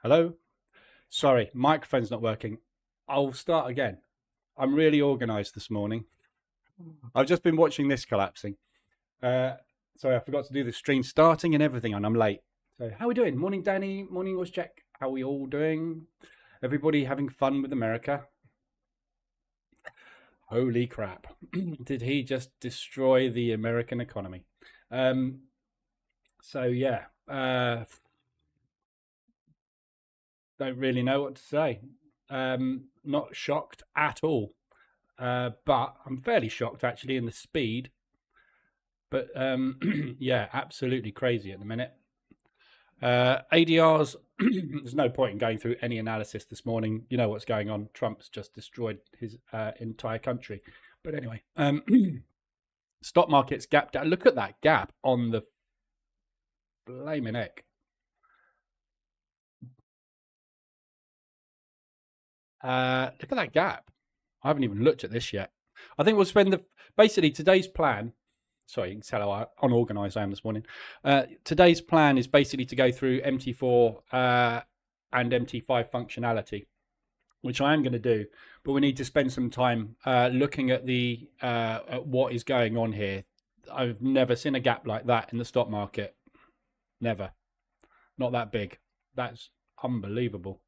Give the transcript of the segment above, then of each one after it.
Hello? Sorry, microphone's not working. I'll start again. I'm really organised this morning. I've just been watching this collapsing. Sorry, I forgot to do the stream starting and everything, and I'm late. So, how are we doing? Morning, Danny. Morning, Wozciak. How are we all doing? Everybody having fun with America? Holy crap. Did he just destroy the American economy? Yeah, don't really know what to say. Not shocked at all. But I'm fairly shocked actually in the speed. But yeah, absolutely crazy at the minute. ADRs, there's no point in going through any analysis this morning. You know what's going on. Trump's just destroyed his entire country. But anyway, stock market's gapped out. Look at that gap on the blaming egg. Look at that gap. I haven't even looked at this yet. I think we'll spend basically today's plan. Sorry, you can tell how unorganized I am this morning. Today's plan is basically to go through MT4 and MT5 functionality, which I am going to do. But we need to spend some time looking at at what is going on here. I've never seen a gap like that in the stock market. Never. Not that big. That's unbelievable.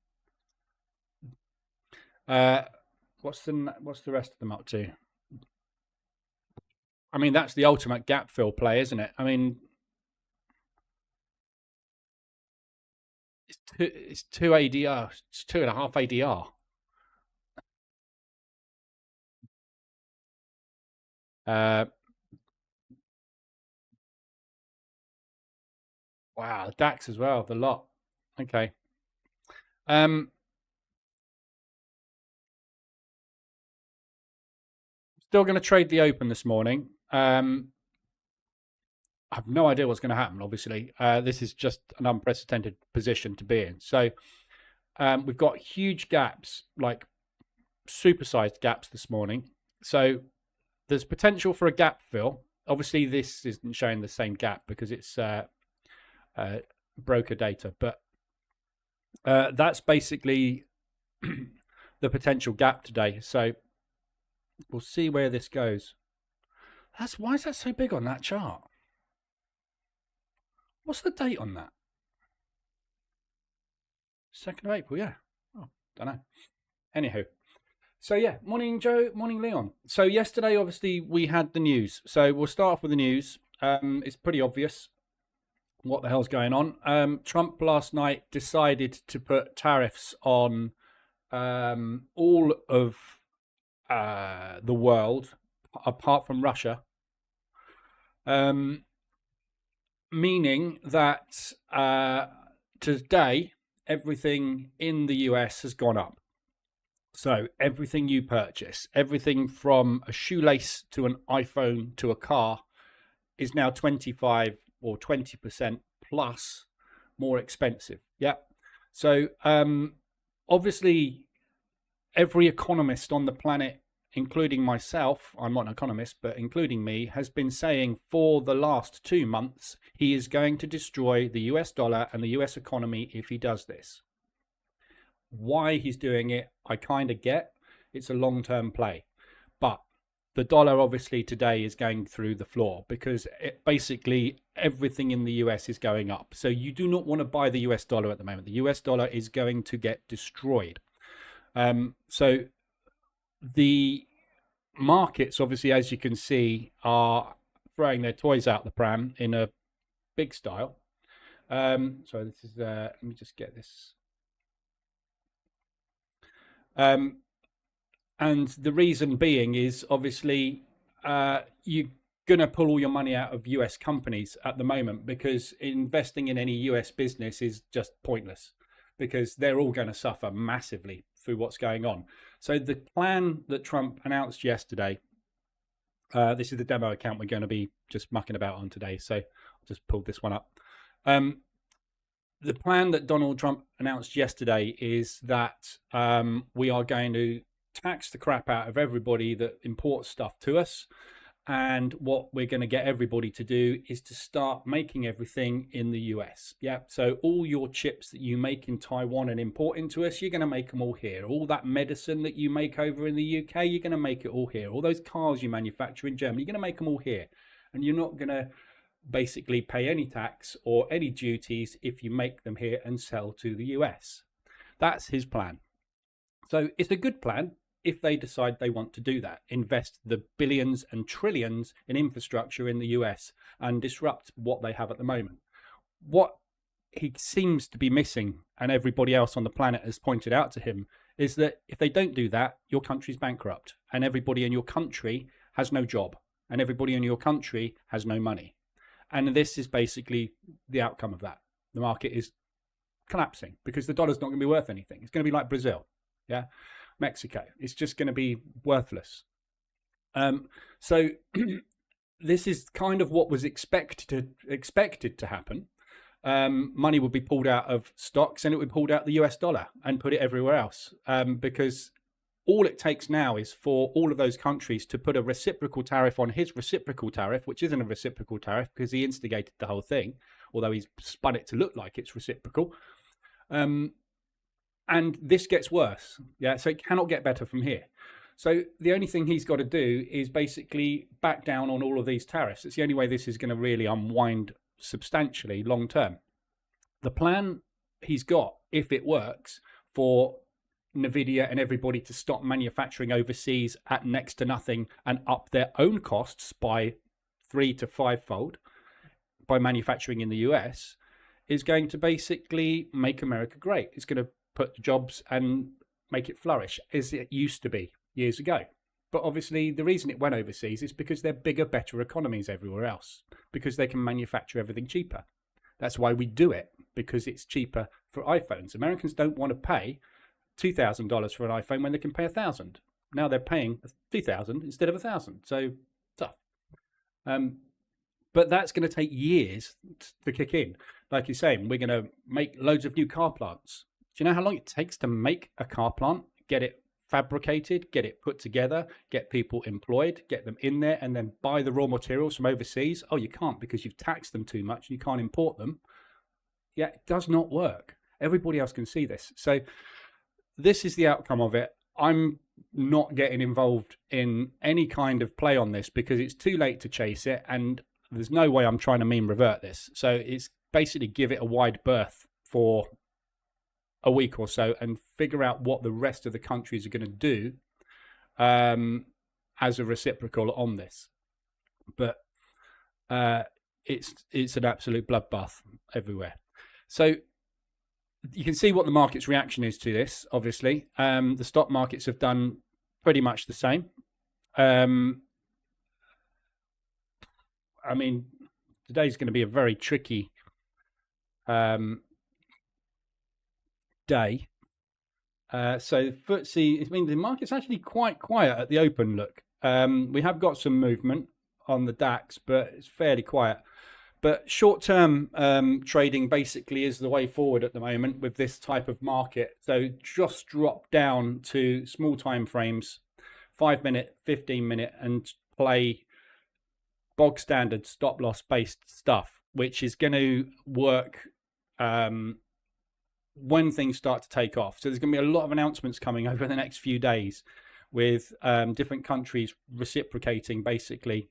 What's the rest of them up to? I mean, that's the ultimate gap fill play, isn't it? I mean, it's two ADR, it's 2.5 ADR. Wow, DAX as well, the lot. Okay. Still going to trade the open this morning. I have no idea what's going to happen, obviously. This is just an unprecedented position to be in. So we've got huge gaps, like supersized gaps this morning. So there's potential for a gap fill. Obviously, this isn't showing the same gap because it's broker data. But that's basically the potential gap today. So we'll see where this goes. Why is that so big on that chart? What's the date on that? 2nd of April, yeah. Oh, don't know. Anywho. So yeah, morning Joe, morning Leon. So yesterday, obviously, we had the news. So we'll start off with the news. It's pretty obvious what the hell's going on. Trump last night decided to put tariffs on all of the world apart from Russia, meaning that today everything in the US has gone up. So everything you purchase, everything from a shoelace to an iPhone to a car, is now 25 or 20% plus more expensive. Yeah. So obviously every economist on the planet, including myself, I'm not an economist, but including me, has been saying for the last 2 months, he is going to destroy the US dollar and the US economy if he does this. Why he's doing it, I kind of get. It's a long-term play. But the dollar obviously today is going through the floor because basically everything in the US is going up. So you do not want to buy the US dollar at the moment. The US dollar is going to get destroyed. So the markets, obviously, as you can see, are throwing their toys out the pram in a big style. So this is, let me just get this. And the reason being is obviously you're going to pull all your money out of US companies at the moment because investing in any US business is just pointless because they're all going to suffer massively through what's going on. So the plan that Trump announced yesterday, this is the demo account we're going to be just mucking about on today. So I'll just pull this one up. The plan that Donald Trump announced yesterday is that we are going to tax the crap out of everybody that imports stuff to us. And what we're going to get everybody to do is to start making everything in the US. Yeah. So all your chips that you make in Taiwan and import into us, you're going to make them all here. All that medicine that you make over in the UK, you're going to make it all here. All those cars you manufacture in Germany, you're going to make them all here. And you're not going to basically pay any tax or any duties if you make them here and sell to the US. That's his plan. So it's a good plan if they decide they want to do that, invest the billions and trillions in infrastructure in the US and disrupt what they have at the moment. What he seems to be missing, and everybody else on the planet has pointed out to him, is that if they don't do that, your country's bankrupt and everybody in your country has no job and everybody in your country has no money. And this is basically the outcome of that. The market is collapsing because the dollar's not going to be worth anything. It's going to be like Brazil. Yeah. Mexico. It's just going to be worthless. So this is kind of what was expected to happen. Money would be pulled out of stocks and it would be pulled out the US dollar and put it everywhere else. Because all it takes now is for all of those countries to put a reciprocal tariff on his reciprocal tariff, which isn't a reciprocal tariff because he instigated the whole thing, although he's spun it to look like it's reciprocal. And this gets worse. Yeah, so it cannot get better from here. So the only thing he's got to do is basically back down on all of these tariffs. It's the only way this is going to really unwind substantially long term. The plan he's got, if it works, for Nvidia and everybody to stop manufacturing overseas at next to nothing and up their own costs by 3 to 5-fold by manufacturing in the US, is going to basically make America great. It's going to put jobs and make it flourish as it used to be years ago. But obviously the reason it went overseas is because they're bigger, better economies everywhere else, because they can manufacture everything cheaper. That's why we do it, because it's cheaper for iPhones. Americans don't want to pay $2,000 for an iPhone when they can pay $1,000. Now they're paying $2,000 instead of $1,000. So tough. But that's going to take years to kick in. Like you're saying, we're going to make loads of new car plants. Do you know how long it takes to make a car plant, get it fabricated, get it put together, get people employed, get them in there, and then buy the raw materials from overseas? Oh, you can't because you've taxed them too much and you can't import them. Yeah, it does not work. Everybody else can see this. So this is the outcome of it. I'm not getting involved in any kind of play on this because it's too late to chase it, and there's no way I'm trying to mean revert this. So it's basically give it a wide berth for a week or so and figure out what the rest of the countries are going to do as a reciprocal on this. But it's an absolute bloodbath everywhere. So you can see what the market's reaction is to this, obviously. The stock markets have done pretty much the same. I mean, today's going to be a very tricky day. So FTSE, I mean, the market's actually quite quiet at the open look. We have got some movement on the DAX, but it's fairly quiet. But short-term trading basically is the way forward at the moment with this type of market. So just drop down to small time frames, 5-minute, 15-minute, and play bog standard stop loss based stuff, which is going to work when things start to take off. So there's going to be a lot of announcements coming over the next few days with different countries reciprocating basically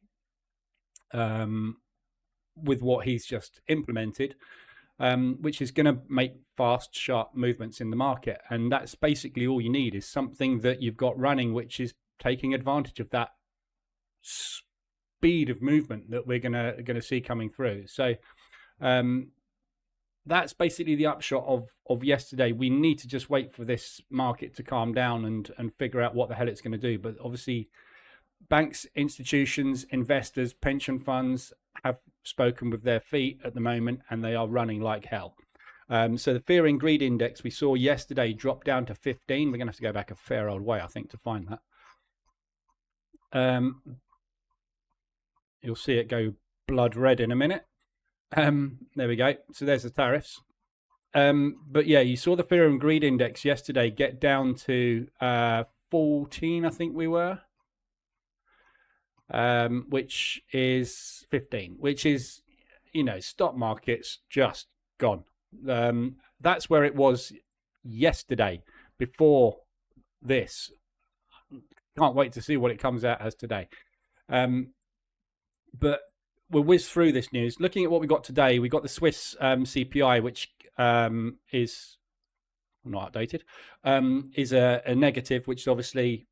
with what he's just implemented, which is going to make fast, sharp movements in the market. And that's basically all you need, is something that you've got running, which is taking advantage of that speed of movement that we're going to see coming through. So that's basically the upshot of yesterday. We need to just wait for this market to calm down and figure out what the hell it's going to do. But obviously, banks, institutions, investors, pension funds have spoken with their feet at the moment, and they are running like hell. So the fear and greed index we saw yesterday dropped down to 15. We're going to have to go back a fair old way, I think, to find that. You'll see it go blood red in a minute. There we go. So there's the tariffs. But yeah, you saw the fear and greed index yesterday get down to 14, I think we were. which is 15, which is, stock market's just gone. That's where it was yesterday before this. Can't wait to see what it comes out as today. But we'll whiz through this news. Looking at what we got today, we got the Swiss CPI, which is not updated, is a negative, which is obviously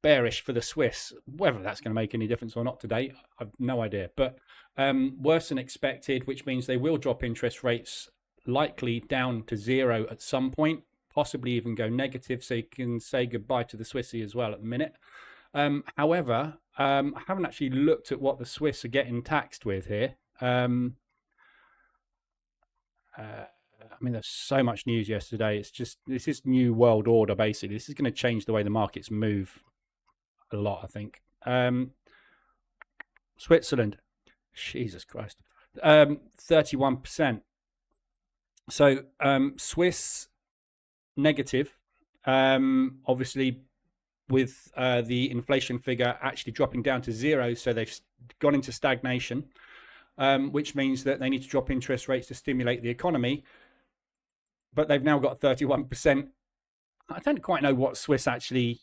bearish for the Swiss. Whether that's going to make any difference or not today, I've no idea. But worse than expected, which means they will drop interest rates likely down to 0 at some point, possibly even go negative, so you can say goodbye to the Swissy as well at the minute. However, I haven't actually looked at what the Swiss are getting taxed with here. I mean, there's so much news yesterday. It's just, this is new world order, basically. This is going to change the way the markets move a lot, I think. Switzerland, Jesus Christ, 31%. So Swiss negative, obviously, with the inflation figure actually dropping down to 0, so they've gone into stagnation, which means that they need to drop interest rates to stimulate the economy. But they've now got 31%. I don't quite know what Swiss actually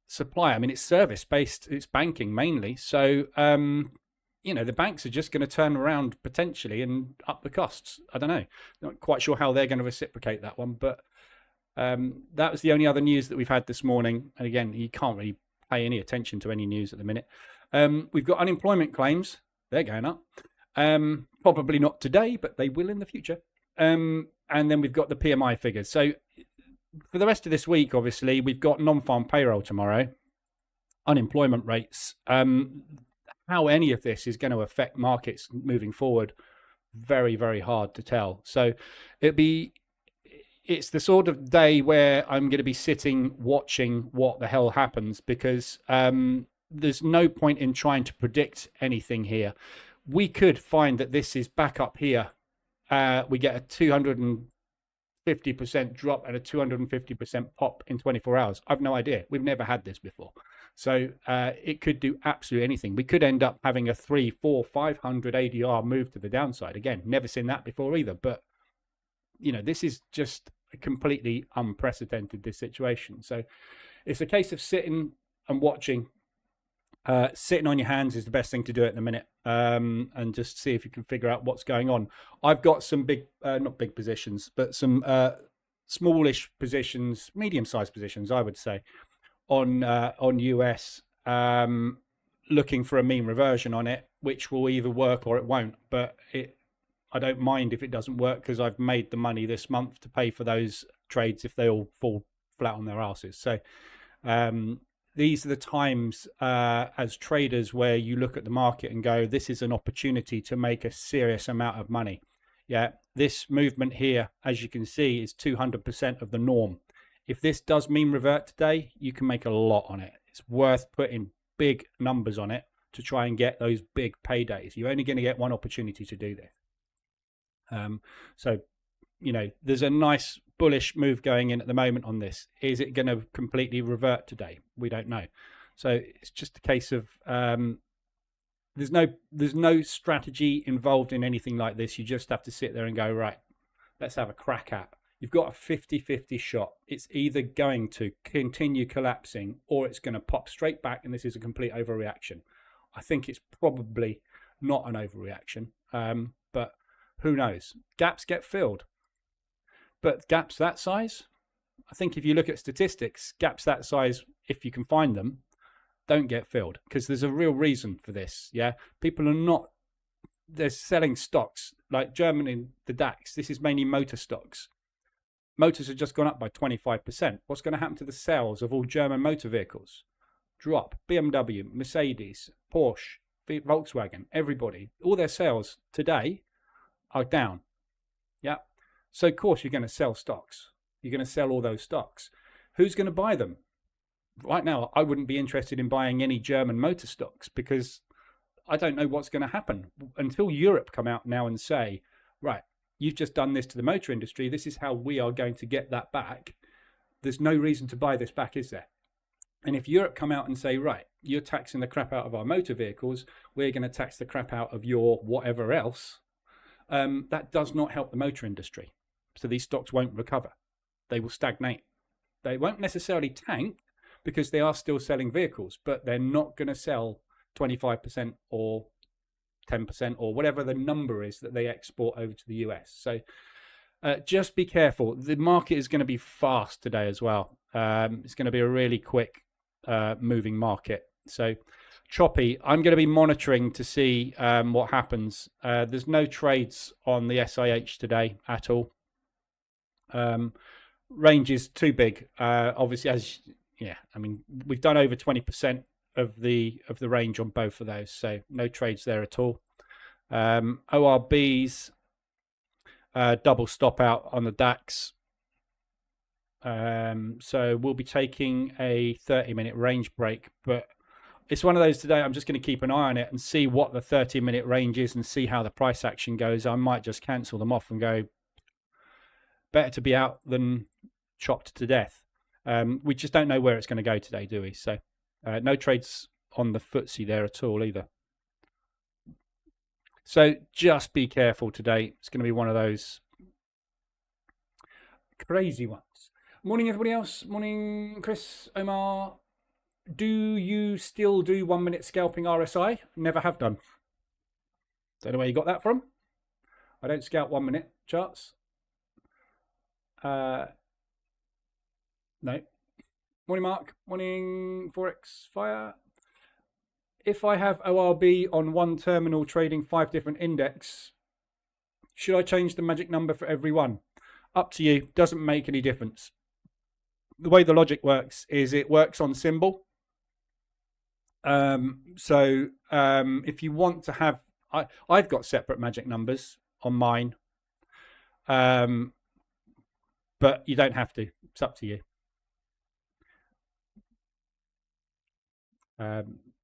supply. I mean, it's service-based, it's banking mainly. So, the banks are just going to turn around potentially and up the costs. I don't know. Not quite sure how they're going to reciprocate that one, but that was the only other news that we've had this morning. And again, you can't really pay any attention to any news at the minute. We've got unemployment claims. They're going up. Probably not today, but they will in the future. And then we've got the PMI figures. So for the rest of this week, obviously, we've got non-farm payroll tomorrow, unemployment rates. How any of this is going to affect markets moving forward, very, very hard to tell. So it's the sort of day where I'm going to be sitting watching what the hell happens, because there's no point in trying to predict anything here. We could find that this is back up here. We get a 250% drop and a 250% pop in 24 hours. I've no idea. We've never had this before. So it could do absolutely anything. We could end up having a 300, 400, 500 ADR move to the downside. Again, never seen that before either. But, this is just completely unprecedented, this situation. So it's a case of sitting and watching. Sitting on your hands is the best thing to do at the minute, and just see if you can figure out what's going on. I've got some not big positions, but some smallish positions, medium-sized positions, I would say, on US, looking for a mean reversion on it, which will either work or it won't. But I don't mind if it doesn't work, because I've made the money this month to pay for those trades if they all fall flat on their asses. So these are the times as traders where you look at the market and go, this is an opportunity to make a serious amount of money. Yeah, this movement here, as you can see, is 200% of the norm. If this does mean revert today, you can make a lot on it. It's worth putting big numbers on it to try and get those big paydays. You're only going to get one opportunity to do this. So, there's a nice bullish move going in at the moment on this. Is it going to completely revert today? We don't know. So it's just a case of there's no strategy involved in anything like this. You just have to sit there and go, right, let's have a crack at. You've got a 50-50 shot. It's either going to continue collapsing or it's going to pop straight back, and this is a complete overreaction. I think it's probably not an overreaction, but who knows? Gaps get filled. But gaps that size, I think if you look at statistics, gaps that size, if you can find them, don't get filled, because there's a real reason for this. Yeah, people are not, they're selling stocks like Germany, the DAX. This is mainly motor stocks. Motors have just gone up by 25%. What's going to happen to the sales of all German motor vehicles? Drop. BMW, Mercedes, Porsche, Volkswagen, everybody, all their sales today are down. Yeah. So, of course, you're going to sell stocks. You're going to sell all those stocks. Who's going to buy them? Right now, I wouldn't be interested in buying any German motor stocks, because I don't know what's going to happen until Europe come out now and say, right, you've just done this to the motor industry. This is how we are going to get that back. There's no reason to buy this back, is there? And if Europe come out and say, right, you're taxing the crap out of our motor vehicles, we're going to tax the crap out of your whatever else. That does not help the motor industry. So these stocks won't recover. They will stagnate. They won't necessarily tank because they are still selling vehicles, but they're not going to sell 25% or 10% or whatever the number is that they export over to the US. So just be careful. The market is going to be fast today as well. It's going to be a really quick moving market. So choppy. I'm going to be monitoring to see what happens. There's no trades on the SIH today at all. Range is too big. Obviously, I mean, we've done over 20% of the range on both of those, so no trades there at all. ORBs, double stop out on the DAX. So we'll be taking a 30-minute range break, but it's one of those today. I'm just going to keep an eye on it and see what the 30-minute range is and see how the price action goes. I might just cancel them off and go, better to be out than chopped to death. We just don't know where it's going to go today, do we? So no trades on the FTSE there at all either. So just be careful today. It's going to be one of those crazy ones. Morning, everybody else. Morning, Chris, Omar. Do you still do 1 minute scalping RSI? Never have done. Don't know where you got that from. I don't scalp 1 minute charts. No. Morning, Mark. Morning, forex fire. If I have ORB on one terminal trading 5 different index, should I change the magic number for every one? Up to you. Doesn't make any difference. The way the logic works is it works on symbol. If you want to have, I've got separate magic numbers on mine, but you don't have to. It's up to you.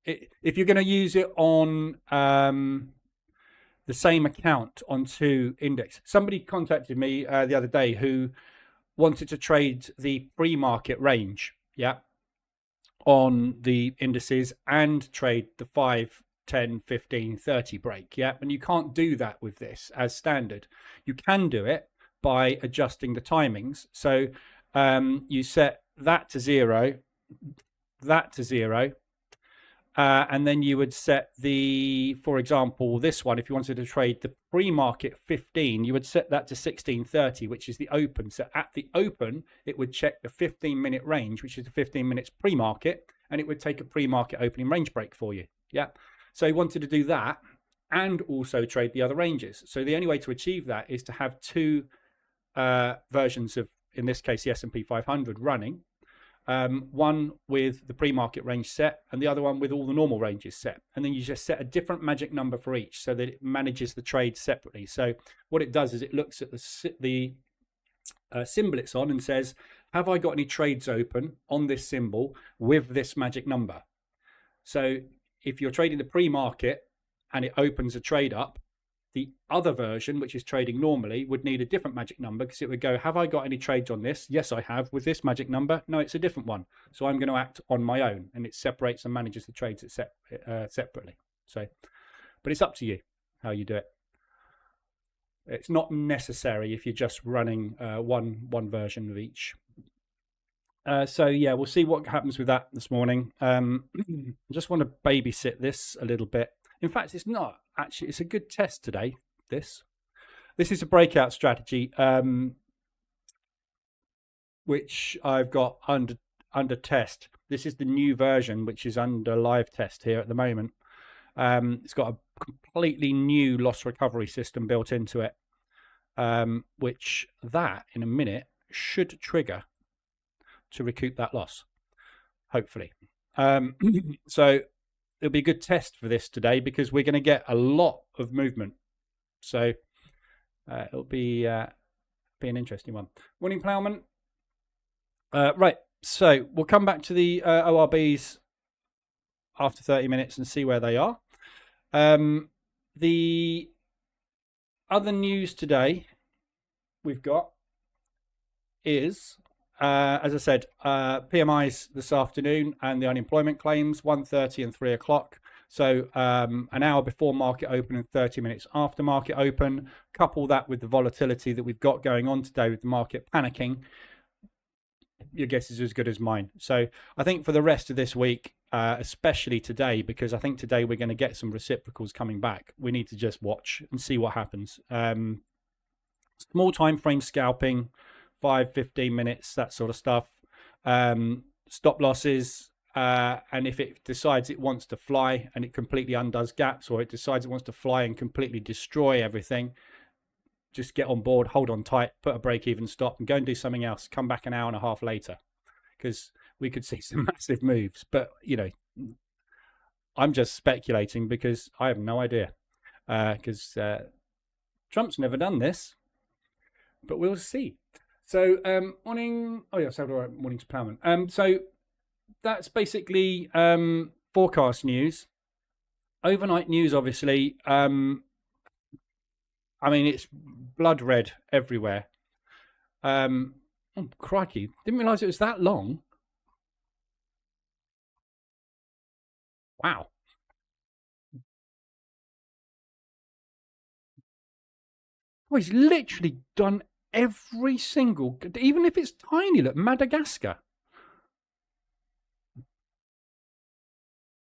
If you're going to use it on the same account on 2 index, somebody contacted me the other day who wanted to trade the pre-market range, on the indices and trade the 5, 10, 15, 30 break, and you can't do that with this as standard. You can do it by adjusting the timings. So you set that to 0, that to 0, and then you would set the, for example, this one, if you wanted to trade the pre-market 15, you would set that to 1630, which is the open. So at the open, it would check the 15-minute range, which is the 15 minutes pre-market, and it would take a pre-market opening range break for you. So you wanted to do that and also trade the other ranges. So the only way to achieve that is to have 2 versions of, in this case, the S&P 500 running. One with the pre-market range set and the other one with all the normal ranges set, and then you just set a different magic number for each so that it manages the trade separately. So what it does is it looks at the symbol it's on and says, have I got any trades open on this symbol with this magic number? So if you're trading the pre-market and it opens a trade up, the other version, which is trading normally, would need a different magic number because it would go, have I got any trades on this? Yes, I have with this magic number. No, it's a different one. So I'm going to act on my own, and it separates and manages the trades separately. So, but it's up to you how you do it. It's not necessary if you're just running one version of each. So yeah, we'll see what happens with that this morning. I just want to babysit this a little bit. In fact, it's not actually. It's a good test today. This is a breakout strategy, which I've got under test. This is the new version, which is under live test here at the moment. It's got a completely new loss recovery system built into it, which that in a minute should trigger to recoup that loss, hopefully. So it'll be a good test for this today because we're going to get a lot of movement. So it'll be an interesting one. Morning, Plowman. Right, so we'll come back to the ORBs after 30 minutes and see where they are. The other news today we've got is as I said, PMIs this afternoon and the unemployment claims 1:30 and 3 o'clock. So an hour before market open and 30 minutes after market open. Couple that with the volatility that we've got going on today with the market panicking. Your guess is as good as mine. So I think for the rest of this week, especially today, because I think today we're going to get some reciprocals coming back. We need to just watch and see what happens. Small time frame scalping, 5-15 minutes, that sort of stuff. Stop losses. And if it decides it wants to fly and it completely undoes gaps, or it decides it wants to fly and completely destroy everything, just get on board, hold on tight, put a break-even stop, and go and do something else. Come back an hour and a half later, because we could see some massive moves. But, you know, I'm just speculating because I have no idea. Because Trump's never done this, but we'll see. So, morning. Oh, yeah, so morning's Plowman. So that's basically forecast news. Overnight news, obviously. I mean, it's blood red everywhere. Oh, crikey. Didn't realise it was that long. Wow. Oh, he's literally done every single, even if it's tiny, look, Madagascar.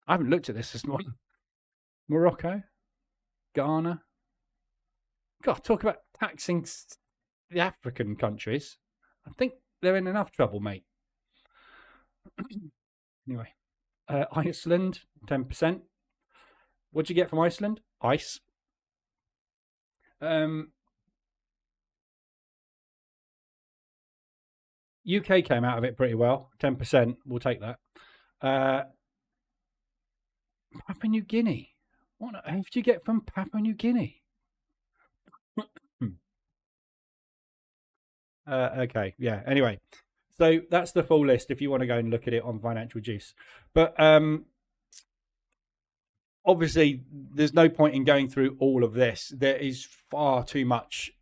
I haven't looked at this morning. Morocco, Ghana. God, talk about taxing the African countries. I think they're in enough trouble, mate. Anyway, Iceland, 10%. What'd you get from Iceland? Ice. UK came out of it pretty well. 10%. We'll take that. Papua New Guinea. What on earth do you get from Papua New Guinea? Okay, yeah. Anyway, so that's the full list if you want to go and look at it on Financial Juice. But obviously, there's no point in going through all of this. There is far too much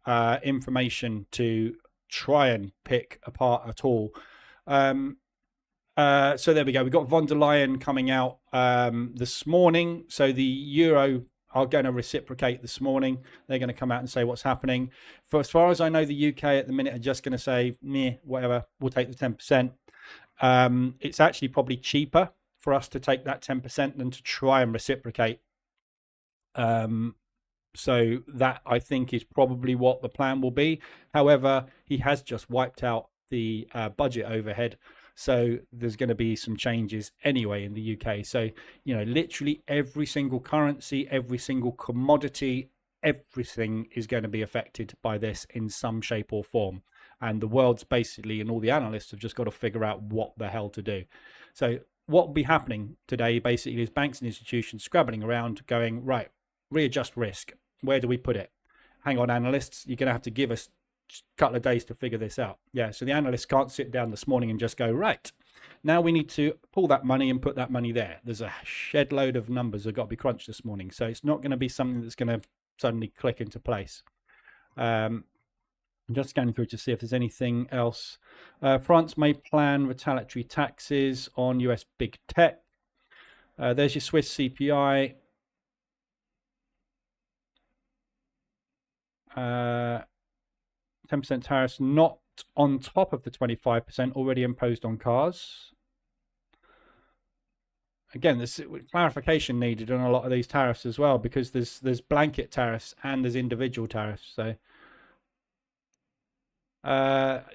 information to try and pick apart at all. So there we go. We've got von der Leyen coming out this morning. So the euro are going to reciprocate this morning. They're going to come out and say what's happening. For as far as I know, the UK at the minute are just going to say, meh, whatever, we'll take the 10%. It's actually probably cheaper for us to take that 10% than to try and reciprocate. So that, I think, is probably what the plan will be. However, he has just wiped out the budget overhead. So there's going to be some changes anyway in the UK. So, you know, literally every single currency, every single commodity, everything is going to be affected by this in some shape or form. And the world's basically, and all the analysts have just got to figure out what the hell to do. So what will be happening today basically is banks and institutions scrabbling around going, right, readjust risk. Where do we put it? Hang on, analysts, you're going to have to give us a couple of days to figure this out. Yeah, so the analysts can't sit down this morning and just go, right, now we need to pull that money and put that money there. There's a shed load of numbers that got to be crunched this morning. So it's not going to be something that's going to suddenly click into place. I'm just scanning through to see if there's anything else. France may plan retaliatory taxes on US big tech. There's your Swiss CPI. 10% tariffs not on top of the 25% already imposed on cars. Again, there's clarification needed on a lot of these tariffs as well, because there's blanket tariffs and there's individual tariffs. So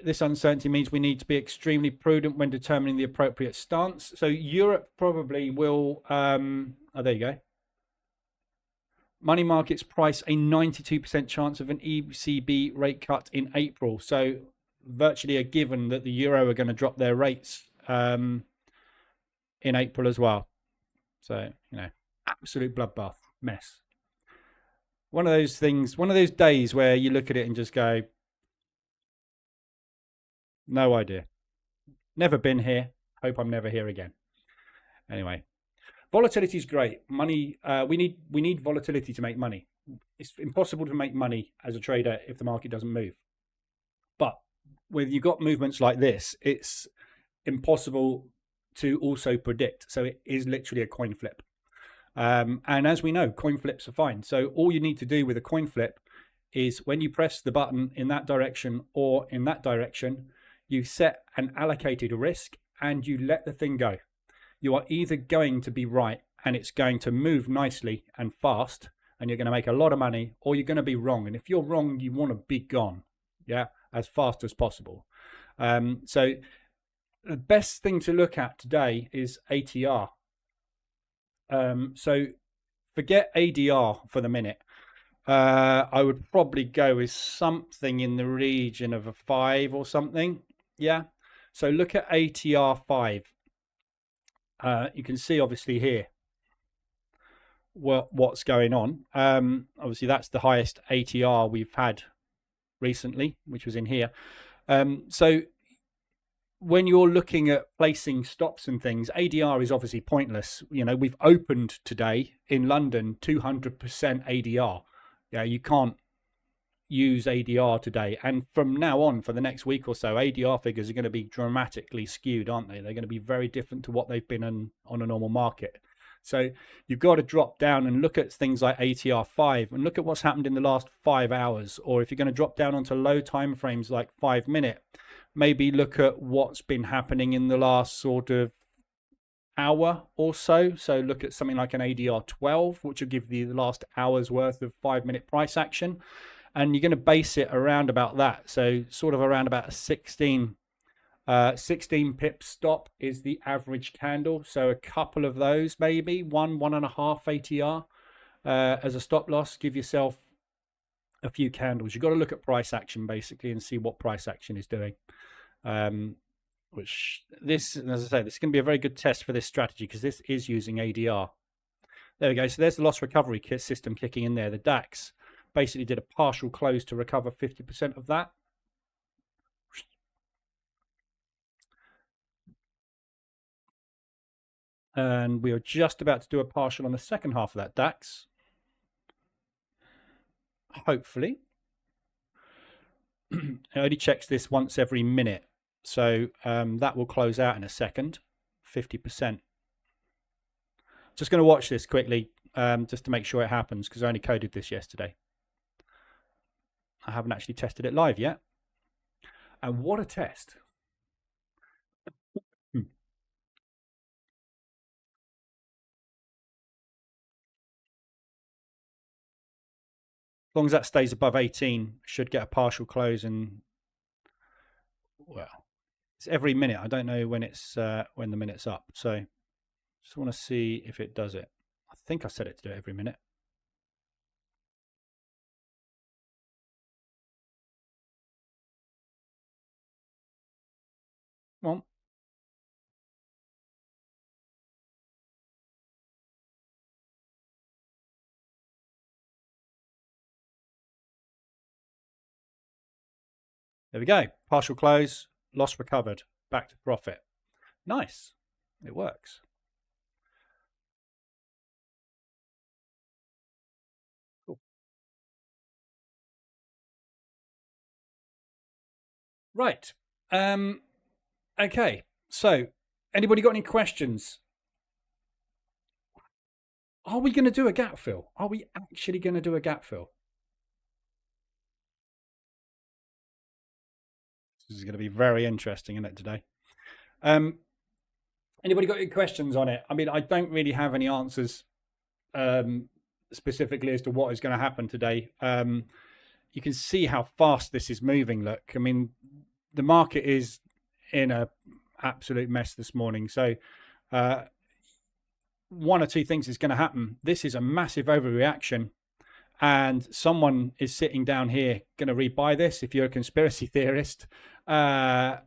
this uncertainty means we need to be extremely prudent when determining the appropriate stance. So Europe probably will. Oh, there you go. Money markets price a 92% chance of an ECB rate cut in April. So virtually a given that the euro are going to drop their rates in April as well. So, you know, absolute bloodbath mess. One of those things, one of those days where you look at it and just go, no idea. Never been here. Hope I'm never here again. Anyway. Volatility is great. Money, we need volatility to make money. It's impossible to make money as a trader if the market doesn't move. But when you've got movements like this, it's impossible to also predict. So it is literally a coin flip. And as we know, coin flips are fine. So all you need to do with a coin flip is when you press the button in that direction or in that direction, you set an allocated risk and you let the thing go. You are either going to be right and it's going to move nicely and fast and you're going to make a lot of money, or you're going to be wrong. And if you're wrong, you want to be gone, as fast as possible. So the best thing to look at today is ATR. So forget ADR for the minute. I would probably go with something in the region of a 5 or something. Yeah. So look at ATR 5. You can see obviously here what's going on. Obviously that's the highest ATR we've had recently, which was in here. So when you're looking at placing stops and things, ADR is obviously pointless. We've opened today in London 200% ADR. You can't use ADR today. And from now on, for the next week or so, ADR figures are going to be dramatically skewed, aren't they? They're going to be very different to what they've been on a normal market. So you've got to drop down and look at things like ATR 5 and look at what's happened in the last 5 hours. Or if you're going to drop down onto low time frames like 5 minute, maybe look at what's been happening in the last sort of hour or so. So look at something like an ADR 12, which will give you the last hour's worth of 5-minute price action. And you're going to base it around about that. So sort of around about a 16 pip stop is the average candle. So a couple of those, maybe 1.5 ATR as a stop loss. Give yourself a few candles. You've got to look at price action basically and see what price action is doing. Which this, as I say, this is going to be a very good test for this strategy because this is using ADR. There we go. So there's the loss recovery system kicking in there. The DAX basically did a partial close to recover 50% of that. And we are just about to do a partial on the second half of that DAX. Hopefully. It only checks this once every minute. So that will close out in a second, 50%. Just going to watch this quickly just to make sure it happens because I only coded this yesterday. I haven't actually tested it live yet. And what a test. As long as that stays above 18, should get a partial close. And well, it's every minute. I don't know when it's when the minute's up. So just want to see if it does it. I think I set it to do it every minute. Come on. There we go. Partial close, loss recovered, back to profit. Nice. It works. Cool. Right. Okay. So, anybody got any questions? Are we going to do a gap fill? Are we actually going to do a gap fill? This is going to be very interesting, isn't it, today? Anybody got any questions on it? I mean, I don't really have any answers specifically as to what is going to happen today. You can see how fast this is moving. Look, I mean, the market is in a absolute mess this morning. So one or two things is going to happen. This is a massive overreaction. And someone is sitting down here going to rebuy this. If you're a conspiracy theorist, load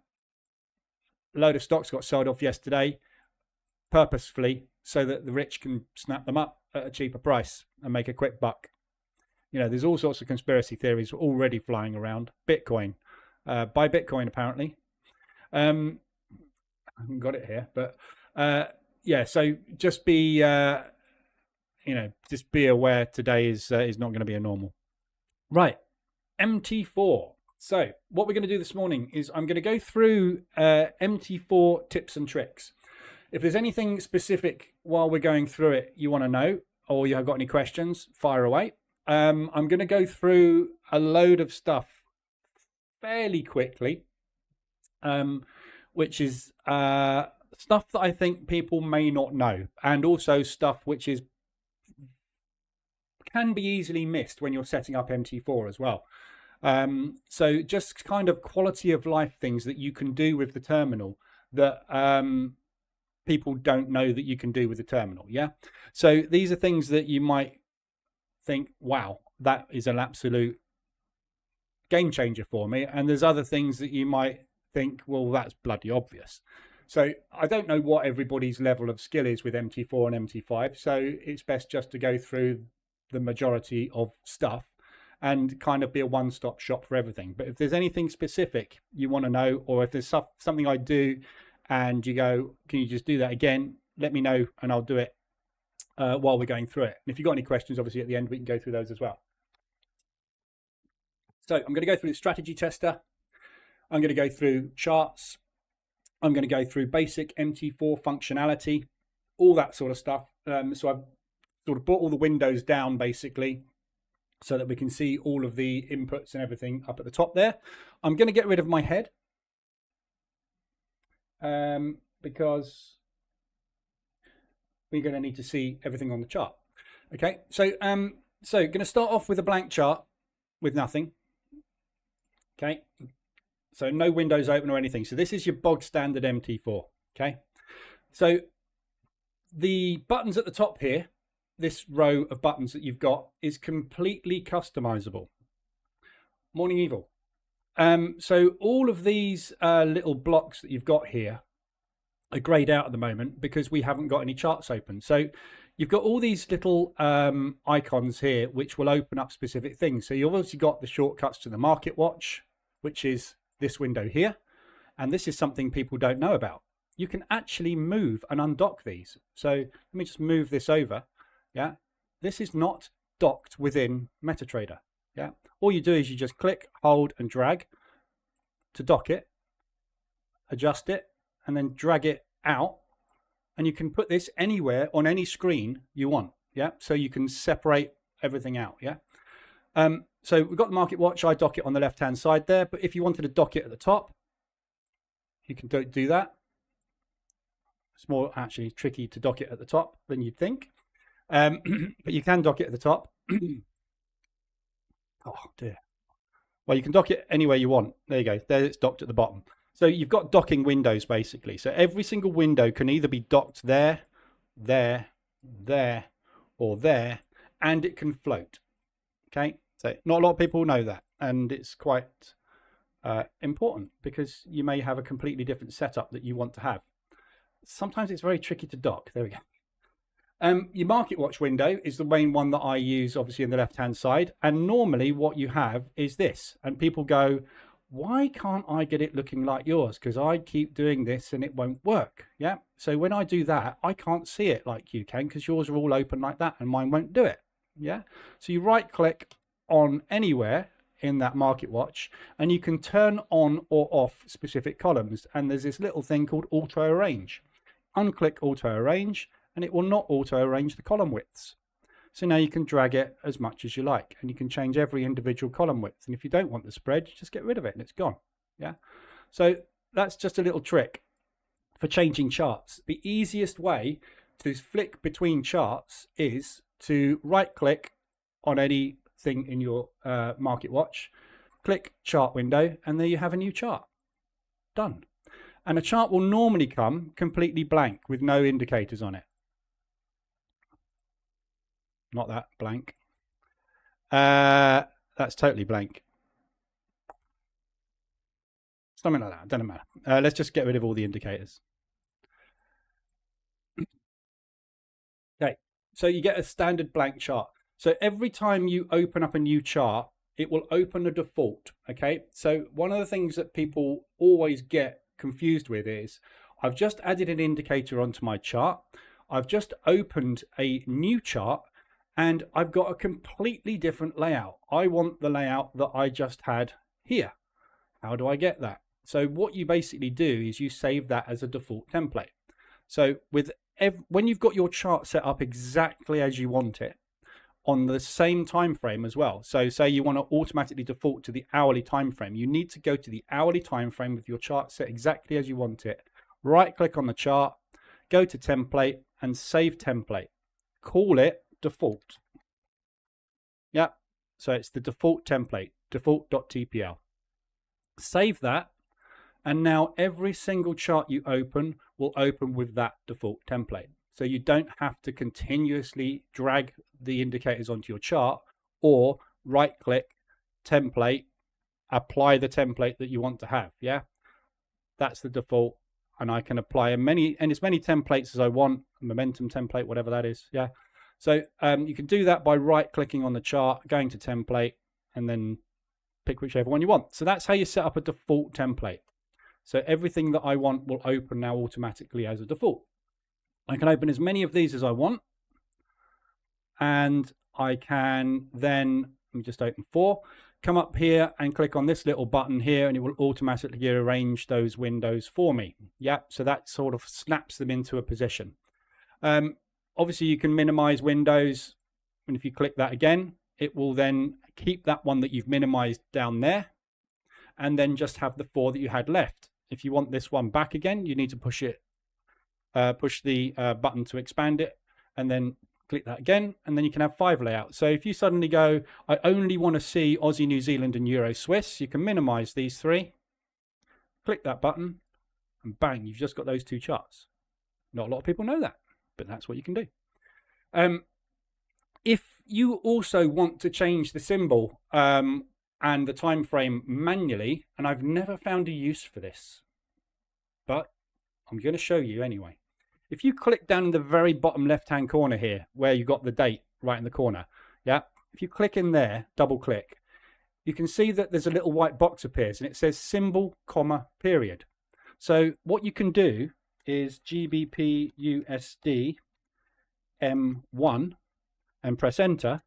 of stocks got sold off yesterday purposefully so that the rich can snap them up at a cheaper price and make a quick buck. There's all sorts of conspiracy theories already flying around. Bitcoin, buy Bitcoin apparently. I haven't got it here, but yeah. So just be. Just be aware today is not going to be a normal. Right. MT4. So what we're going to do this morning is I'm going to go through MT4 tips and tricks. If there's anything specific while we're going through it you want to know, or you have got any questions, fire away. I'm going to go through a load of stuff fairly quickly, which is stuff that I think people may not know, and also stuff which can be easily missed when you're setting up MT4 as well. So just kind of quality of life things that you can do with the terminal that people don't know that you can do with the terminal. Yeah. So these are things that you might think, wow, that is an absolute game changer for me. And there's other things that you might think, well, that's bloody obvious. So I don't know what everybody's level of skill is with MT4 and MT5. So it's best just to go through the majority of stuff and kind of be a one-stop shop for everything. But if there's anything specific you want to know, or if there's something I do and you go, can you just do that again, let me know and I'll do it while we're going through it. And if you've got any questions, obviously at the end we can go through those as well. So I'm going to go through the strategy tester. I'm going to go through charts. I'm going to go through basic MT4 functionality, all that sort of stuff. So I've sort of brought all the windows down basically, so that we can see all of the inputs and everything up at the top there. I'm going to get rid of my head because we're going to need to see everything on the chart. Okay, so going to start off with a blank chart with nothing. Okay, so no windows open or anything. So this is your bog standard MT4. Okay, so the buttons at the top here, this row of buttons that you've got, is completely customizable. Morning Evil. So all of these little blocks that you've got here are grayed out at the moment because we haven't got any charts open. So you've got all these little icons here which will open up specific things. So you've obviously got the shortcuts to the market watch, which is this window here. And this is something people don't know about. You can actually move and undock these. So let me just move this over. Yeah, this is not docked within MetaTrader. Yeah, all you do is you just click, hold and drag to dock it, adjust it, and then drag it out. And you can put this anywhere on any screen you want. Yeah, so you can separate everything out. Yeah, so we've got the market watch. I dock it on the left hand side there, but if you wanted to dock it at the top, you can do that. It's more actually tricky to dock it at the top than you'd think. But you can dock it at the top. Oh dear. Well, you can dock it anywhere you want. There you go. There it's docked at the bottom. So you've got docking windows basically. So every single window can either be docked there, there, there, or there, and it can float. Okay. So not a lot of people know that, and it's quite important because you may have a completely different setup that you want to have. Sometimes it's very tricky to dock. There we go. Your market watch window is the main one that I use, obviously, in the left hand side. And normally what you have is this. And people go, why can't I get it looking like yours? Because I keep doing this and it won't work. Yeah. So when I do that, I can't see it like you can because yours are all open like that and mine won't do it. Yeah. So you right click on anywhere in that market watch and you can turn on or off specific columns. And there's this little thing called auto arrange. Unclick auto arrange, and it will not auto arrange the column widths. So now you can drag it as much as you like, and you can change every individual column width. And if you don't want the spread, you just get rid of it and it's gone. Yeah. So that's just a little trick for changing charts. The easiest way to flick between charts is to right click on anything in your market watch, click chart window, and there you have a new chart. Done. And a chart will normally come completely blank with no indicators on it. Not that blank. That's totally blank. Something like that. Doesn't matter. Let's just get rid of all the indicators. Okay. So you get a standard blank chart. So every time you open up a new chart, it will open a default. Okay. So one of the things that people always get confused with is I've just added an indicator onto my chart. I've just opened a new chart and I've got a completely different layout. I want the layout that I just had here. How do I get that? So what you basically do is you save that as a default template. So when you've got your chart set up exactly as you want it, on the same time frame as well. So say you want to automatically default to the hourly time frame, you need to go to the hourly time frame with your chart set exactly as you want it. Right click on the chart, go to template and save template. Call it default. Yeah, so it's the default template, default.tpl. Save that, and now every single chart you open will open with that default template. So you don't have to continuously drag the indicators onto your chart, or right click, template, apply the template that you want to have. Yeah, that's the default, and I can apply as many templates as I want, momentum template, whatever that is. Yeah, so you can do that by right clicking on the chart, going to template, and then pick whichever one you want. So that's how you set up a default template. So everything that I want will open now automatically as a default. I can open as many of these as I want, and I can then, let me just open 4, come up here and click on this little button here, and it will automatically arrange those windows for me. Yeah, so that sort of snaps them into a position. Obviously you can minimize windows, and if you click that again, it will then keep that one that you've minimized down there, and then just have the 4 that you had left. If you want this one back again, you need to push the button to expand it, and then click that again, and then you can have 5 layouts. So if you suddenly go, I only want to see Aussie, New Zealand and Euro Swiss, you can minimize these 3, click that button, and bang, you've just got those 2 charts. Not a lot of people know that, but that's what you can do. If you also want to change the symbol and the time frame manually, and I've never found a use for this, but I'm going to show you anyway. If you click down in the very bottom left-hand corner here, where you got the date right in the corner, yeah, if you click in there, double click, you can see that there's a little white box appears, and it says symbol, comma, period. So what you can do is GBP USD M1 and press enter,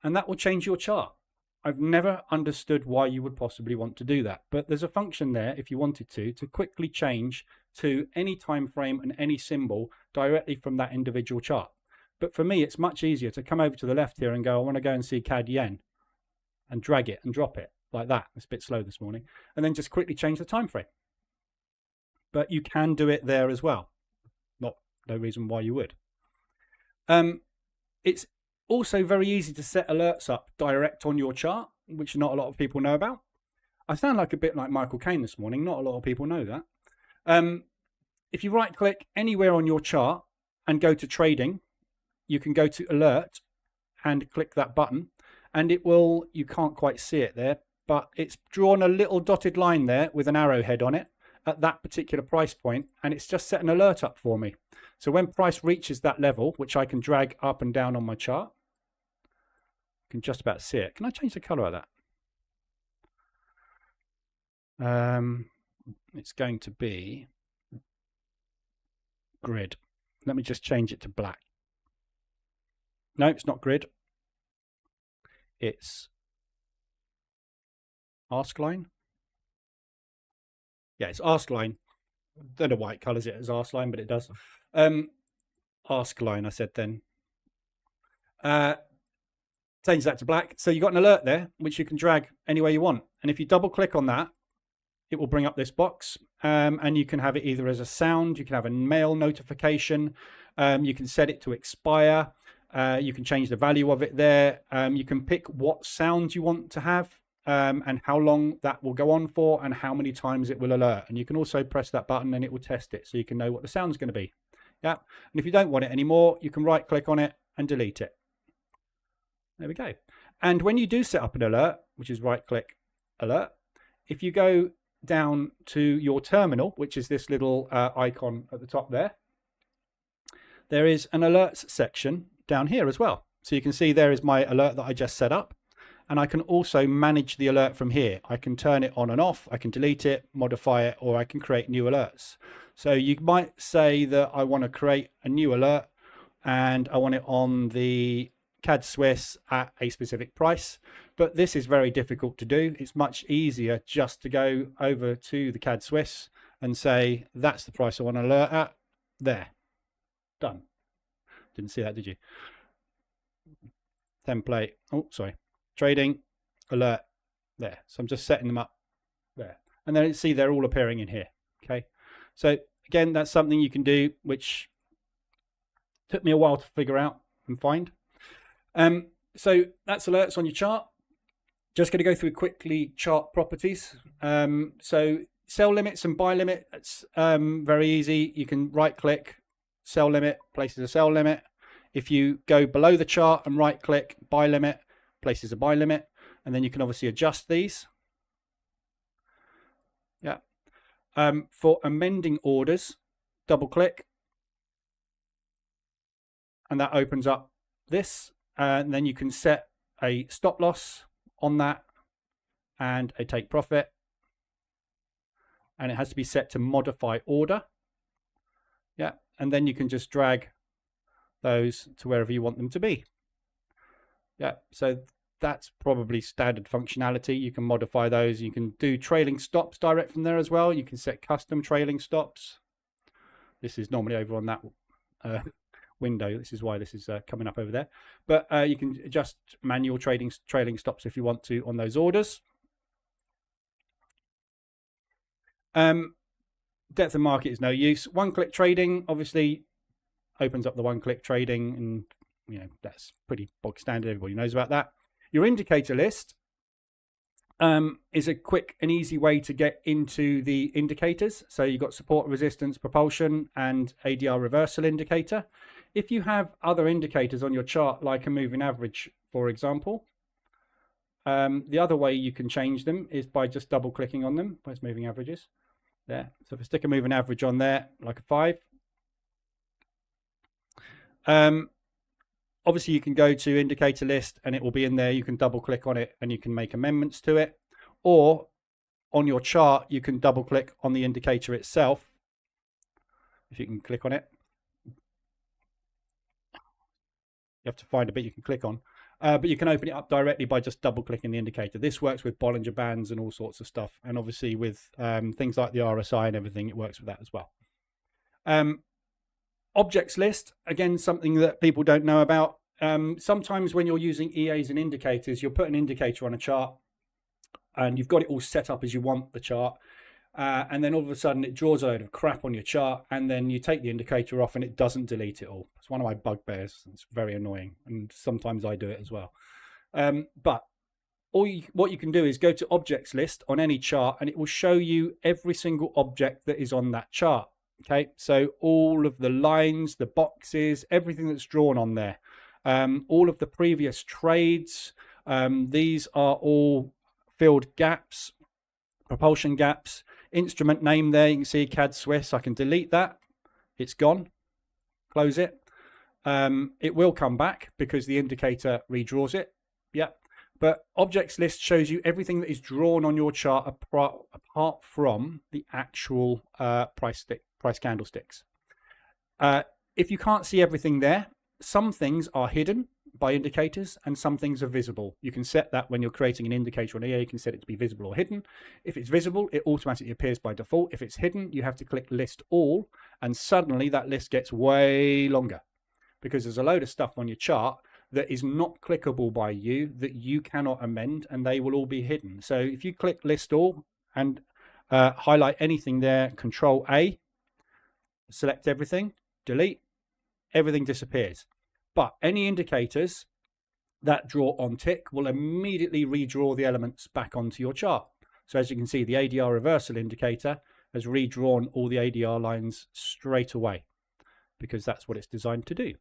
and that will change your chart. I've never understood why you would possibly want to do that, but there's a function there if you wanted to quickly change to any time frame and any symbol directly from that individual chart. But for me, it's much easier to come over to the left here and go, I want to go and see CAD yen, and drag it and drop it like that. It's a bit slow this morning, and then just quickly change the time frame. But you can do it there as well. No reason why you would. It's also very easy to set alerts up direct on your chart, which not a lot of people know about. I sound like a bit like Michael Caine this morning. Not a lot of people know that. If you right click anywhere on your chart and go to trading, you can go to alert and click that button, and it will, you can't quite see it there, but it's drawn a little dotted line there with an arrowhead on it at that particular price point, and it's just set an alert up for me. So when price reaches that level, which I can drag up and down on my chart, you can just about see it. Can I change the color of that? It's going to be grid. Let me just change it to black. No, it's not grid. It's ask line. Yeah, it's ask line. Don't know why it colors it as ask line, but it does. Ask line, I said then. Change that to black. So you've got an alert there, which you can drag anywhere you want. And if you double click on that, it will bring up this box, and you can have it either as a sound, you can have a mail notification, you can set it to expire, you can change the value of it there, you can pick what sound you want to have, and how long that will go on for, and how many times it will alert. And you can also press that button and it will test it, so you can know what the sound's going to be. Yeah. And if you don't want it anymore, you can right click on it and delete it. There we go. And when you do set up an alert, which is right click alert, if you go down to your terminal, which is this little icon at the top there, there is an alerts section down here as well. So you can see there is my alert that I just set up, and I can also manage the alert from here. I can turn it on and off, I can delete it, modify it, or I can create new alerts. So you might say that I want to create a new alert and I want it on the CAD Swiss at a specific price. But this is very difficult to do. It's much easier just to go over to the CAD Swiss and say, that's the price I want to alert at. There. Done. Didn't see that, did you? Template. Oh, sorry. Trading. Alert. There. So I'm just setting them up there. And then see they're all appearing in here. Okay. So again, that's something you can do, which took me a while to figure out and find. So that's alerts on your chart. Just going to go through quickly chart properties. So sell limits and buy limits, very easy. You can right click, sell limit, places a sell limit. If you go below the chart and right click, buy limit, places a buy limit. And then you can obviously adjust these. Yeah. For amending orders, double click. And that opens up this. And then you can set a stop loss on that and a take profit. And it has to be set to modify order. Yeah. And then you can just drag those to wherever you want them to be. Yeah. So that's probably standard functionality. You can modify those. You can do trailing stops direct from there as well. You can set custom trailing stops. This is normally over on that window. This is why this is coming up over there. But you can adjust manual trailing stops if you want to on those orders. Depth of market is no use. One-click trading obviously opens up the one-click trading, and you know that's pretty bog standard. Everybody knows about that. Your indicator list is a quick and easy way to get into the indicators. So you've got support, resistance, propulsion, and ADR reversal indicator. If you have other indicators on your chart, like a moving average, for example, the other way you can change them is by just double clicking on them. Where's moving averages? There. So if I stick a moving average on there, like a 5. Obviously, you can go to indicator list and it will be in there. You can double click on it and you can make amendments to it. Or on your chart, you can double click on the indicator itself. If you can click on it. You have to find a bit you can click on. But you can open it up directly by just double clicking the indicator. This works with Bollinger Bands and all sorts of stuff. And obviously with things like the RSI and everything, it works with that as well. Objects list, again, something that people don't know about. Sometimes when you're using EAs and indicators, you'll put an indicator on a chart and you've got it all set up as you want the chart. And then all of a sudden it draws a load of crap on your chart, and then you take the indicator off and it doesn't delete it all. It's one of my bugbears. It's very annoying, and sometimes I do it as well. But what you can do is go to objects list on any chart and it will show you every single object that is on that chart. Okay, so all of the lines, the boxes, everything that's drawn on there, all of the previous trades, these are all filled gaps, propulsion gaps. Instrument name there, you can see CAD Swiss. I can delete that. It's gone. Close it. It will come back because the indicator redraws it. Yeah. But objects list shows you everything that is drawn on your chart apart from the actual price candlesticks. If you can't see everything there, some things are hidden by indicators and some things are visible. You can set that when you're creating an indicator on EA. You can set it to be visible or hidden. If it's visible, it automatically appears by default. If it's hidden, you have to click list all, and suddenly that list gets way longer because there's a load of stuff on your chart that is not clickable by you, that you cannot amend, and they will all be hidden. So if you click list all and highlight anything there, Control A, select everything, delete, everything disappears. But any indicators that draw on tick will immediately redraw the elements back onto your chart. So as you can see, the ADR reversal indicator has redrawn all the ADR lines straight away because that's what it's designed to do.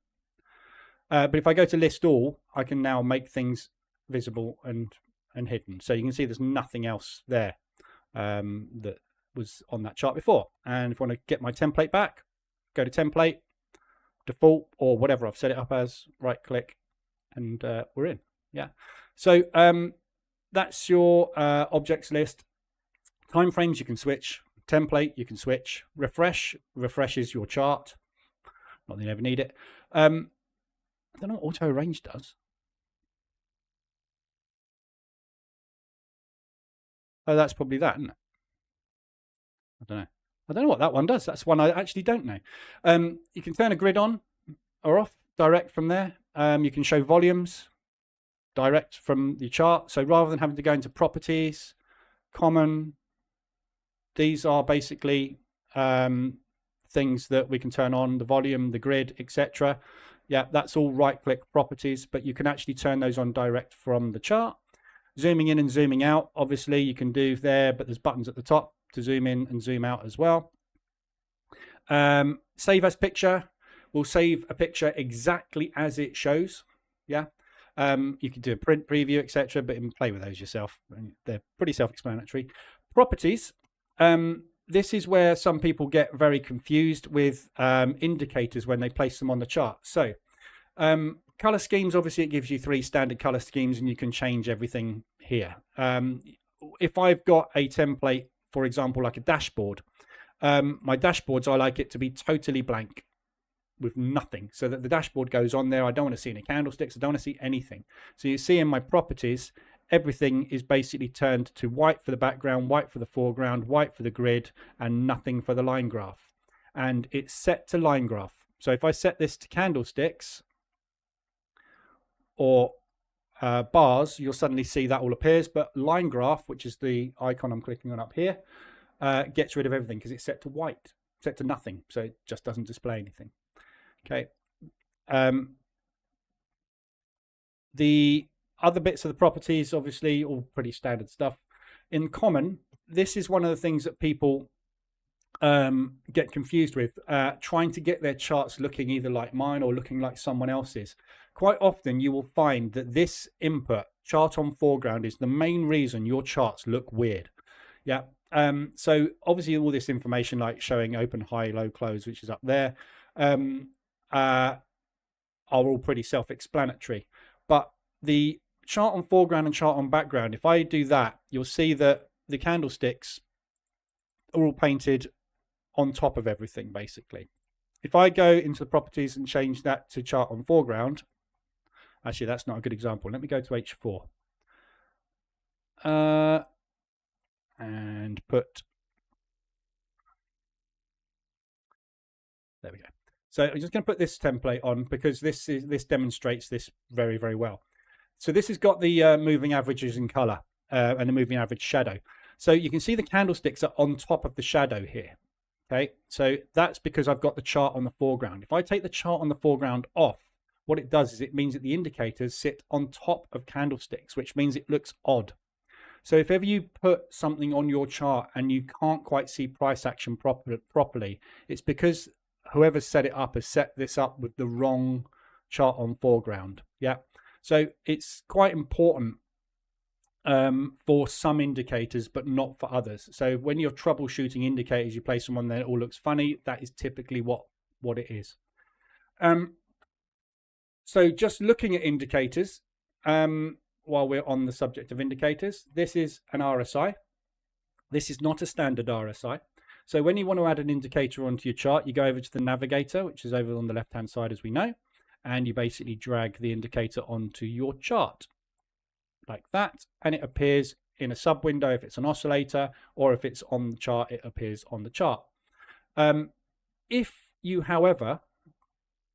But if I go to list all, I can now make things visible and hidden. So you can see there's nothing else there that was on that chart before. And if I want to get my template back, go to template, default, or whatever I've set it up as, right click, and we're in. Yeah. So that's your objects list. Timeframes you can switch. Template you can switch. Refreshes your chart. Not that you ever need it. I don't know what auto arrange does. Oh, that's probably that, isn't it? I don't know. I don't know what that one does. That's one I actually don't know. You can turn a grid on or off direct from there. You can show volumes direct from the chart. So rather than having to go into properties, common, these are basically things that we can turn on: the volume, the grid, etc. Yeah, that's all right-click properties, but you can actually turn those on direct from the chart. Zooming in and zooming out, obviously you can do there, but there's buttons at the top to zoom in and zoom out as well. Save as picture. We'll save a picture exactly as it shows. Yeah. You can do a print preview, etc., but you can play with those yourself. They're pretty self-explanatory. Properties. This is where some people get very confused with indicators when they place them on the chart. So color schemes, obviously it gives you 3 standard color schemes and you can change everything here. If I've got a template, for example, like a dashboard, my dashboards, I like it to be totally blank with nothing, so that the dashboard goes on there. I don't want to see any candlesticks. I don't want to see anything. So you see in my properties, everything is basically turned to white for the background, white for the foreground, white for the grid, and nothing for the line graph. And it's set to line graph. So if I set this to candlesticks or bars, you'll suddenly see that all appears. But line graph, which is the icon I'm clicking on up here, gets rid of everything because it's set to white, set to nothing. So it just doesn't display anything. Okay. The other bits of the properties, obviously, all pretty standard stuff. In common, this is one of the things that people get confused with, trying to get their charts looking either like mine or looking like someone else's. Quite often, you will find that this input, chart on foreground, is the main reason your charts look weird. Yeah. So obviously, all this information like showing open, high, low, close, which is up there, are all pretty self-explanatory. But the chart on foreground and chart on background, if I do that, you'll see that the candlesticks are all painted on top of everything, basically. If I go into the properties and change that to chart on foreground, actually, that's not a good example. Let me go to H4 and put, there we go. So I'm just going to put this template on because this demonstrates this very, very well. So this has got the moving averages in color and the moving average shadow. So you can see the candlesticks are on top of the shadow here. Okay, so that's because I've got the chart on the foreground. If I take the chart on the foreground off, what it does is it means that the indicators sit on top of candlesticks, which means it looks odd. So if ever you put something on your chart and you can't quite see price action properly, it's because whoever set it up has set this up with the wrong chart on foreground. Yeah. So it's quite important for some indicators, but not for others. So when you're troubleshooting indicators, you place them on there, it all looks funny. That is typically what it is. So just looking at indicators, while we're on the subject of indicators, this is an RSI. This is not a standard RSI. So when you want to add an indicator onto your chart, you go over to the navigator, which is over on the left-hand side, as we know, and you basically drag the indicator onto your chart like that, and it appears in a sub window if it's an oscillator, or if it's on the chart, it appears on the chart. If you, however,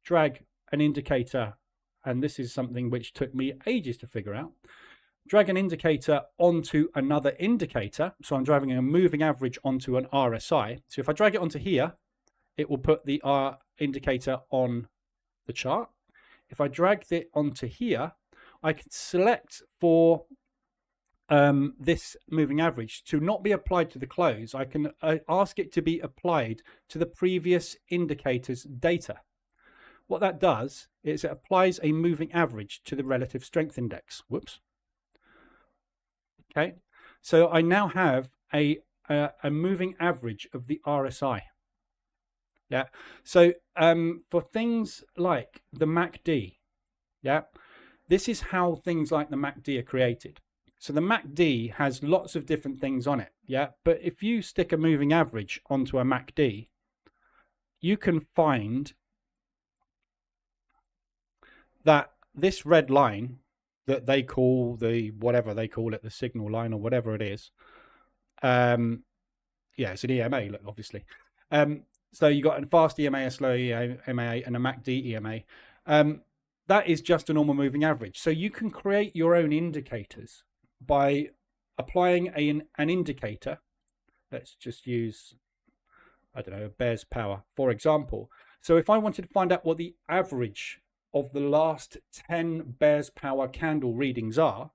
drag an indicator, and this is something which took me ages to figure out, drag an indicator onto another indicator. So I'm driving a moving average onto an RSI. So if I drag it onto here, it will put the indicator on the chart. If I drag it onto here, I can select for this moving average to not be applied to the close. I can ask it to be applied to the previous indicator's data. What that does is it applies a moving average to the relative strength index. Whoops. Okay, so I now have a moving average of the RSI. Yeah, so for things like the MACD, yeah, this is how things like the MACD are created. So the MACD has lots of different things on it, yeah, but if you stick a moving average onto a MACD, you can find that this red line that they call the, whatever they call it, the signal line or whatever it is, Yeah, it's an EMA, look, obviously. So you got a fast EMA, a slow EMA, and a MACD EMA. That is just a normal moving average. So you can create your own indicators by applying an indicator. Let's just use, I don't know, bear's power, for example. So if I wanted to find out what the average of the last 10 bear's power candle readings are,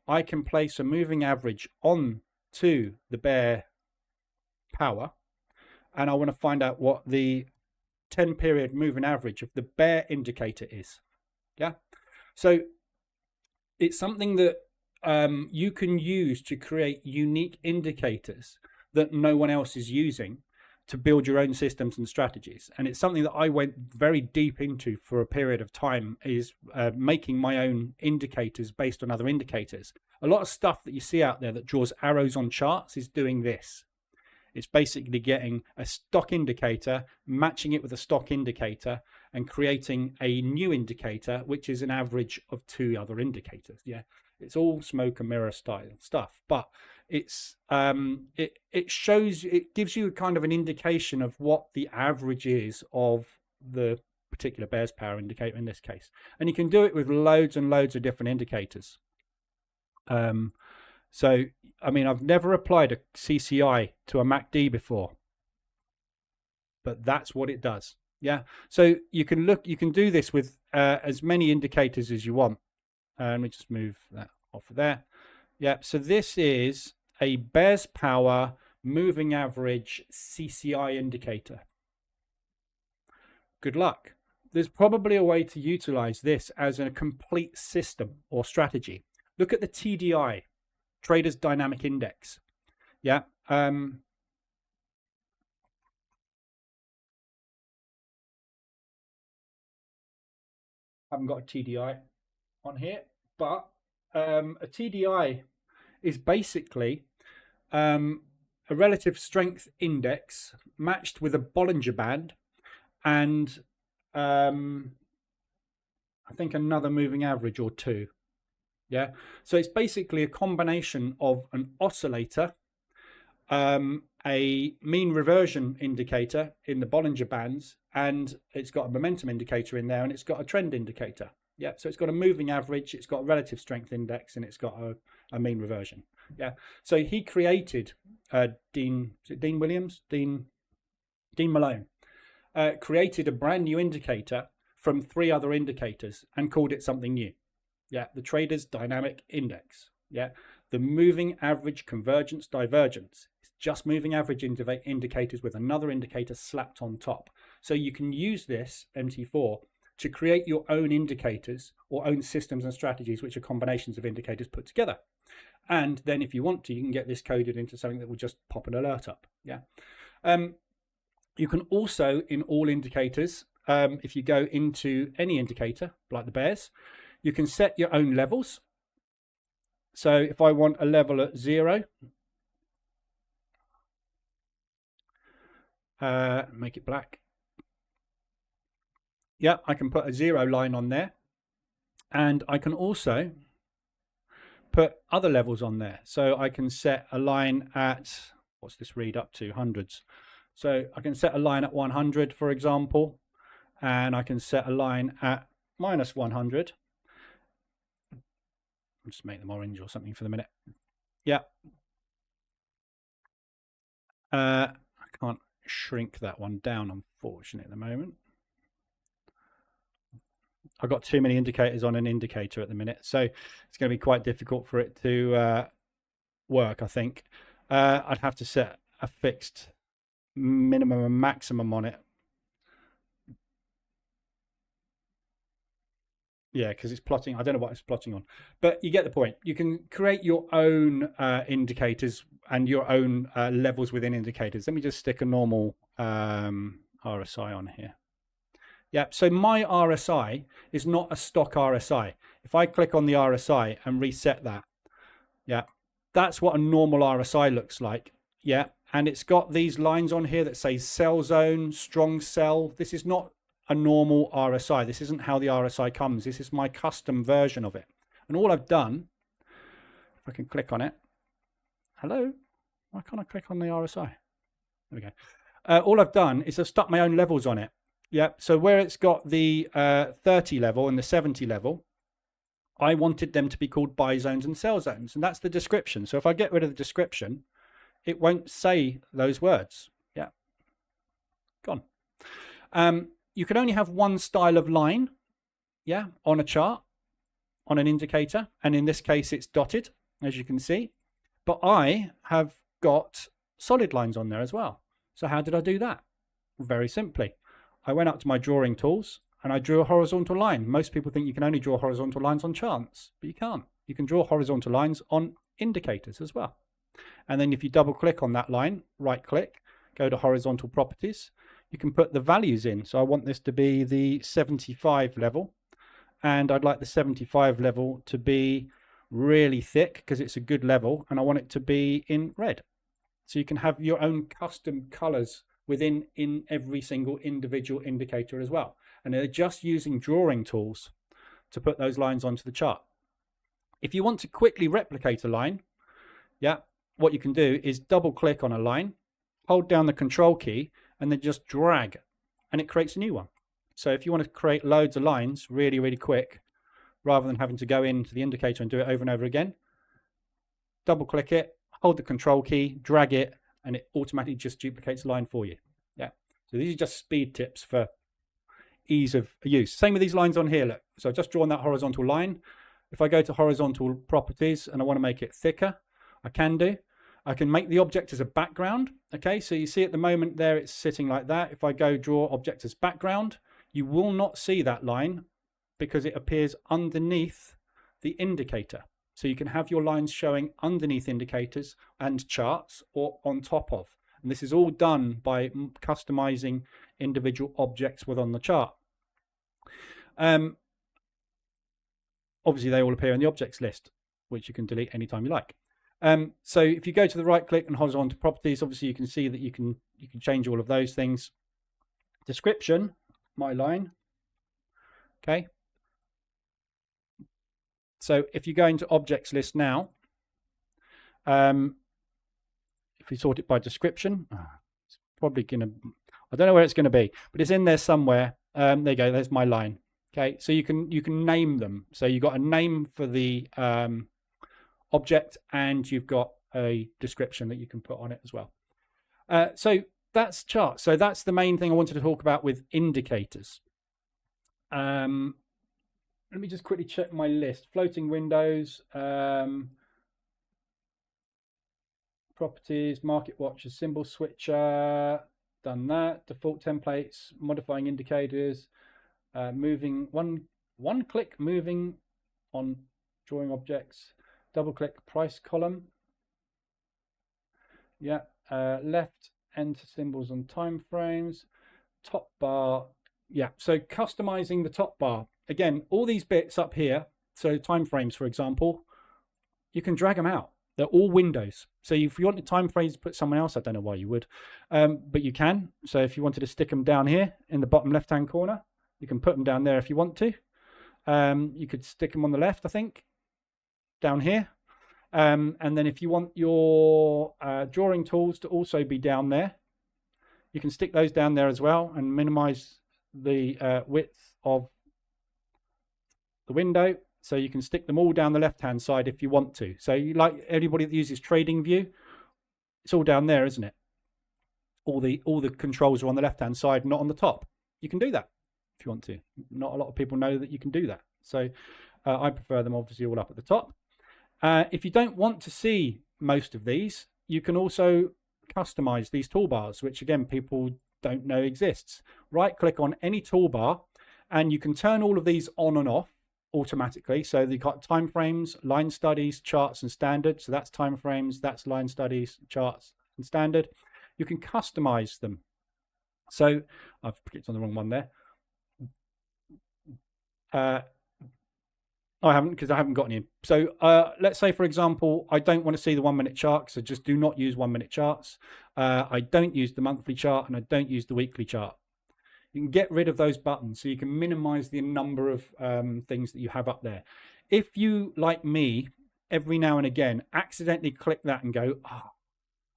I can place a moving average on to the bear power, and I want to find out what the 10 period moving average of the bear indicator is. Yeah, so it's something that you can use to create unique indicators that no one else is using to build your own systems and strategies. And it's something that I went very deep into for a period of time, is making my own indicators based on other indicators. A lot of stuff that you see out there that draws arrows on charts is doing this. It's basically getting a stock indicator, matching it with a stock indicator, and creating a new indicator, which is an average of two other indicators. Yeah, it's all smoke and mirror style stuff, but it's it shows, it gives you kind of an indication of what the average is of the particular bear's power indicator in this case, and you can do it with loads and loads of different indicators. So I mean, I've never applied a CCI to a MACD before, but that's what it does. Yeah, so you can do this with as many indicators as you want. Let me just move that off of there. Yeah, so this is a bear's power moving average CCI indicator. Good luck. There's probably a way to utilize this as a complete system or strategy. Look at the TDI, Traders Dynamic Index. Yeah. Haven't got a TDI on here, but a TDI is basically a relative strength index matched with a Bollinger Band and I think another moving average or two. Yeah, so it's basically a combination of an oscillator, a mean reversion indicator in the Bollinger Bands, and it's got a momentum indicator in there, and it's got a trend indicator. Yeah, so it's got a moving average, it's got a relative strength index, and it's got a mean reversion. Yeah, so he created Dean Malone created a brand new indicator from 3 other indicators and called it something new. Yeah, the Traders Dynamic Index. Yeah, the moving average convergence divergence. It's just moving average indicators with another indicator slapped on top. So you can use this MT4 to create your own indicators or own systems and strategies, which are combinations of indicators put together. And then if you want to, you can get this coded into something that will just pop an alert up. Yeah. You can also, in all indicators, if you go into any indicator, like the bears, you can set your own levels. So if I want a level at 0, make it black. Yeah, I can put a 0 line on there. And I can also put other levels on there. So I can set a line at, what's this read up to? Hundreds. So I can set a line at 100, for example, and I can set a line at minus 100. I'll just make them orange or something for the minute. Yeah. I can't shrink that one down, unfortunately, at the moment. I've got too many indicators on an indicator at the minute, so it's going to be quite difficult for it to work, I think. I'd have to set a fixed minimum and maximum on it. Yeah, because it's plotting. I don't know what it's plotting on, but you get the point. You can create your own indicators and your own levels within indicators. Let me just stick a normal RSI on here. Yeah, so my RSI is not a stock RSI. If I click on the RSI and reset that, yeah, that's what a normal RSI looks like. Yeah, and it's got these lines on here that say sell zone, strong sell. This is not a normal RSI. This isn't how the RSI comes. This is my custom version of it. And all I've done, if I can click on it, hello, Why can't I click on the RSI? There we go. All I've done is I've stuck my own levels on it. Yep. So where it's got the 30 level and the 70 level, I wanted them to be called buy zones and sell zones. And that's the description. So if I get rid of the description, it won't say those words. Yeah. Gone. You can only have one style of line, yeah, on a chart, on an indicator. And in this case, it's dotted, as you can see. But I have got solid lines on there as well. So how did I do that? Very simply. I went up to my drawing tools and I drew a horizontal line. Most people think you can only draw horizontal lines on charts, but you can't. You can draw horizontal lines on indicators as well. And then if you double click on that line, right click, go to horizontal properties, you can put the values in. So I want this to be the 75 level, and I'd like the 75 level to be really thick because it's a good level, and I want it to be in red. So you can have your own custom colors in every single individual indicator as well. And they're just using drawing tools to put those lines onto the chart. If you want to quickly replicate a line, yeah, what you can do is double click on a line, hold down the control key, and then just drag, and it creates a new one. So if you want to create loads of lines really, really quick, rather than having to go into the indicator and do it over and over again, double click it, hold the control key, drag it, and it automatically just duplicates a line for you. Yeah. So these are just speed tips for ease of use. Same with these lines on here. Look. So I've just drawn that horizontal line. If I go to horizontal properties and I want to make it thicker, I can do. I can make the object as a background. Okay, so you see at the moment there it's sitting like that. If I go draw object as background, you will not see that line because it appears underneath the indicator. So you can have your lines showing underneath indicators and charts or on top of. And this is all done by customizing individual objects within the chart. Obviously, they all appear in the objects list, which you can delete anytime you like. So if you go to the right click and horizontal properties, obviously you can see that you can change all of those things. Description, my line. Okay. So if you go into objects list now, if we sort it by description, it's probably going to, I don't know where it's going to be, but it's in there somewhere. There you go, there's my line. Okay, so you can name them. So you've got a name for the object, and you've got a description that you can put on it as well. So that's charts. So that's the main thing I wanted to talk about with indicators. Let me just quickly check my list. Floating windows, properties, market watcher, symbol switcher, done that. Default templates, modifying indicators, moving one click moving on drawing objects, double click price column. Yeah, left enter symbols on time frames, top bar. Yeah, so customizing the top bar. Again, all these bits up here, so time frames, for example, you can drag them out. They're all windows. So if you want the time frames to put someone else, I don't know why you would, but you can. So if you wanted to stick them down here in the bottom left-hand corner, you can put them down there if you want to. You could stick them on the left, I think, down here. And then if you want your drawing tools to also be down there, you can stick those down there as well and minimize the width of the window, so you can stick them all down the left hand side if you want to. So you, like anybody that uses trading view, it's all down there, isn't it? All the controls are on the left hand side, not on the top. You can do that if you want to. Not a lot of people know that you can do that, so I prefer them obviously all up at the top. If you don't want to see most of these, you can also customize these toolbars, which again people don't know exists. Right click on any toolbar and you can turn all of these on and off automatically. So you've got time frames, line studies, charts, and standard. So that's time frames, that's line studies, charts, and standard. You can customize them. So I've clicked on the wrong one there. I haven't, because I haven't got any. So let's say, for example, I don't want to see the 1 minute chart, so just do not use 1 minute charts. I don't use the monthly chart and I don't use the weekly chart. You can get rid of those buttons so you can minimize the number of things that you have up there. If you, like me, every now and again accidentally click that and go, oh,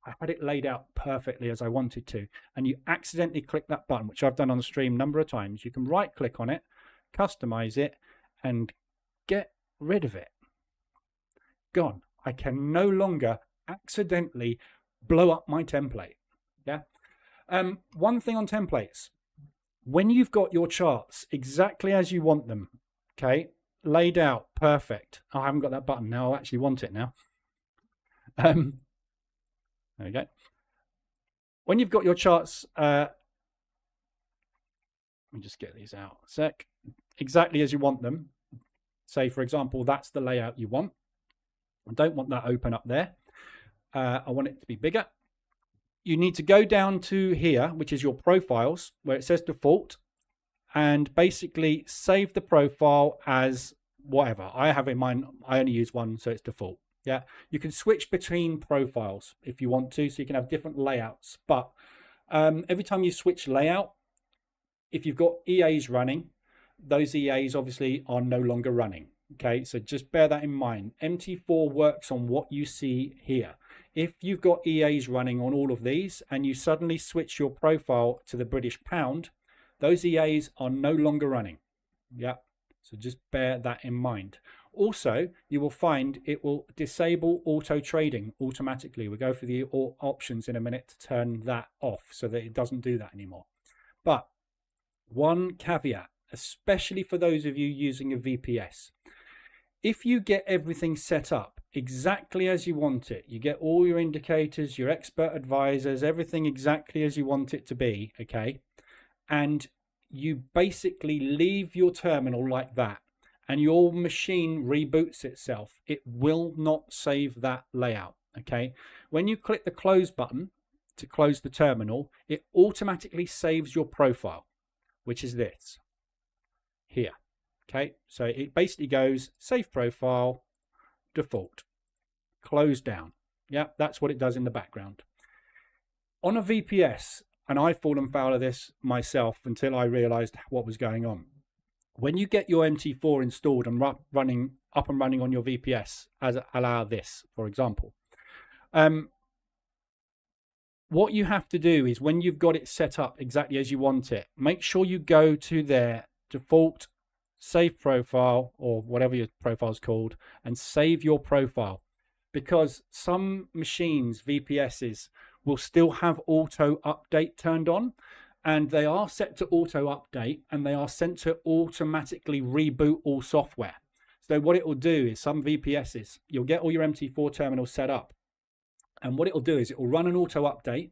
I had it laid out perfectly as I wanted to, and you accidentally click that button, which I've done on the stream a number of times, you can right click on it, customize it, and get rid of it. Gone. I can no longer accidentally blow up my template. Yeah. One thing on templates, when you've got your charts exactly as you want them, okay, laid out perfect. Oh, I haven't got that button now. I actually want it now. There we go. When you've got your charts, let me just get these out a sec. Exactly as you want them. Say, for example, that's the layout you want. I don't want that open up there. I want it to be bigger. You need to go down to here, which is your profiles, where it says default, and basically save the profile as whatever. I have in mind, I only use one, so it's default. Yeah, you can switch between profiles if you want to, so you can have different layouts. But every time you switch layout, if you've got EAs running, those EAs obviously are no longer running. Okay, so just bear that in mind. MT4 works on what you see here. If you've got EAs running on all of these and you suddenly switch your profile to the British pound, those EAs are no longer running. Yeah, so just bear that in mind. Also, you will find it will disable auto trading automatically. We'll go through the options in a minute to turn that off so that it doesn't do that anymore. But one caveat, especially for those of you using a VPS. If you get everything set up exactly as you want it, you get all your indicators, your expert advisors, everything exactly as you want it to be, okay, and you basically leave your terminal like that and your machine reboots itself, it will not save that layout, okay? When you click the close button to close the terminal, it automatically saves your profile, which is this here. Okay, so it basically goes save profile, default, close down. Yeah, that's what it does in the background. On a VPS, and I've fallen foul of this myself until I realized what was going on. When you get your MT4 installed and up and running on your VPS, as allow this, for example, what you have to do is when you've got it set up exactly as you want it, make sure you go to their default save profile or whatever your profile is called and save your profile, because some machines, VPSs, will still have auto update turned on, and they are set to auto update and they are sent to automatically reboot all software. So what it will do is some VPSs, you'll get all your MT4 terminals set up, and what it will do is it will run an auto update.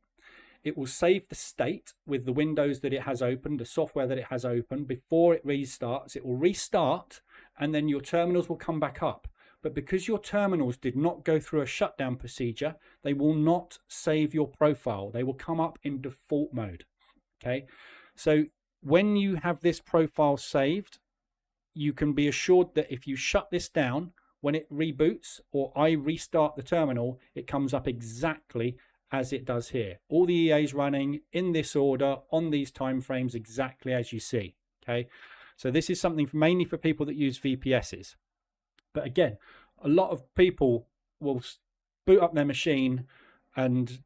It will save the state with the windows that it has opened, the software that it has opened. Before it restarts, it will restart, and then your terminals will come back up. But because your terminals did not go through a shutdown procedure, they will not save your profile. They will come up in default mode. Okay, so when you have this profile saved, you can be assured that if you shut this down, when it reboots or I restart the terminal, it comes up exactly as it does here. All the EAs running in this order on these time frames exactly as you see. Okay, so this is something mainly for people that use VPSs. But again, a lot of people will boot up their machine and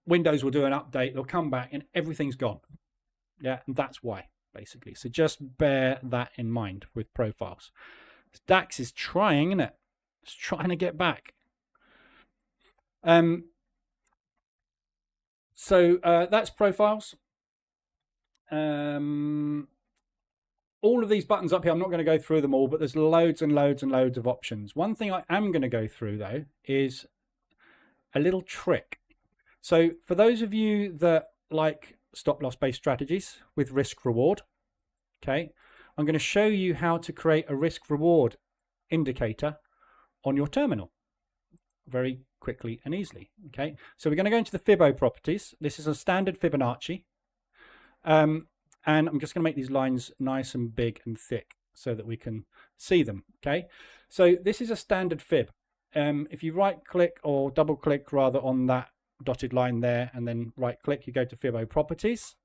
Windows will do an update, they'll come back and everything's gone. Yeah, and that's why, basically. So just bear that in mind with profiles. DAX is trying, isn't it? It's trying to get back. So that's profiles. All of these buttons up here, I'm not going to go through them all, but there's loads and loads and loads of options. One thing I am going to go through, though, is a little trick. So for those of you that like stop-loss based strategies with risk-reward, okay, I'm going to show you how to create a risk-reward indicator on your terminal very quickly and easily. Okay, so we're going to go into the Fibbo properties. This is a standard Fibonacci. And I'm just going to make these lines nice and big and thick so that we can see them. Okay, so this is a standard fib. If you right click or double click rather on that dotted line there and then right click, you go to Fibbo properties.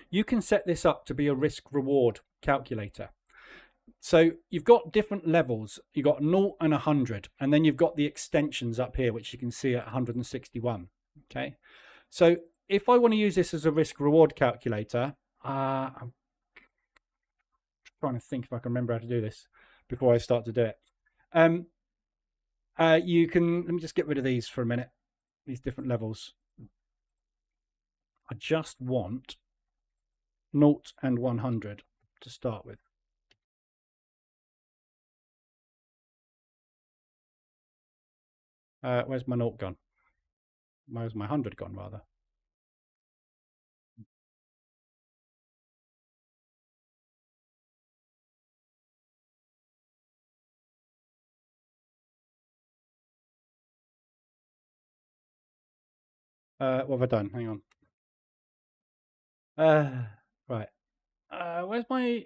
You can set this up to be a risk reward calculator. So you've got different levels. You've got 0 and 100, and then you've got the extensions up here, which you can see at 161. Okay, so if I want to use this as a risk reward calculator, I'm trying to think if I can remember how to do this before I start to do it. You can, let me just get rid of these for a minute, these different levels. I just want 0 and 100 to start with. Where's my 0 gone? Where's my 100 gone, rather? What have I done? Hang on. Right. Where's my...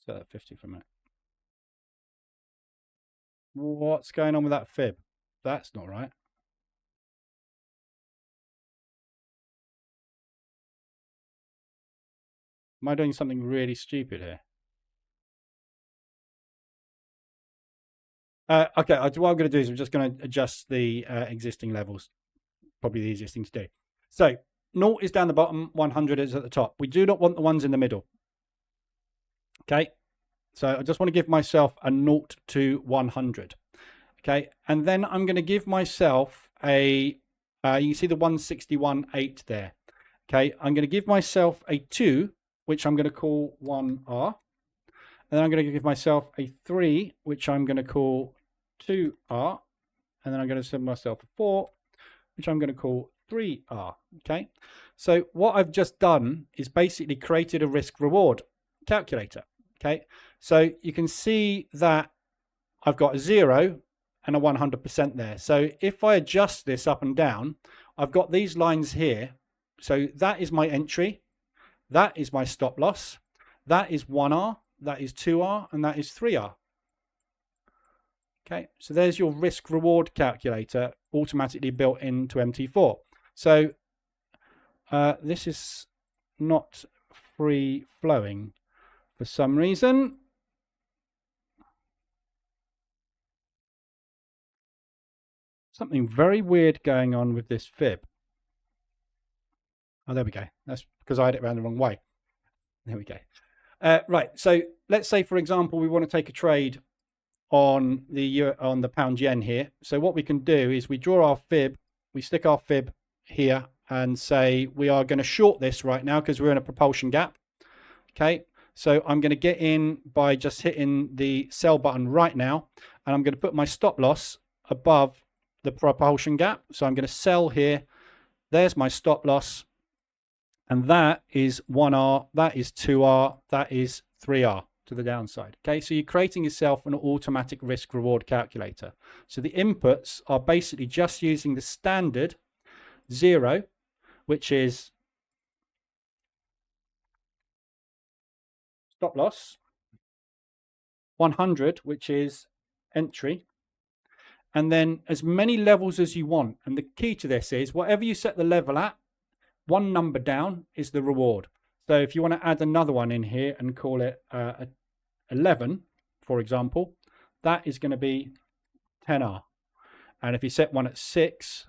Set that 50 for a minute. What's going on with that fib? That's not right. Am I doing something really stupid here? Okay, what I'm going to do is I'm just going to adjust the existing levels. Probably the easiest thing to do. So 0 is down the bottom, 100 is at the top. We do not want the ones in the middle. Okay, so I just want to give myself a 0 to 100. Okay, and then I'm going to give myself a, you can see the 161.8 there. Okay, I'm going to give myself a 2, which I'm going to call 1R. And then I'm going to give myself a 3, which I'm going to call 2R. And then I'm going to send myself a 4, which I'm going to call 3R. Okay, so what I've just done is basically created a risk reward calculator. Okay, so you can see that I've got a 0 and a 100% there. So if I adjust this up and down, I've got these lines here. So that is my entry, that is my stop loss, that is 1R, that is 2R, and that is 3R. Okay, so there's your risk reward calculator automatically built into MT4. So this is not free flowing for some reason. Something very weird going on with this fib. Oh, there we go. That's because I had it around the wrong way. There we go. Right, so let's say, for example, we want to take a trade on the pound yen here. So what we can do is we draw our fib, we stick our fib here and say we are going to short this right now because we're in a propulsion gap. Okay, so I'm going to get in by just hitting the sell button right now, and I'm going to put my stop loss above the propulsion gap. So I'm going to sell here. There's my stop loss, and that is 1R, that is 2R, that is 3R to the downside. Okay, so you're creating yourself an automatic risk reward calculator. So the inputs are basically just using the standard 0, which is stop loss, 100, which is entry, and then as many levels as you want. And the key to this is whatever you set the level at, one number down is the reward. So if you want to add another one in here and call it 11, for example, that is going to be 10R. And if you set one at 6,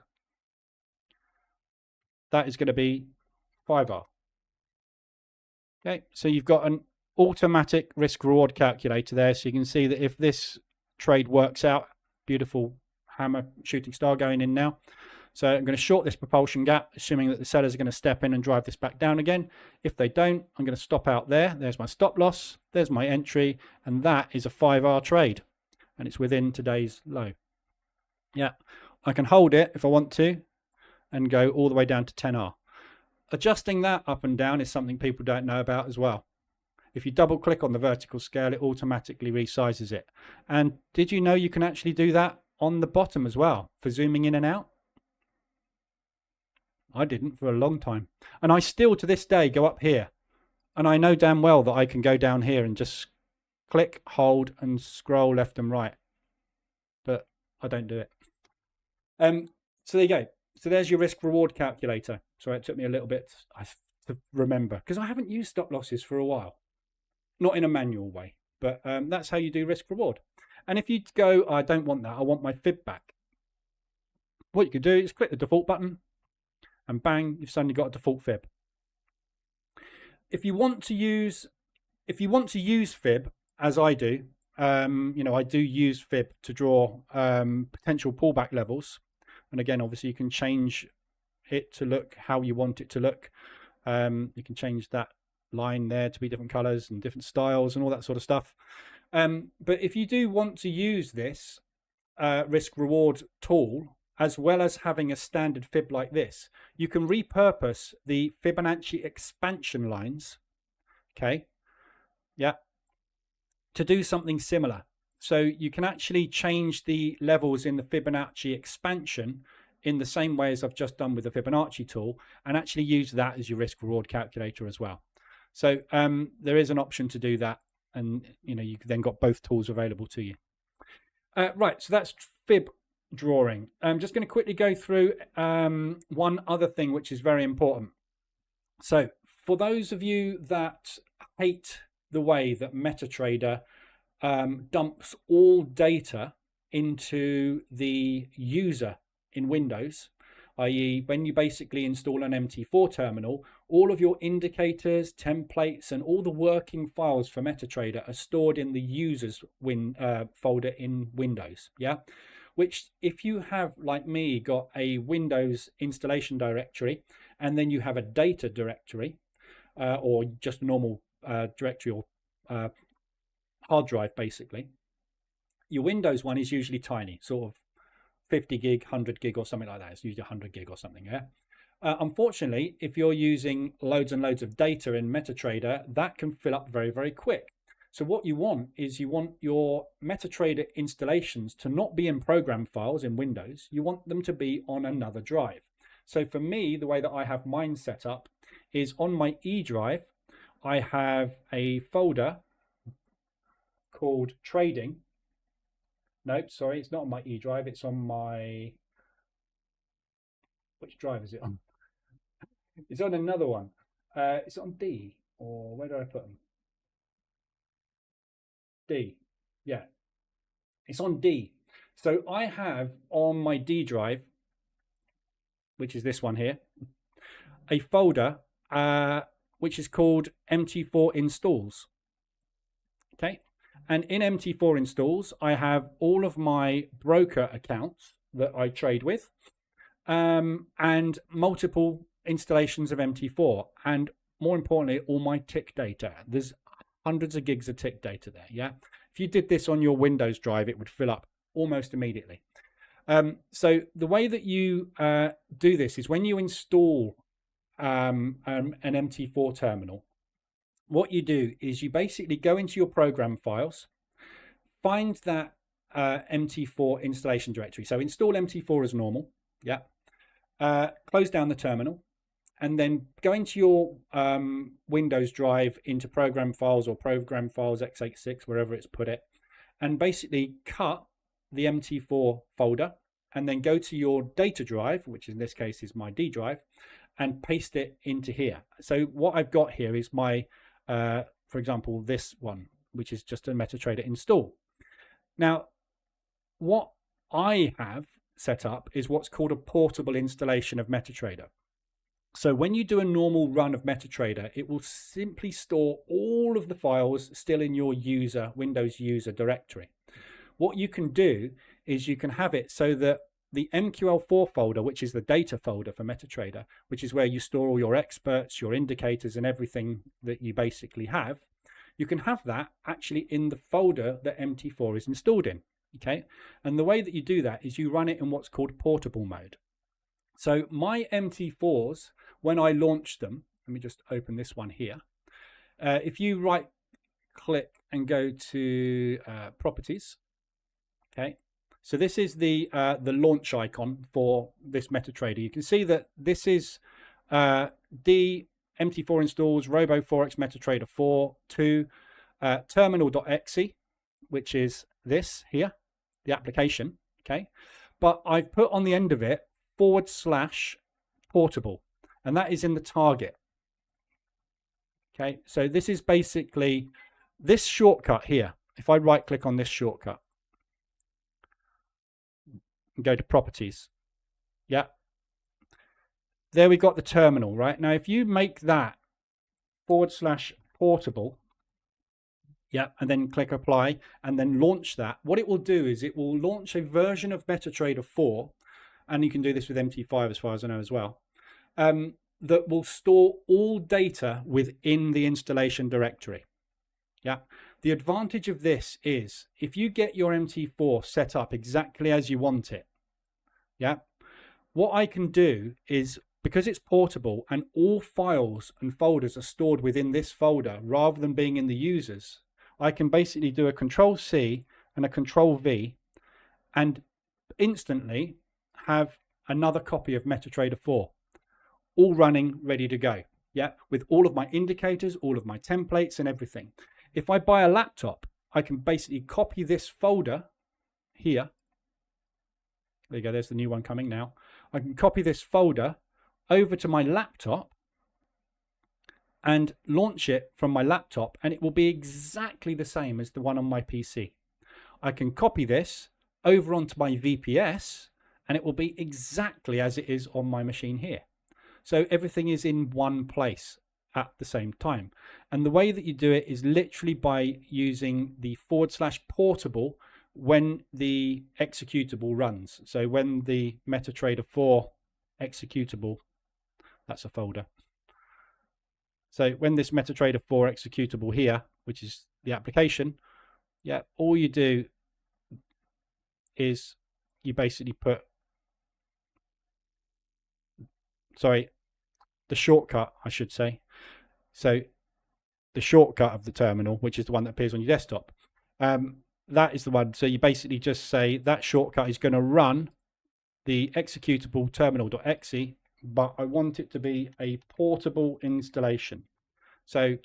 that is going to be 5R. Okay, so you've got an automatic risk reward calculator there. So you can see that if this trade works out, beautiful hammer shooting star going in now. So I'm going to short this propulsion gap, assuming that the sellers are going to step in and drive this back down again. If they don't, I'm going to stop out there. There's my stop loss, there's my entry, and that is a 5R trade, and it's within today's low. Yeah, I can hold it if I want to and go all the way down to 10R. Adjusting that up and down is something people don't know about as well. If you double click on the vertical scale, it automatically resizes it. And did you know you can actually do that on the bottom as well for zooming in and out? I didn't for a long time. And I still to this day go up here. And I know damn well that I can go down here and just click, hold, and scroll left and right. But I don't do it. So there you go. So there's your risk reward calculator. Sorry, it took me a little bit to remember because I haven't used stop losses for a while. Not in a manual way, but that's how you do risk reward. And if you go, I don't want that, I want my fib back. What you could do is click the default button and bang, you've suddenly got a default fib. If you want to use fib, as I do, I do use fib to draw potential pullback levels. And again, obviously you can change it to look how you want it to look. You can change that line there to be different colors and different styles and all that sort of stuff. But if you do want to use this risk reward tool, as well as having a standard fib like this, you can repurpose the Fibonacci expansion lines, okay, yeah, to do something similar. So you can actually change the levels in the Fibonacci expansion in the same way as I've just done with the Fibonacci tool, and actually use that as your risk reward calculator as well. So there is an option to do that, and you've then got both tools available to you. Right, so that's fib drawing. I'm just going to quickly go through one other thing which is very important. So for those of you that hate the way that MetaTrader dumps all data into the user in Windows, i.e. when you basically install an MT4 terminal, all of your indicators, templates, and all the working files for MetaTrader are stored in the users folder in Windows, yeah? Which, if you have, like me, got a Windows installation directory, and then you have a data directory, or just a normal directory or hard drive, basically, your Windows one is usually tiny, sort of 50 gig, 100 gig or something like that. It's usually 100 gig or something, yeah? Unfortunately, if you're using loads and loads of data in MetaTrader, that can fill up very, very quick. So what you want is you want your MetaTrader installations to not be in program files in Windows. You want them to be on another drive. So for me, the way that I have mine set up is on my E drive, I have a folder called Trading. Nope, sorry, it's not on my E drive. It's on my... Which drive is it on? It's on another one. It's on D, or where do I put them? D, yeah, it's on D. So I have on my D drive, which is this one here, a folder which is called MT4 installs. Okay, and in MT4 installs, I have all of my broker accounts that I trade with, and multiple installations of MT4, and more importantly, all my tick data. There's hundreds of gigs of tick data there, yeah? If you did this on your Windows drive, it would fill up almost immediately. So the way that you do this is when you install an MT4 terminal, what you do is you basically go into your program files, find that MT4 installation directory. So install MT4 as normal, yeah? Close down the terminal, and then go into your Windows drive into program files or program files x86, wherever it's put it, and basically cut the MT4 folder, and then go to your data drive, which in this case is my D drive, and paste it into here. So what I've got here is my, for example, this one, which is just a MetaTrader install. Now, what I have set up is what's called a portable installation of MetaTrader. So when you do a normal run of MetaTrader, it will simply store all of the files still in your Windows user directory. What you can do is you can have it so that the MQL4 folder, which is the data folder for MetaTrader, which is where you store all your experts, your indicators, and everything that you basically have, you can have that actually in the folder that MT4 is installed in, okay? And the way that you do that is you run it in what's called portable mode. So my MT4s, when I launched them, let me just open this one here. If you right click and go to properties, okay. So this is the launch icon for this MetaTrader. You can see that this is the MT4 installs Robo Forex MetaTrader 4 to terminal.exe, which is this here, the application, okay. But I've put on the end of it /portable, and that is in the target. Okay, so this is basically this shortcut here. If I right click on this shortcut and go to properties, yeah, there we got the terminal. Right now, if you make that /portable, yeah, and then click apply and then launch that, what it will do is it will launch a version of MetaTrader 4, and you can do this with MT5 as far as I know as well, that will store all data within the installation directory. Yeah, the advantage of this is if you get your MT4 set up exactly as you want it, yeah, what I can do is, because it's portable and all files and folders are stored within this folder rather than being in the users, I can basically do a Control-C and a Control-V and instantly have another copy of MetaTrader 4, all running, ready to go. Yeah, with all of my indicators, all of my templates and everything. If I buy a laptop, I can basically copy this folder here. There you go, there's the new one coming now. I can copy this folder over to my laptop and launch it from my laptop, and it will be exactly the same as the one on my PC. I can copy this over onto my VPS and it will be exactly as it is on my machine here. So everything is in one place at the same time. And the way that you do it is literally by using the /portable when the executable runs. So when the MetaTrader 4 executable, that's a folder. So when this MetaTrader 4 executable here, which is the application, yeah, all you do is you basically put, sorry, the shortcut, I should say. So the shortcut of the terminal, which is the one that appears on your desktop, that is the one. So you basically just say that shortcut is going to run the executable terminal.exe, but I want it to be a portable installation. So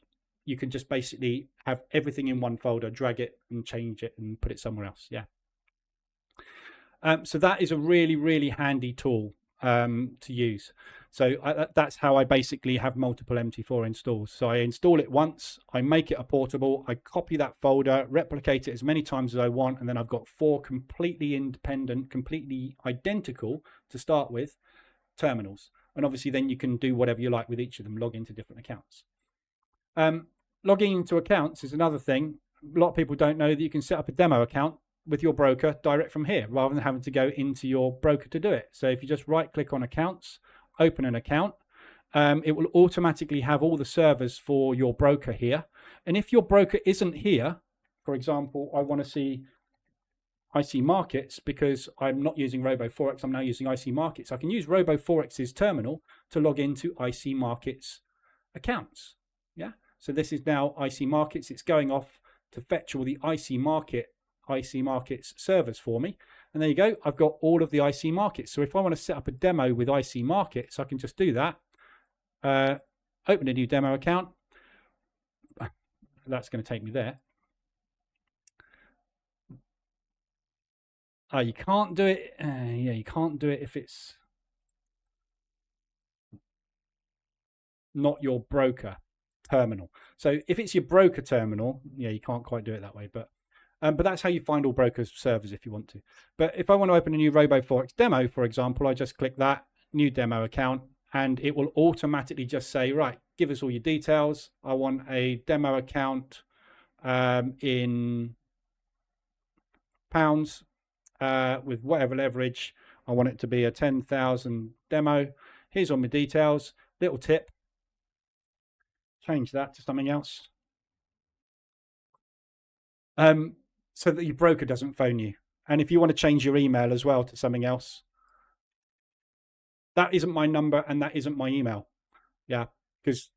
you can just basically have everything in one folder, drag it and change it and put it somewhere else. Yeah. So that is a really, really handy tool to use. So that's how I basically have multiple MT4 installs. So I install it once, I make it a portable, I copy that folder, replicate it as many times as I want, and then I've got 4 completely independent, completely identical to start with terminals. And obviously then you can do whatever you like with each of them, log into different accounts. Logging into accounts is another thing. A lot of people don't know that you can set up a demo account with your broker direct from here rather than having to go into your broker to do it. So if you just right click on accounts, open an account, it will automatically have all the servers for your broker here. And if your broker isn't here, for example, I want to see IC Markets because I'm not using Robo4X, I'm now using IC Markets. I can use Robo4X's terminal to log into IC Markets accounts. Yeah, so this is now IC Markets. It's going off to fetch all the IC Markets servers for me. And there you go, I've got all of the IC Markets. So if I want to set up a demo with IC Markets, I can just do that. Open a new demo account. That's going to take me there. You can't do it. Yeah, you can't do it if it's not your broker terminal. So if it's your broker terminal, yeah, you can't quite do it that way. But that's how you find all brokers servers if you want to. But if I want to open a new Robo4X demo, for example, I just click that, new demo account, and it will automatically just say, right, give us all your details. I want a demo account in pounds with whatever leverage. I want it to be a 10,000 demo. Here's all my details. Little tip, change that to something else. So that your broker doesn't phone you. And if you want to change your email as well to something else, that isn't my number and that isn't my email. Yeah, because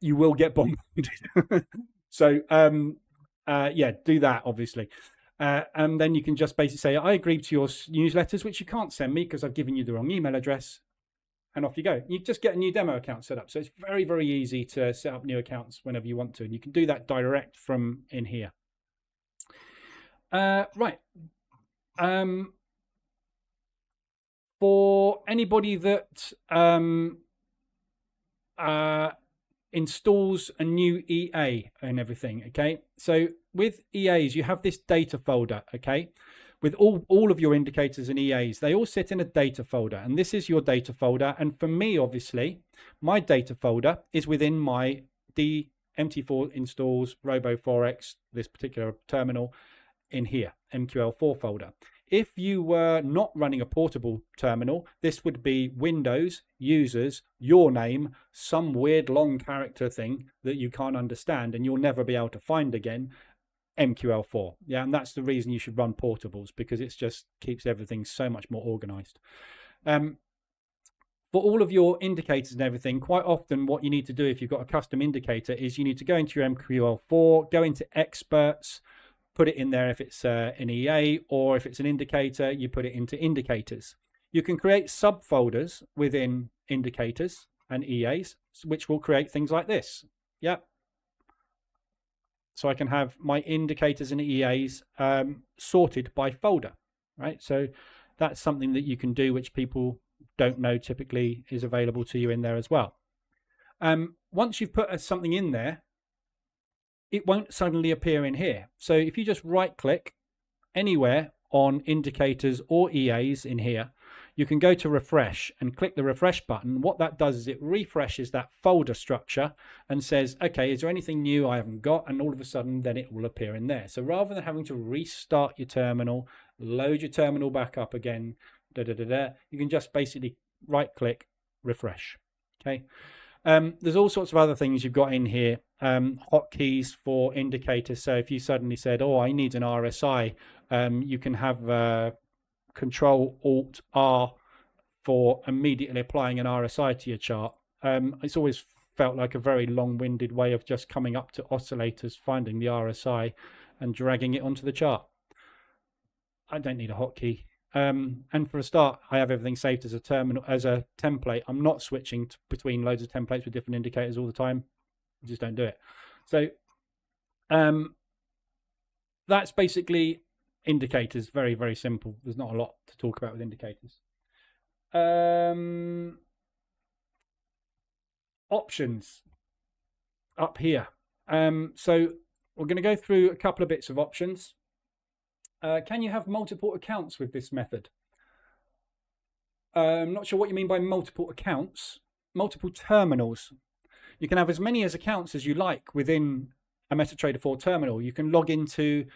you will get bombarded. So yeah, do that obviously. And then you can just basically say, I agree to your newsletters, which you can't send me because I've given you the wrong email address. And off you go. You just get a new demo account set up. So it's very, very easy to set up new accounts whenever you want to. And you can do that direct from in here. Right. For anybody that installs a new EA and everything, okay? So with EAs, you have this data folder, okay? With all of your indicators and EAs, they all sit in a data folder, and this is your data folder. And for me, obviously, my data folder is within my MT4 installs Robo Forex, this particular terminal in here, MQL4 folder. If you were not running a portable terminal, this would be Windows, users, your name, some weird long character thing that you can't understand and you'll never be able to find again, MQL4. Yeah, and that's the reason you should run portables, because it just keeps everything so much more organized. For all of your indicators and everything, quite often what you need to do if you've got a custom indicator is you need to go into your MQL4, go into experts, put it in there if it's an EA, or if it's an indicator, you put it into indicators. You can create subfolders within indicators and EAs, which will create things like this. Yeah. So I can have my indicators and EAs sorted by folder, right? So that's something that you can do, which people don't know typically is available to you in there as well. Once you've put something in there, it won't suddenly appear in here. So if you just right click anywhere on indicators or EAs in here, you can go to refresh and click the refresh button. What that does is it refreshes that folder structure and says, okay, is there anything new I haven't got? And all of a sudden then it will appear in there. So rather than having to restart your terminal, load your terminal back up again, you can just basically right click, refresh. Okay. There's all sorts of other things you've got in here, hotkeys for indicators. So if you suddenly said, oh, I need an RSI, you can have Control-Alt-R for immediately applying an RSI to your chart. It's always felt like a very long-winded way of just coming up to oscillators, finding the RSI and dragging it onto the chart. I don't need a hotkey. And for a start, I have everything saved as a terminal, as a template. I'm not switching between loads of templates with different indicators all the time. I just don't do it. So that's basically indicators. Very, very simple. There's not a lot to talk about with indicators. Options up here. So we're going to go through a couple of bits of options. Can you have multiple accounts with this method? I'm not sure what you mean by multiple accounts. Multiple terminals. You can have as many accounts as you like within a MetaTrader 4 terminal. You can log into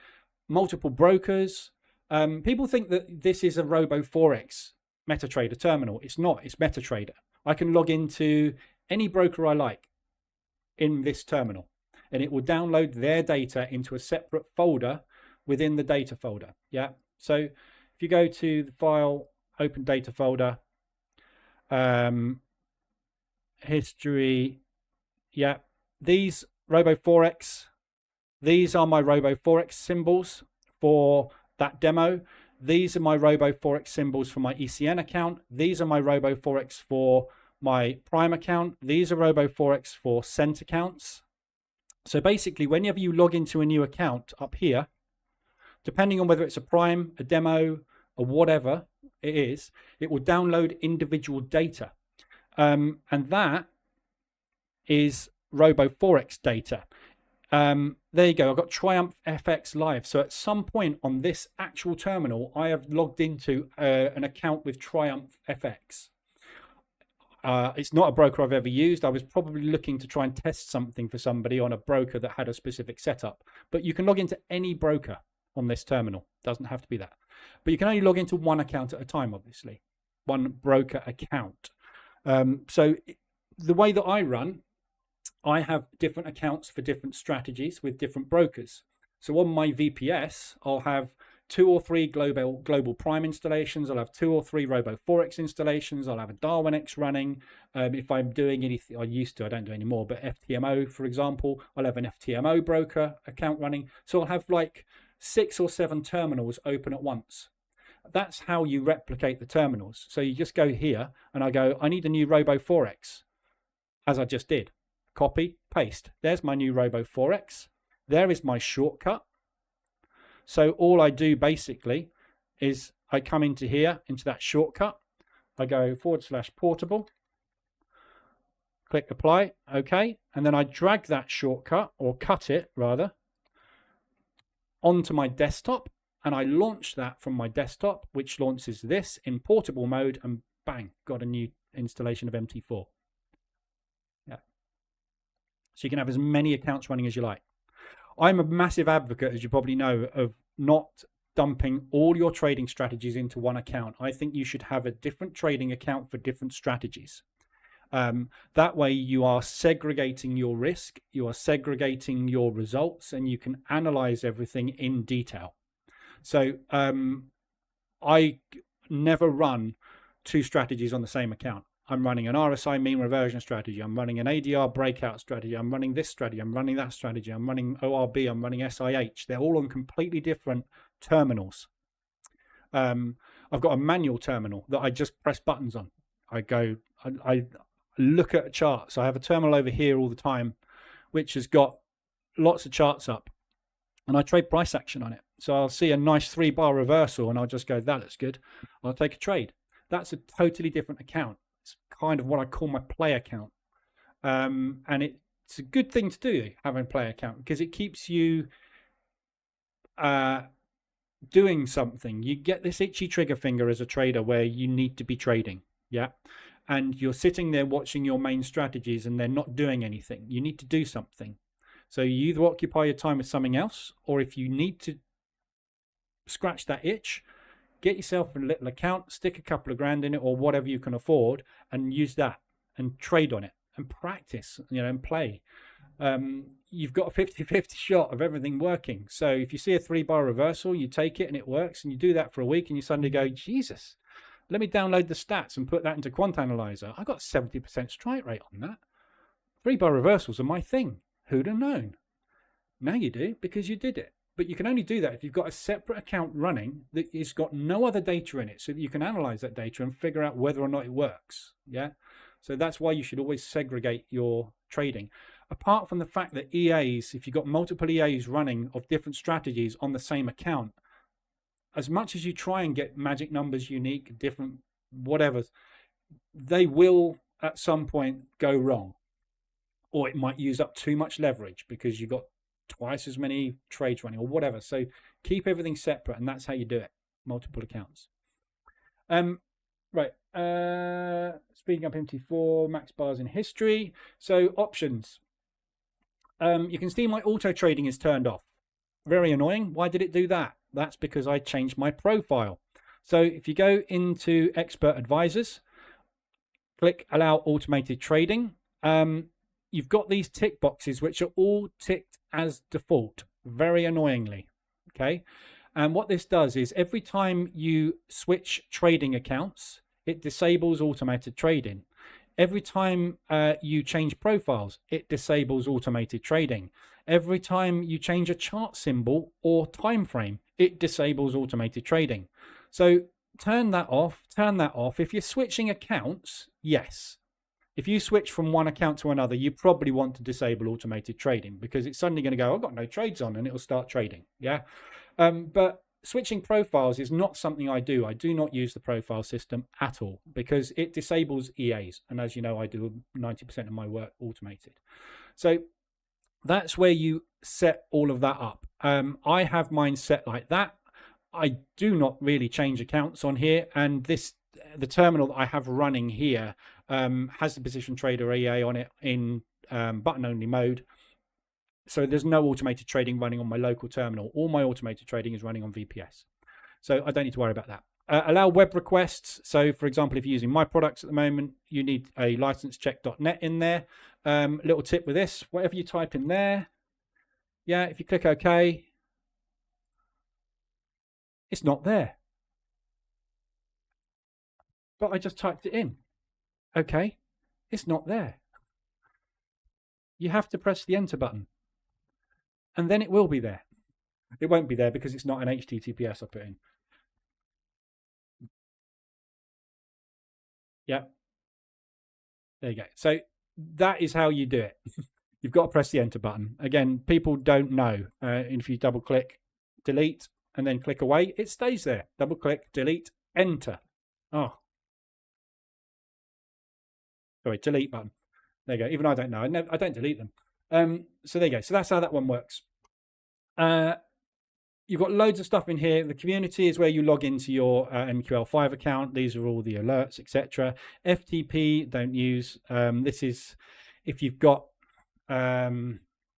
multiple brokers. People think that this is a Robo Forex MetaTrader terminal. It's not. It's MetaTrader. I can log into any broker I like in this terminal, and it will download their data into a separate folder within the data folder. Yeah. So if you go to the file, open data folder, history. Yeah. These Robo Forex, these are my Robo Forex symbols for that demo. These are my Robo Forex symbols for my ECN account. These are my Robo Forex for my Prime account. These are Robo Forex for Cent accounts. So basically, whenever you log into a new account up here, depending on whether it's a Prime, a demo, or whatever it is, it will download individual data. And that is Robo Forex data. There you go. I've got Triumph FX Live. So at some point on this actual terminal, I have logged into an account with Triumph FX. It's not a broker I've ever used. I was probably looking to try and test something for somebody on a broker that had a specific setup. But you can log into any broker on this terminal. Doesn't have to be that. But you can only log into one account at a time, obviously. One broker account. So the way that I run, I have different accounts for different strategies with different brokers. So on my VPS, I'll have 2 or 3 global Prime installations. I'll have 2 or 3 Robo Forex installations. I'll have a Darwin X running. If I'm doing anything, I used to, I don't do anymore, but FTMO, for example, I'll have an FTMO broker account running. So I'll have like 6 or 7 terminals open at once. That's how you replicate the terminals. So you just go here and I go, I need a new Robo Forex, as I just did. Copy, paste. There's my new Robo Forex. There is my shortcut. So all I do basically is I come into here, into that shortcut. I go /portable, click apply, okay, and then I drag that shortcut, or cut it rather, onto my desktop, and I launch that from my desktop, which launches this in portable mode, and bang, got a new installation of MT4. Yeah. So you can have as many accounts running as you like. I'm a massive advocate, as you probably know, of not dumping all your trading strategies into one account. I think you should have a different trading account for different strategies. That way you are segregating your risk, you are segregating your results, and you can analyze everything in detail. So I never run two strategies on the same account. I'm running an RSI mean reversion strategy, I'm running an ADR breakout strategy, I'm running this strategy, I'm running that strategy, I'm running ORB, I'm running SIH. They're all on completely different terminals. I've got a manual terminal that I just press buttons on. I look at charts. I have a terminal over here all the time, which has got lots of charts up, and I trade price action on it. So I'll see a nice 3-bar reversal, and I'll just go, that looks good. I'll take a trade. That's a totally different account. It's kind of what I call my play account. And it's a good thing to do, having a play account, because it keeps you doing something. You get this itchy trigger finger as a trader where you need to be trading. Yeah. And you're sitting there watching your main strategies and they're not doing anything. You need to do something. So you either occupy your time with something else, or if you need to scratch that itch, get yourself a little account, stick a couple of grand in it or whatever you can afford, and use that and trade on it and practice, and play. You've got a 50-50 shot of everything working. So if you see a 3-bar reversal, you take it and it works, and you do that for a week, and you suddenly go, Jesus, let me download the stats and put that into Quant Analyzer. I got 70% strike rate on that. 3-bar reversals are my thing. Who'd have known? Now you do, because you did it. But you can only do that if you've got a separate account running that has got no other data in it, so that you can analyze that data and figure out whether or not it works. Yeah. So that's why you should always segregate your trading. Apart from the fact that EAs, if you've got multiple EAs running of different strategies on the same account, as much as you try and get magic numbers unique, different whatever, they will at some point go wrong. Or it might use up too much leverage because you've got twice as many trades running or whatever. So keep everything separate, and that's how you do it. Multiple accounts. Right. Speeding up MT4, max bars in history. So options. You can see my auto trading is turned off. Very annoying. Why did it do that? That's because I changed my profile. So if you go into expert advisors, click allow automated trading. You've got these tick boxes which are all ticked as default, very annoyingly. Okay. And what this does is every time you switch trading accounts, it disables automated trading. Every time you change profiles, it disables automated trading. Every time you change a chart symbol or time frame, it disables automated trading. So turn that off, turn that off. If you're switching accounts, yes. If you switch from one account to another, you probably want to disable automated trading, because it's suddenly going to go, I've got no trades on, and it'll start trading. Yeah. But switching profiles is not something I do. I do not use the profile system at all, because it disables EAs. And as you know, I do 90% of my work automated. So that's where you set all of that up. I have mine set like that. I do not really change accounts on here. And the terminal that I have running here has the position trader EA on it in button only mode. So there's no automated trading running on my local terminal. All my automated trading is running on VPS. So I don't need to worry about that. Allow web requests. So for example, if you're using my products at the moment, you need a licensecheck.net in there. Little tip with this, whatever you type in there, yeah, if you click OK, it's not there. But I just typed it in. Okay, it's not there. You have to press the enter button, and then it will be there. It won't be there because it's not an HTTPS I put in. Yeah. There you go. So that is how you do it. You've got to press the enter button. Again, people don't know. If you double click, delete, and then click away, it stays there. Double click, delete, enter. Oh, Sorry, delete button. There you go. Even I don't know. I don't delete them. So there you go. So that's how that one works. You've got loads of stuff in here. The community is where you log into your MQL5 account. These are all the alerts, etc. FTP, don't use. This is if you've got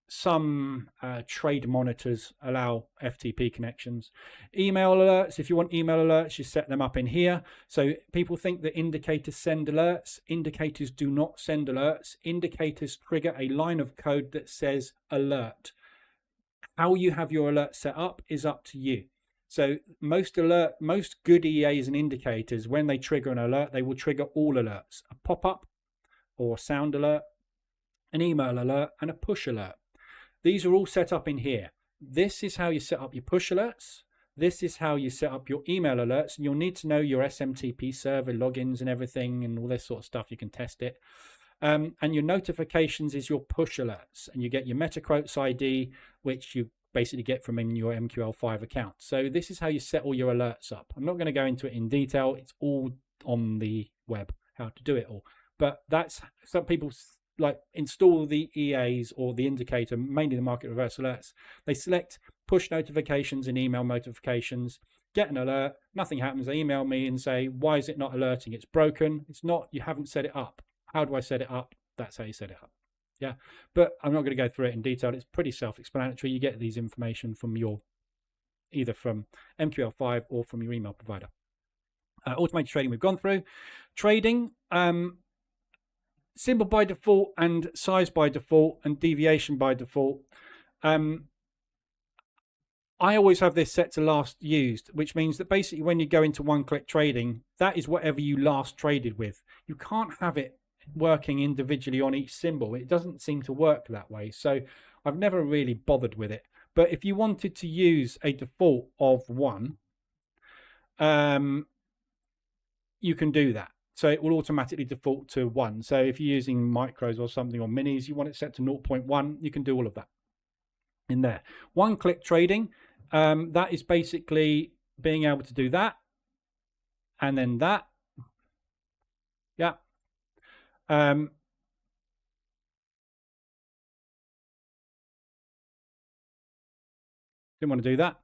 some trade monitors allow FTP connections. Email alerts, if you want email alerts, you set them up in here. So people think that indicators send alerts. Indicators do not send alerts. Indicators trigger a line of code that says alert. How you have your alert set up is up to you. So most good EAs and indicators, when they trigger an alert, they will trigger all alerts: a pop-up or sound alert, an email alert, and a push alert. These are all set up in here. This is how you set up your push alerts. This is how you set up your email alerts. And you'll need to know your SMTP server logins and everything and all this sort of stuff. You can test it. And your notifications is your push alerts. And you get your MetaQuotes ID, which you basically get from in your MQL5 account. So this is how you set all your alerts up. I'm not going to go into it in detail. It's all on the web, how to do it all. But that's, some people like install the EAs or the indicator, mainly the market reverse alerts. They select push notifications and email notifications, get an alert, nothing happens. They email me and say, why is it not alerting? It's broken. It's not, you haven't set it up. How do I set it up? That's how you set it up. Yeah, but I'm not going to go through it in detail. It's pretty self-explanatory. You get these information from your, either from MQL5 or from your email provider. Automated trading we've gone through. Trading, symbol by default and size by default and deviation by default. I always have this set to last used, which means that basically when you go into one-click trading, that is whatever you last traded with. You can't have it working individually on each symbol. It doesn't seem to work that way. So I've never really bothered with it. But if you wanted to use a default of 1, you can do that. So it will automatically default to 1. So if you're using micros or something or minis, you want it set to 0.1, you can do all of that in there. One-click trading, that is basically being able to do that and then that. Yeah. Didn't want to do that.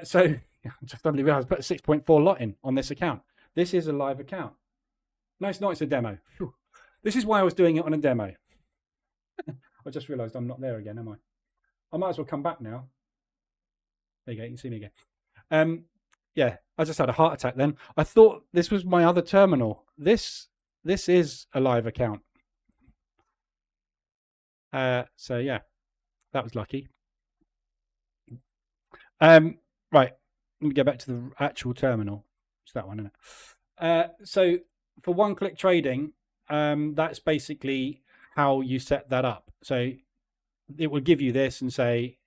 So I just suddenly realized I put a 6.4 lot in on this account. This is a live account. No, it's not. It's a demo. Whew. This is why I was doing it on a demo. I just realized I'm not there again, am I? I might as well come back now. There you go. You can see me again. Yeah, I just had a heart attack then. I thought this was my other terminal. This is a live account. So yeah, that was lucky. Right, let me go back to the actual terminal. It's that one, isn't it? So for one-click trading, that's basically how you set that up. So it will give you this and say,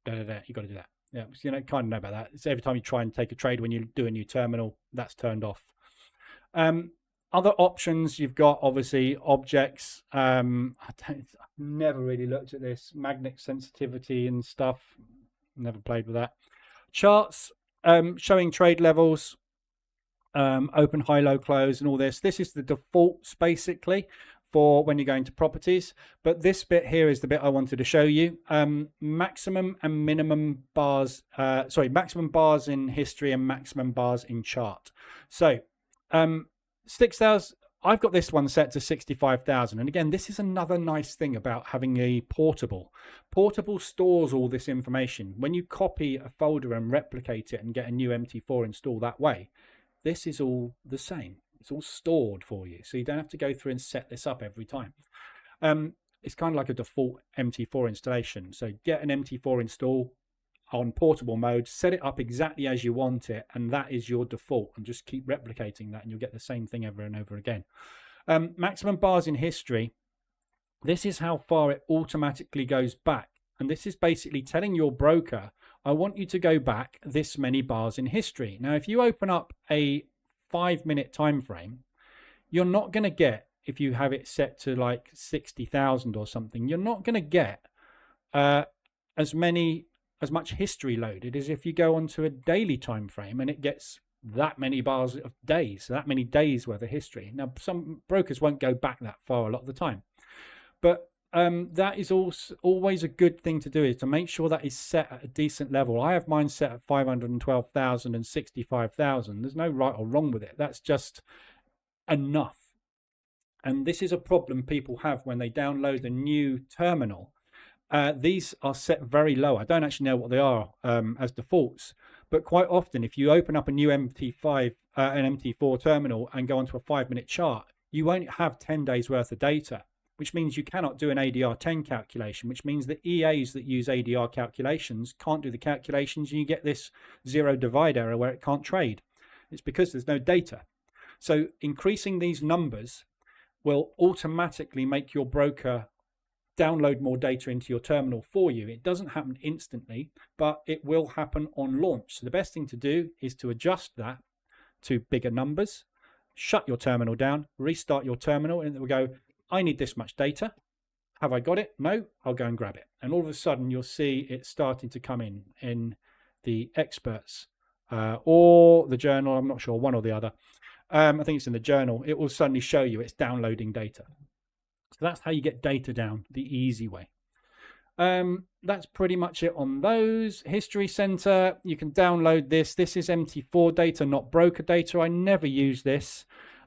you got to do that. Yeah, you know, kind of know about that. It's every time you try and take a trade when you do a new terminal, that's turned off. Other options you've got, obviously, objects. I've never really looked at this. Magnet sensitivity and stuff. Never played with that. Charts, showing trade levels, open, high, low, close, and all this. This is the defaults, basically, for when you're going to properties. But this bit here is the bit I wanted to show you. Maximum and minimum bars, maximum bars in history and maximum bars in chart. So 6,000, I've got this one set to 65,000. And again, this is another nice thing about having a portable. Portable stores all this information. When you copy a folder and replicate it and get a new MT4 installed that way, this is all the same. It's all stored for you. So you don't have to go through and set this up every time. It's kind of like a default MT4 installation. So get an MT4 install on portable mode, set it up exactly as you want it, and that is your default, and just keep replicating that and you'll get the same thing over and over again. Maximum bars in history, this is how far it automatically goes back, and this is basically telling your broker, I want you to go back this many bars in history. Now if you open up a 5-minute time frame, you're not going to get, if you have it set to like 60,000 or something, you're not going to get as much history loaded as if you go onto a daily time frame and it gets that many bars of days, that many days worth of history. Now, some brokers won't go back that far a lot of the time, but that is also always a good thing to do, is to make sure that is set at a decent level. I have mine set at 512,000 and 65,000. There's no right or wrong with it. That's just enough. And this is a problem people have when they download a new terminal. These are set very low. I don't actually know what they are as defaults, but quite often if you open up a new MT5, an MT4 terminal and go onto a 5-minute chart, you won't have 10 days worth of data, which means you cannot do an ADR 10 calculation, which means the EAs that use ADR calculations can't do the calculations, and you get this zero divide error where it can't trade. It's because there's no data. So increasing these numbers will automatically make your broker download more data into your terminal for you. It doesn't happen instantly, but it will happen on launch. So the best thing to do is to adjust that to bigger numbers, shut your terminal down, restart your terminal, and it will go, I need this much data. Have I got it? No, I'll go and grab it. And all of a sudden you'll see it starting to come in the experts or the journal. I'm not sure, one or the other. I think it's in the journal. It will suddenly show you it's downloading data. So that's how you get data down the easy way. That's pretty much it on those. History Center, you can download this. This is MT4 data, not broker data. I never use this.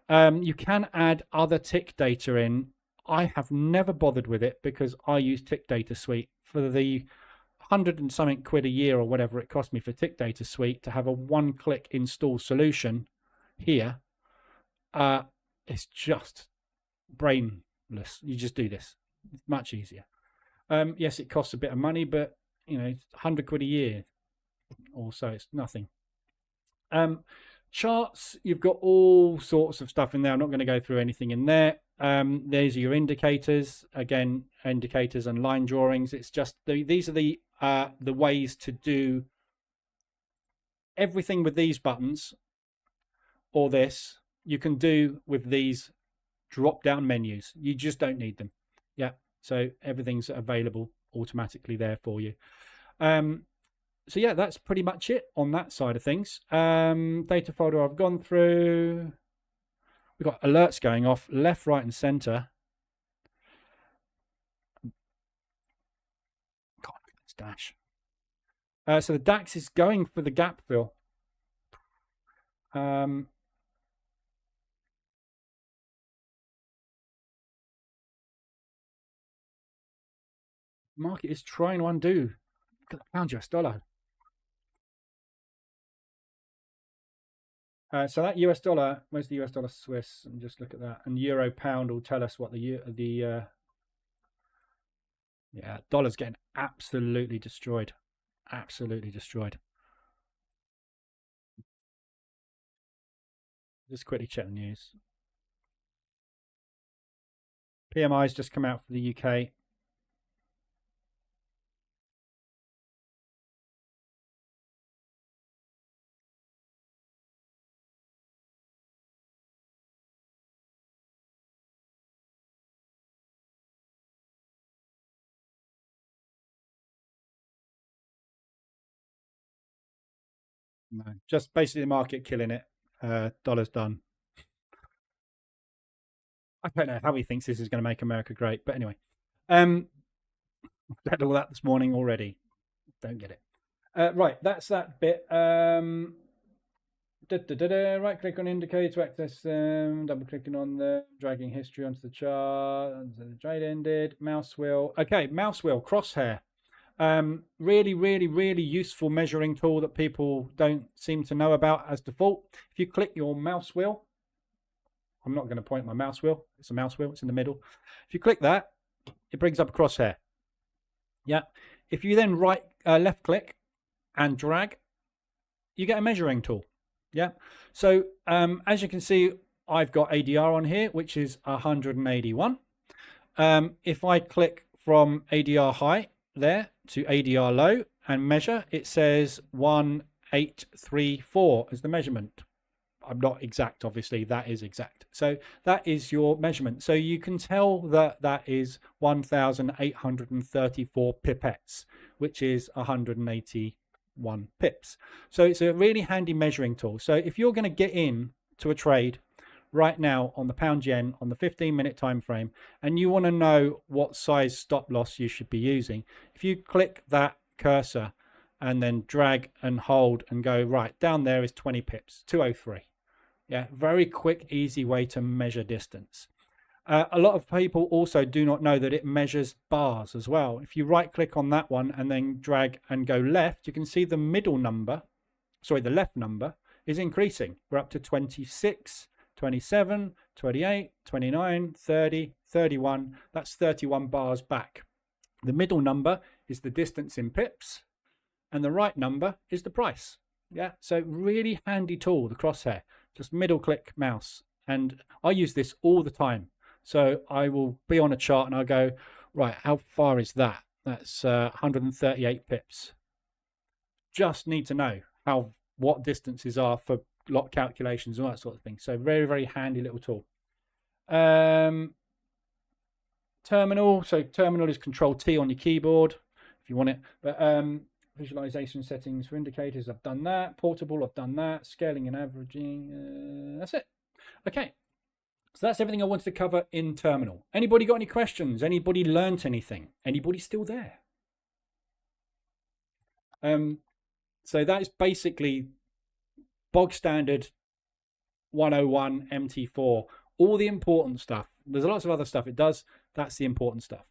You can add other tick data in. I have never bothered with it because I use Tick Data Suite. For the 100 and something quid a year or whatever it cost me for Tick Data Suite to have a one-click install solution here, it's just brainless. You just do this. It's much easier. Yes, it costs a bit of money, but you know, it's 100 quid a year or so. It's nothing. Charts, you've got all sorts of stuff in there. I'm not going to go through anything in there. There's your indicators. Again, indicators and line drawings. It's just these are the ways to do everything with these buttons, or this you can do with these drop down menus. You just don't need them. Yeah, so everything's available automatically there for you. So yeah, that's pretty much it on that side of things. Data folder I've gone through. We've got alerts going off left, right and center. God, it's dash. So the DAX is going for the gap fill. Market is trying to undo. Look at the pound US dollar. So that US dollar, where's the US dollar Swiss? And just look at that. And euro pound will tell us what yeah, dollar's getting absolutely destroyed. Absolutely destroyed. Just quickly check the news. PMI's just come out for the UK. No, just basically the market killing it. Dollar's done. I don't know how he thinks this is going to make America great, but anyway, I've said all that this morning already. Don't get it. Right, that's that bit. Right click on indicator to access them. Double clicking on the dragging history onto the chart. So the trade ended. Mouse wheel. Okay, mouse wheel crosshair. Really, really, really useful measuring tool that people don't seem to know about as default. If you click your mouse wheel, I'm not going to point my mouse wheel. It's a mouse wheel. It's in the middle. If you click that, it brings up a crosshair. Yeah. If you then left click and drag, you get a measuring tool. Yeah. So as you can see, I've got ADR on here, which is 181. If I click from ADR high there to ADR low and measure, it says 1834 as the measurement. I'm not exact, obviously, that is exact. So that is your measurement. So you can tell that that is 1,834 pipettes, which is 180 pips. So it's a really handy measuring tool. So if you're going to get in to a trade right now on the pound yen on the 15-minute time frame, and you want to know what size stop loss you should be using, if you click that cursor and then drag and hold and go right down, there is 20 pips, 203. Yeah, very quick, easy way to measure distance. A lot of people also do not know that it measures bars as well. If you right click on that one and then drag and go left, you can see the middle number, sorry, the left number is increasing. We're up to 26, 27, 28, 29, 30, 31. That's 31 bars back. The middle number is the distance in pips, and the right number is the price. Yeah, so really handy tool, the crosshair. Just middle click mouse, and I use this all the time. So I will be on a chart and I'll go, right, how far is that? That's 138 pips. Just need to know what distances are for lot calculations and all that sort of thing. So very, very handy little tool. Terminal. So terminal is Control T on your keyboard if you want it. But visualization settings for indicators, I've done that. Portable, I've done that. Scaling and averaging, that's it. Okay. So that's everything I wanted to cover in terminal. Anybody got any questions? Anybody learnt anything? Anybody still there? So that is basically bog standard 101 MT4. All the important stuff. There's lots of other stuff it does. That's the important stuff.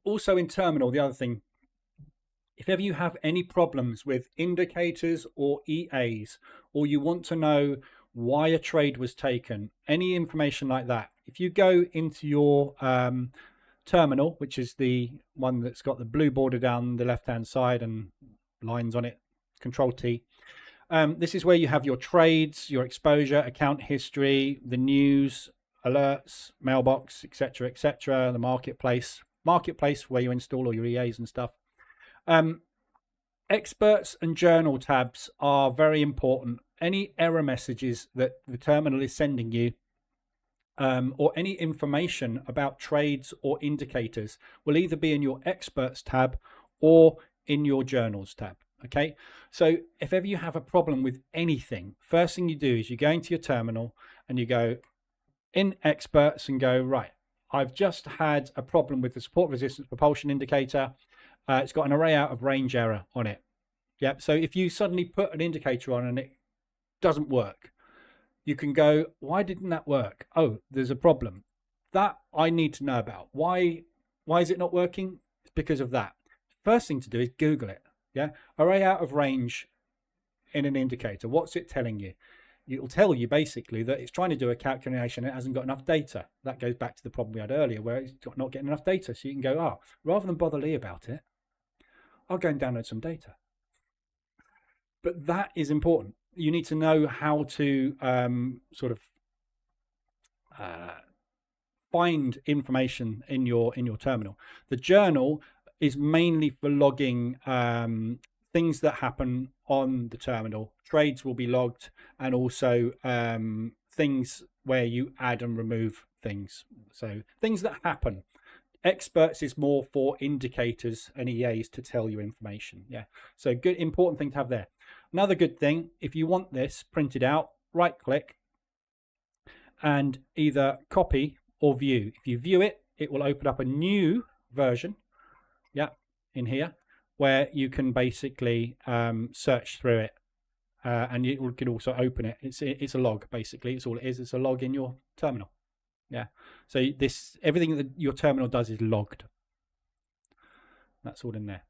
Also in terminal, the other thing, if ever you have any problems with indicators or EAs, or you want to know why a trade was taken, any information like that, if you go into your terminal, which is the one that's got the blue border down the left-hand side and lines on it, Control T, this is where you have your trades, your exposure, account history, the news, alerts, mailbox, etc., etc., the marketplace where you install all your EAs and stuff. Experts and journal tabs are very important. Any error messages that the terminal is sending you, or any information about trades or indicators, will either be in your experts tab or in your journals tab. Okay, so if ever you have a problem with anything, first thing you do is you go into your terminal and you go in experts and go, right, I've just had a problem with the support resistance propulsion indicator. It's got an array out of range error on it. Yep. So if you suddenly put an indicator on and it doesn't work, you can go, why didn't that work? Oh, there's a problem that I need to know about. Why is it not working? It's because of that. First thing to do is Google it. Yeah. Array out of range in an indicator. What's it telling you? It'll tell you basically that it's trying to do a calculation. It hasn't got enough data. That goes back to the problem we had earlier where it's not getting enough data. So you can go, rather than bother Lee about it, I'll go and download some data. But that is important. You need to know how to find information in your terminal. The journal is mainly for logging things that happen on the terminal. Trades will be logged, and also things where you add and remove things. So things that happen. Experts is more for indicators and EAs to tell you information. Yeah. So good, important thing to have there. Another good thing, if you want this printed out, right click and either copy or view. If you view it, it will open up a new version. Yeah. In here, where you can basically search through it, and you can also open it. It's a log, basically. It's all it is. It's a log in your terminal. Yeah. So everything that your terminal does is logged. That's all in there.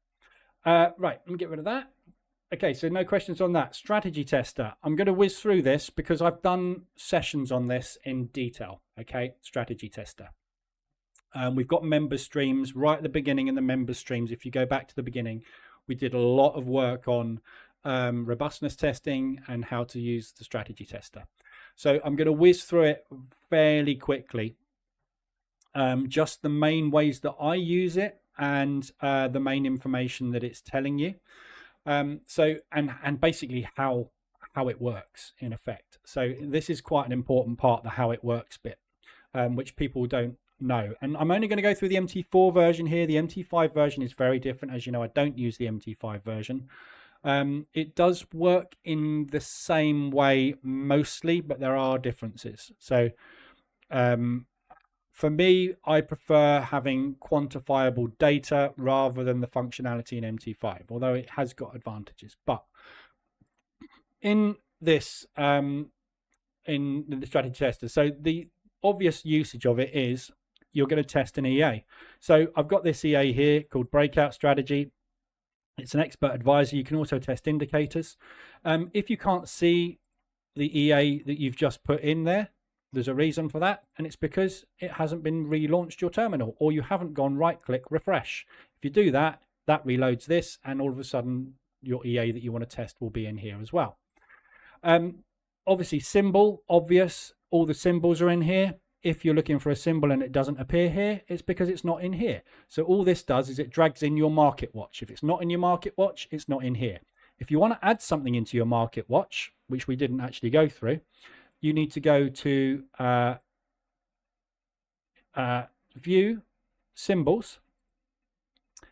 Right. Let me get rid of that. Okay. So no questions on that. Strategy tester. I'm going to whiz through this because I've done sessions on this in detail. Okay. Strategy tester. We've got member streams right at the beginning in the member streams. If you go back to the beginning, we did a lot of work on robustness testing and how to use the strategy tester. So I'm going to whiz through it fairly quickly. Just the main ways that I use it and the main information that it's telling you. So basically how it works in effect. So this is quite an important part, the how it works bit, which people don't No. And I'm only going to go through the MT4 version here. The MT5 version is very different. As you know, I don't use the MT5 version. It does work in the same way mostly, but there are differences. So for me, I prefer having quantifiable data rather than the functionality in MT5, although it has got advantages. But in this, in the strategy tester, so the obvious usage of it is you're going to test an EA. So I've got this EA here called Breakout Strategy. It's an expert advisor. You can also test indicators. If you can't see the EA that you've just put in there, there's a reason for that, and it's because it hasn't been relaunched your terminal, or you haven't gone right-click refresh. If you do that, that reloads this, and all of a sudden your EA that you want to test will be in here as well. Obviously, symbol, obvious. All the symbols are in here. If you're looking for a symbol and it doesn't appear here, it's because it's not in here. So all this does is it drags in your market watch. If it's not in your market watch, it's not in here. If you want to add something into your market watch, which we didn't actually go through, you need to go to view symbols,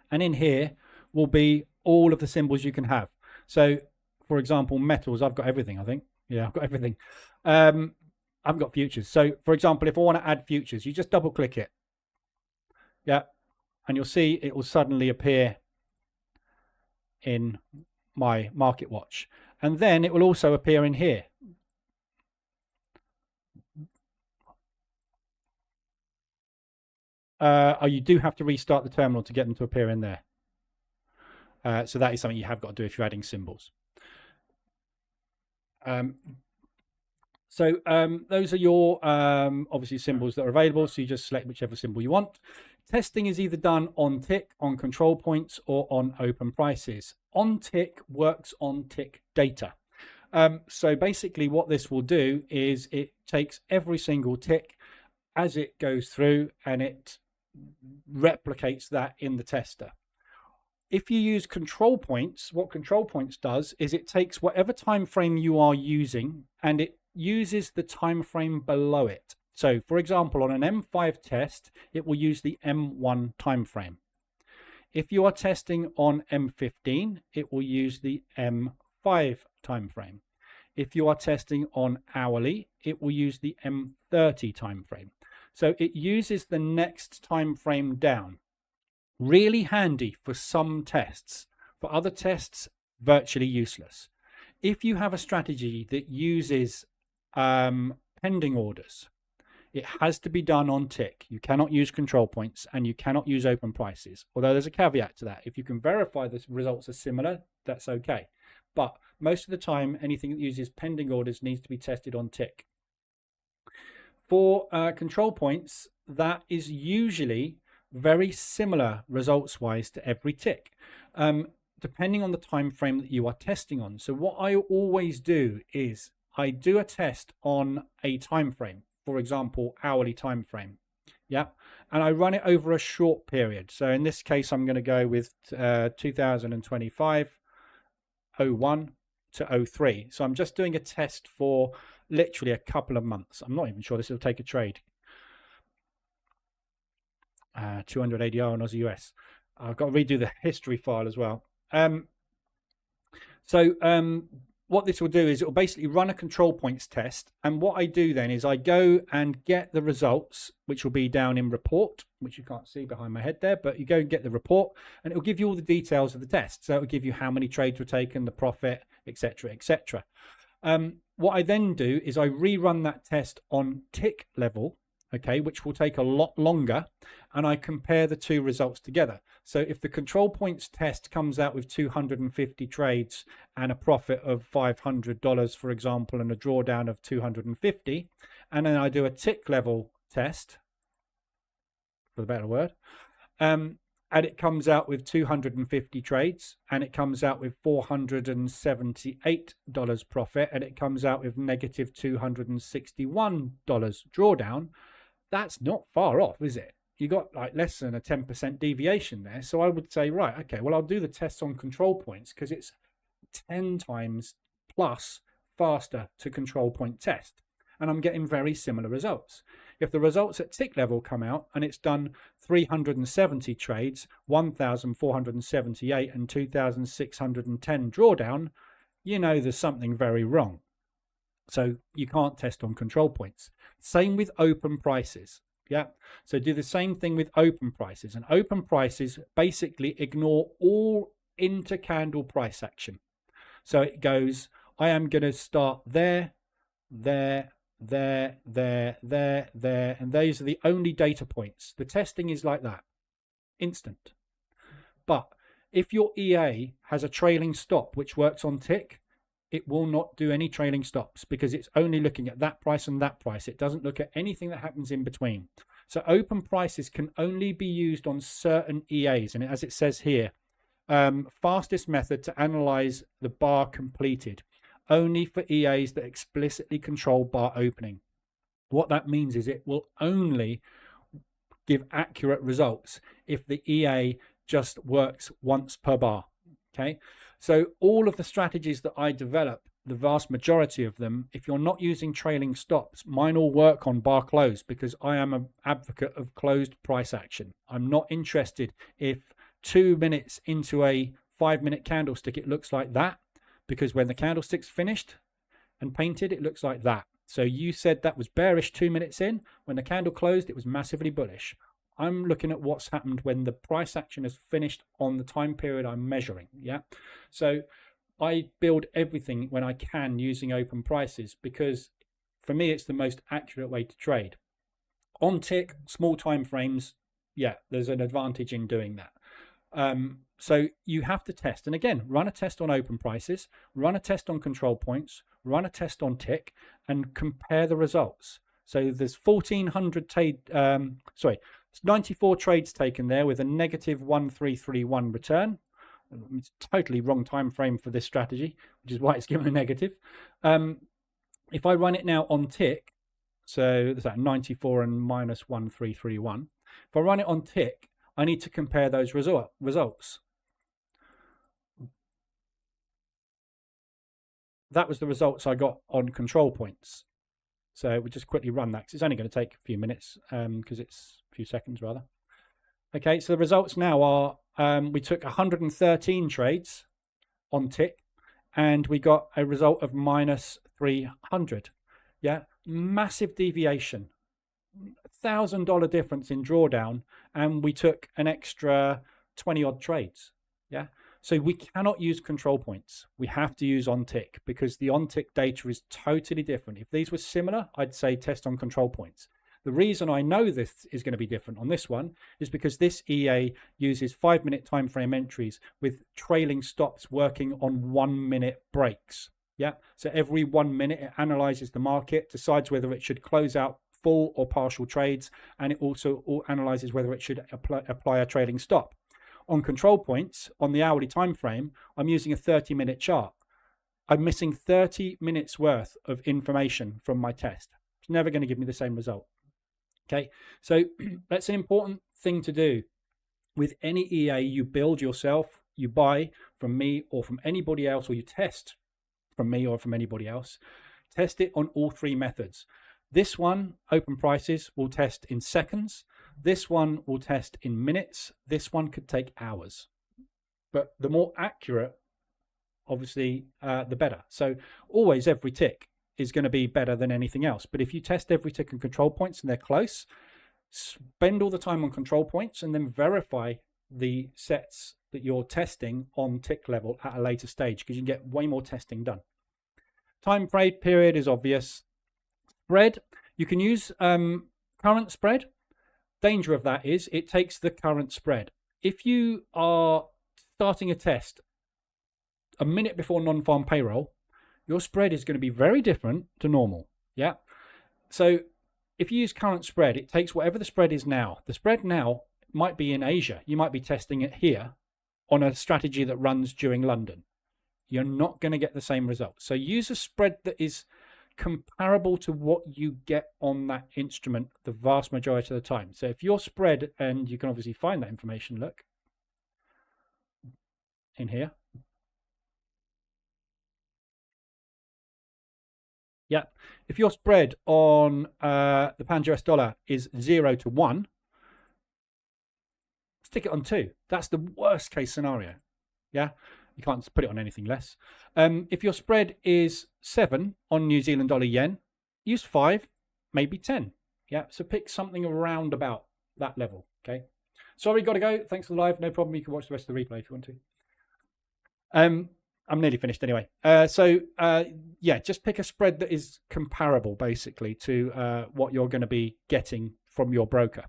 and in here will be all of the symbols you can have. So for example, metals, I've got everything. I think, yeah, I've got everything. I've got futures. So for example, if I want to add futures, you just double click it, yeah, and you'll see it will suddenly appear in my market watch, and then it will also appear in here. You do have to restart the terminal to get them to appear in there. So that is something you have got to do if you're adding symbols. Those are your obviously symbols that are available. So you just select whichever symbol you want. Testing is either done on tick, on control points, or on open prices. On tick works on tick data. So basically what this will do is it takes every single tick as it goes through, and it replicates that in the tester. If you use control points, what control points does is it takes whatever time frame you are using and it uses the time frame below it. So for example, on an M5 test, it will use the M1 time frame. If you are testing on M15, it will use the M5 time frame. If you are testing on hourly, it will use the M30 time frame. So it uses the next time frame down. Really handy for some tests. For other tests, virtually useless. If you have a strategy that uses pending orders, it has to be done on tick. You cannot use control points and you cannot use open prices. Although there's a caveat to that. If you can verify the results are similar, that's okay. But most of the time, anything that uses pending orders needs to be tested on tick. For control points, that is usually very similar results wise to every tick, depending on the time frame that you are testing on. So what I always do is I do a test on a time frame, for example, hourly time frame, yeah, and I run it over a short period. So in this case, I'm going to go with 2025 01 to 03. So I'm just doing a test for literally a couple of months. I'm not even sure this will take a trade. 200 ADR on Aussie US. I've got to redo the history file as well. What this will do is it will basically run a control points test. And what I do then is I go and get the results, which will be down in report, which you can't see behind my head there, but you go and get the report and it will give you all the details of the test. So it will give you how many trades were taken, the profit, etc., etc. What I then do is I rerun that test on tick level, okay, which will take a lot longer, and I compare the two results together. So if the control points test comes out with 250 trades and a profit of $500, for example, and a drawdown of 250, and then I do a tick level test, for the better word, and it comes out with 250 trades, and it comes out with $478 profit, and it comes out with negative $261 drawdown, that's not far off, is it? You got like less than a 10% deviation there. So I would say, right, okay, well, I'll do the tests on control points because it's 10 times plus faster to control point test. and I'm getting very similar results. If the results at tick level come out and it's done 370 trades, 1,478 and 2,610 drawdown, you know there's something very wrong. So you can't test on control points. Same with open prices. Yeah. So do the same thing with open prices. And open prices basically ignore all inter-candle price action. So it goes, I am going to start there, there, there, there, there, there, and those are the only data points. The testing is like that, instant. But if your EA has a trailing stop which works on tick, it will not do any trailing stops because it's only looking at that price and that price. It doesn't look at anything that happens in between. So open prices can only be used on certain EAs. And as it says here, fastest method to analyze the bar completed, only for EAs that explicitly control bar opening. What that means is it will only give accurate results if the EA just works once per bar. Okay, so all of the strategies that I develop, the vast majority of them, if you're not using trailing stops, mine all work on bar close because I am an advocate of closed price action. I'm not interested if 2 minutes into a 5-minute candlestick it looks like that, because when the candlestick's finished and painted, it looks like that. So you said that was bearish 2 minutes in. When the candle closed, it was massively bullish. I'm looking at what's happened when the price action is finished on the time period I'm measuring. Yeah. So I build everything when I can using open prices because for me, it's the most accurate way to trade. On tick, small time frames, yeah, there's an advantage in doing that. So you have to test. And again, run a test on open prices, run a test on control points, run a test on tick, and compare the results. So there's 94 trades taken there with a negative 1331 return. It's totally wrong time frame for this strategy, which is why it's given a negative. If I run it now on tick, so there's that 94 and minus 1331. If I run it on tick, I need to compare those results. That was the results I got on control points. So we'll just quickly run that because it's only going to take a few minutes because it's a few seconds rather. Okay, so the results now are we took 113 trades on tick and we got a result of minus 300. Yeah, massive deviation. $1,000 difference in drawdown, and we took an extra 20 odd trades. Yeah, so we cannot use control points. We have to use on tick because the on tick data is totally different. If these were similar, I'd say test on control points. The reason I know this is going to be different on this one is because this EA uses 5-minute time frame entries with trailing stops working on 1-minute breaks. Yeah, so every 1 minute it analyzes the market, decides whether it should close out full or partial trades, and it also analyzes whether it should apply a trailing stop. On control points, on the hourly time frame, I'm using a 30-minute chart. I'm missing 30 minutes worth of information from my test. It's never going to give me the same result. Okay, so that's an important thing to do. With any EA you build yourself, you buy from me or from anybody else, or you test from me or from anybody else, test it on all three methods. This one, open prices, will test in seconds. This one will test in minutes. This one could take hours. But the more accurate, obviously, the better. So always every tick is going to be better than anything else. But if you test every tick and control points and they're close, spend all the time on control points and then verify the sets that you're testing on tick level at a later stage because you can get way more testing done. Time frame period is obvious. Spread, you can use current spread. Danger of that is it takes the current spread. If you are starting a test a minute before non-farm payroll, your spread is going to be very different to normal. Yeah. So if you use current spread, it takes whatever the spread is now. The spread now might be in Asia. You might be testing it here on a strategy that runs during London. You're not going to get the same results. So use a spread that is comparable to what you get on that instrument the vast majority of the time. So if your spread, and you can obviously find that information, look in here. Yeah, if your spread on the pound US dollar is 0 to 1, stick it on 2. That's the worst case scenario. Yeah, you can't put it on anything less. If your spread is 7 on New Zealand dollar yen, use 5, maybe 10. Yeah, so pick something around about that level. Okay. Sorry, got to go. Thanks for the live. No problem. You can watch the rest of the replay if you want to. I'm nearly finished anyway. Yeah, just pick a spread that is comparable, basically, to what you're going to be getting from your broker.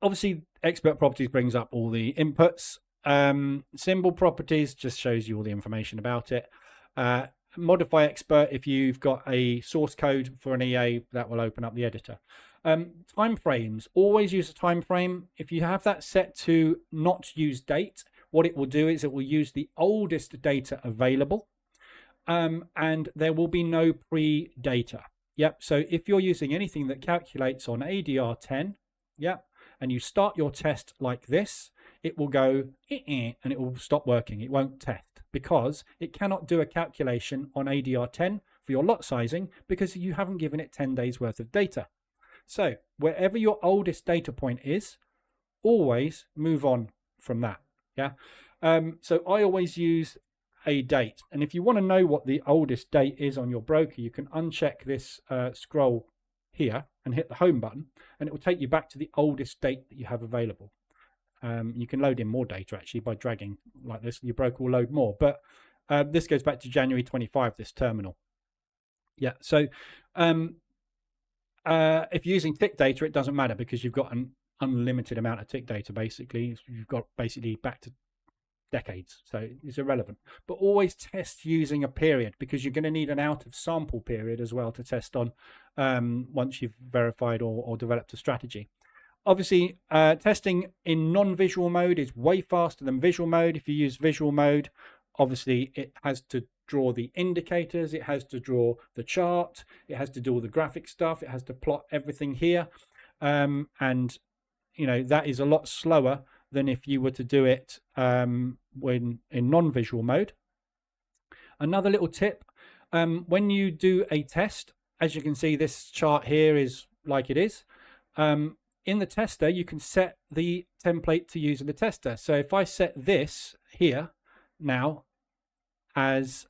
Obviously, expert properties brings up all the inputs. Symbol properties just shows you all the information about it. Modify expert, if you've got a source code for an EA, that will open up the editor. Time frames, always use a time frame. If you have that set to not use date, what it will do is it will use the oldest data available, and there will be no pre-data. Yep. So if you're using anything that calculates on ADR 10, yep, and you start your test like this, it will go and it will stop working. It won't test because it cannot do a calculation on ADR 10 for your lot sizing because you haven't given it 10 days worth of data. So wherever your oldest data point is, always move on from that. Yeah. So I always use a date. And if you want to know what the oldest date is on your broker, you can uncheck this scroll here and hit the home button, and it will take you back to the oldest date that you have available. You can load in more data actually by dragging like this. Your broker will load more, but this goes back to January 25, this terminal. Yeah. So if you're using tick data, it doesn't matter because you've got an unlimited amount of tick data. Basically, you've got basically back to decades, so it's irrelevant. But always test using a period because you're going to need an out of sample period as well to test on once you've verified or developed a strategy. Obviously, testing in non-visual mode is way faster than visual mode. If you use visual mode, obviously it has to draw the indicators, it has to draw the chart, it has to do all the graphic stuff, it has to plot everything here, and you know that is a lot slower than if you were to do it when in non-visual mode. Another little tip, when you do a test, as you can see, this chart here is like it is. In the tester, you can set the template to use in the tester. So if I set this here now as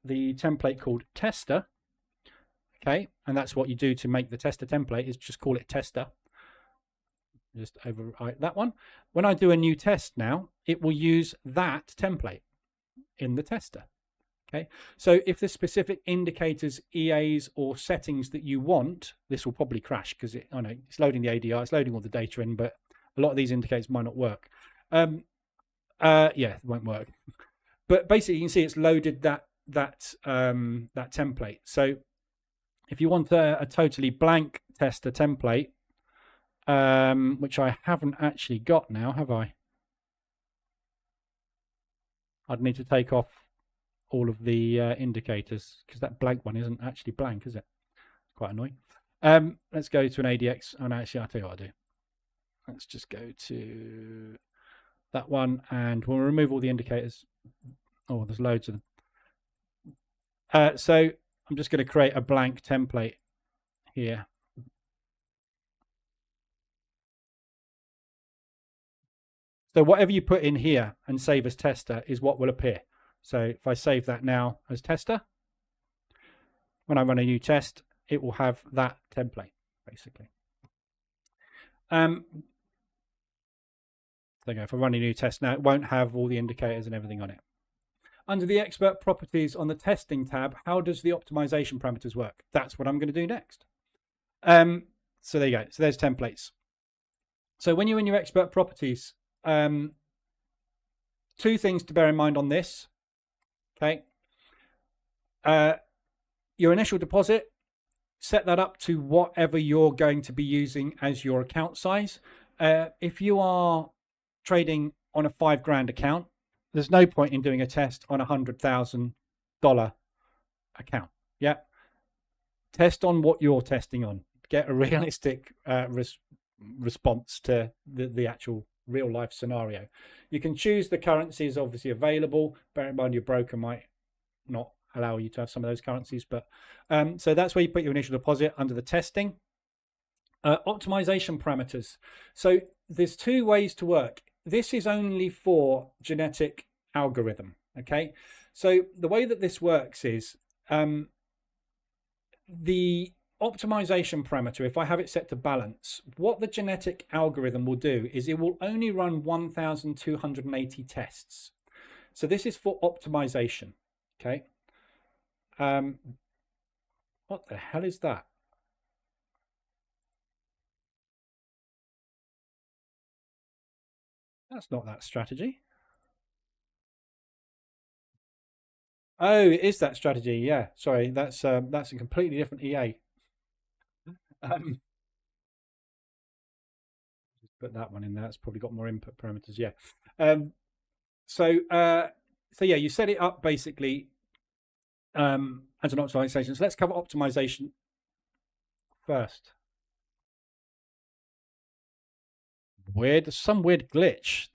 the template called tester, okay, and that's what you do to make the tester template, is just call it tester. Just overwrite that one. When I do a new test now, it will use that template in the tester. Okay, so if there's specific indicators, EAs, or settings that you want, this will probably crash because I know it's loading the ADR, it's loading all the data in, but a lot of these indicators might not work. Yeah, it won't work. But basically, you can see it's loaded that template. So if you want a totally blank tester template, which I haven't actually got now, have I? I'd need to take off all of the indicators because that blank one isn't actually blank, is it? Quite annoying. Let's go to an ADX. And actually, I'll tell you what I'll do. Let's just go to that one and we'll remove all the indicators. Oh, there's loads of them. So I'm just going to create a blank template here. So whatever you put in here and save as tester is what will appear. So if I save that now as tester, when I run a new test, it will have that template, basically. So if I run a new test now, it won't have all the indicators and everything on it. Under the expert properties on the testing tab, how does the optimization parameters work? That's what I'm going to do next. So there you go. So there's templates. So when you're in your expert properties, two things to bear in mind on this. Okay. Your initial deposit, set that up to whatever you're going to be using as your account size. If you are trading on a $5,000 account, there's no point in doing a test on a $100,000 account. Yeah. Test on what you're testing on. Get a realistic response to the actual real life scenario. You can choose the currencies obviously available. Bear in mind your broker might not allow you to have some of those currencies. But so that's where you put your initial deposit under the testing. Optimization parameters. So there's two ways to work. This is only for genetic algorithm. Okay, so the way that this works is the optimization parameter, if I have it set to balance, what the genetic algorithm will do is it will only run 1,280 tests. So this is for optimization. Okay. What the hell is that? That's not that strategy. Oh, it is that strategy. Yeah, sorry, that's a completely different EA. Just put that one in there. It's probably got more input parameters. Yeah. So yeah, you set it up basically as an optimization. So let's cover optimization first. Weird, some weird glitch.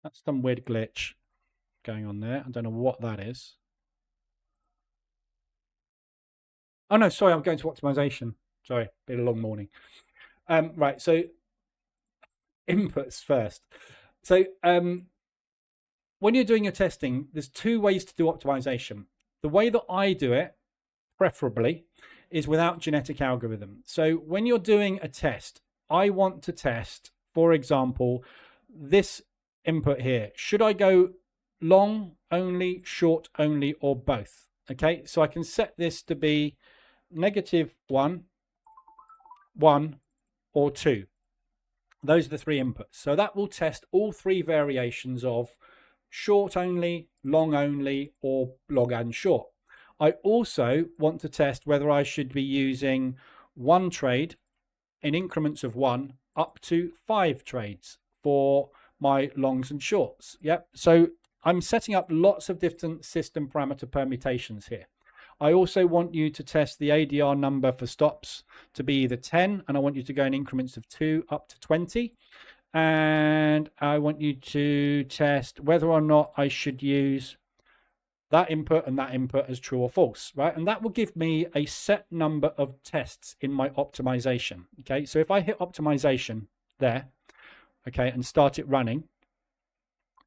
That's some weird glitch going on there. I don't know what that is. Oh no, sorry, I'm going to optimization. Sorry, been a long morning. Right, so inputs first. So when you're doing your testing, there's two ways to do optimization. The way that I do it, preferably, is without genetic algorithm. So when you're doing a test, I want to test, for example, this input here. Should I go long only, short only, or both? Okay, so I can set this to be -1, 1, or 2. Those are the three inputs. So that will test all three variations of short only, long only, or long and short. I also want to test whether I should be using one trade in increments of 1 up to 5 trades for my longs and shorts. Yep. So I'm setting up lots of different system parameter permutations here. I also want you to test the ADR number for stops to be either 10, and I want you to go in increments of 2 up to 20. And I want you to test whether or not I should use that input and that input as true or false, right? And that will give me a set number of tests in my optimization. Okay, so if I hit optimization there, okay, and start it running,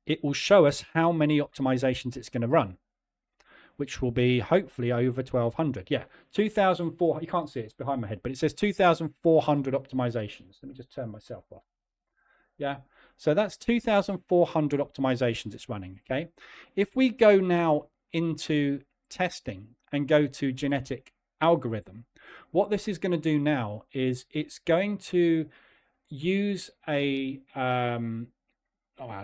it will show us how many optimizations it's going to run, which will be hopefully over 1,200. Yeah, 2,400. You can't see it, it's behind my head, but it says 2,400 optimizations. Let me just turn myself off. Yeah, so that's 2,400 optimizations it's running. Okay, if we go now into testing and go to genetic algorithm, what this is going to do now is it's going to use a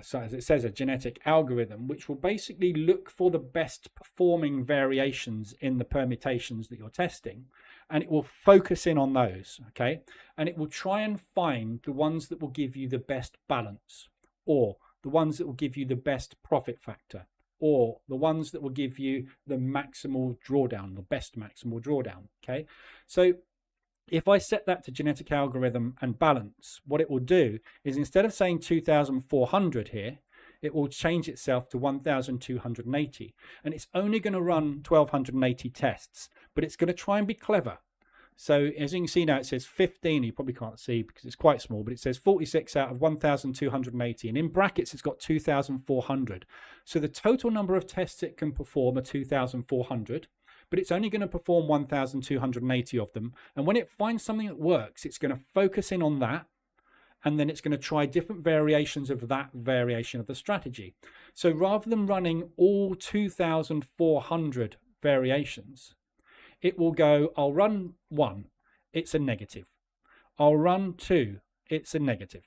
so as it says, a genetic algorithm, which will basically look for the best performing variations in the permutations that you're testing, and it will focus in on those. Okay, and it will try and find the ones that will give you the best balance, or the ones that will give you the best profit factor, or the ones that will give you the maximal drawdown, the best maximal drawdown. Okay, so if I set that to genetic algorithm and balance, what it will do is instead of saying 2,400 here, it will change itself to 1,280. And it's only going to run 1,280 tests, but it's going to try and be clever. So as you can see now, it says 15. You probably can't see because it's quite small, but it says 46 out of 1,280. And in brackets, it's got 2,400. So the total number of tests it can perform are 2,400. But it's only going to perform 1,280 of them. And when it finds something that works, it's going to focus in on that. And then it's going to try different variations of that variation of the strategy. So rather than running all 2,400 variations, it will go, I'll run 1, it's a negative. I'll run 2, it's a negative.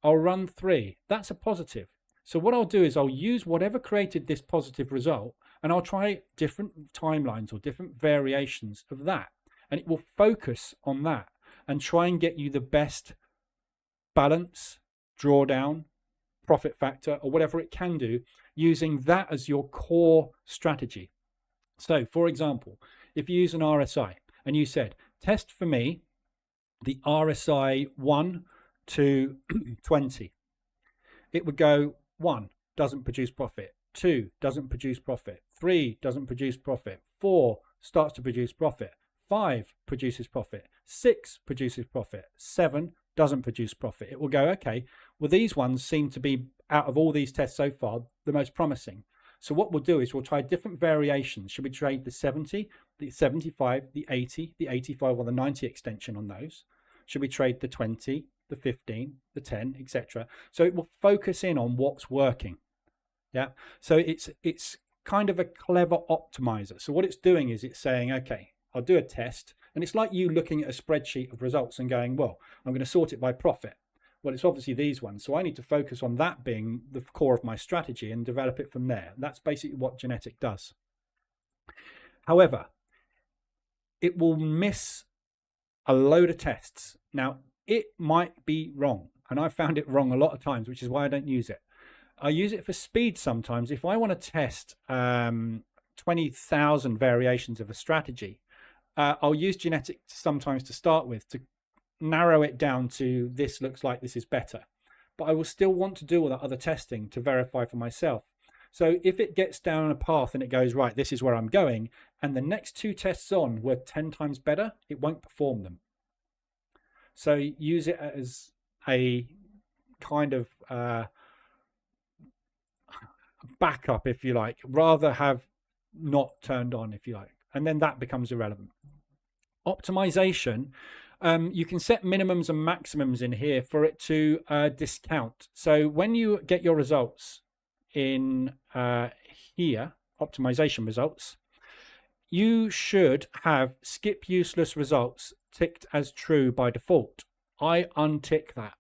I'll run 3, that's a positive. So what I'll do is I'll use whatever created this positive result, and I'll try different timelines or different variations of that. And it will focus on that and try and get you the best balance, drawdown, profit factor, or whatever it can do, using that as your core strategy. So, for example, if you use an RSI and you said, test for me the RSI 1 to 20, it would go 1, doesn't produce profit. 2 doesn't produce profit. 3 doesn't produce profit. 4 starts to produce profit. 5 produces profit. 6 produces profit. 7 doesn't produce profit. It will go, okay, well, these ones seem to be, out of all these tests so far, the most promising. So what we'll do is we'll try different variations. Should we trade the 70, the 75, the 80, the 85, or the 90 extension on those? Should we trade the 20, the 15, the 10, etc.? So it will focus in on what's working. Yeah. So it's kind of a clever optimizer. So what it's doing is it's saying, okay, I'll do a test. And it's like you looking at a spreadsheet of results and going, well, I'm going to sort it by profit. Well, it's obviously these ones. So I need to focus on that being the core of my strategy and develop it from there. That's basically what genetic does. However, it will miss a load of tests. Now, it might be wrong. And I've found it wrong a lot of times, which is why I don't use it. I use it for speed sometimes. If I want to test 20,000 variations of a strategy, I'll use genetic sometimes to start with to narrow it down to this looks like this is better. But I will still want to do all that other testing to verify for myself. So if it gets down a path and it goes, right, this is where I'm going, and the next 2 tests on were 10 times better, it won't perform them. So use it as a kind of backup, if you like, rather have not turned on, if you like, and then that becomes irrelevant. Optimization, you can set minimums and maximums in here for it to discount. So when you get your results in here, optimization results, you should have skip useless results ticked as true by default. I untick that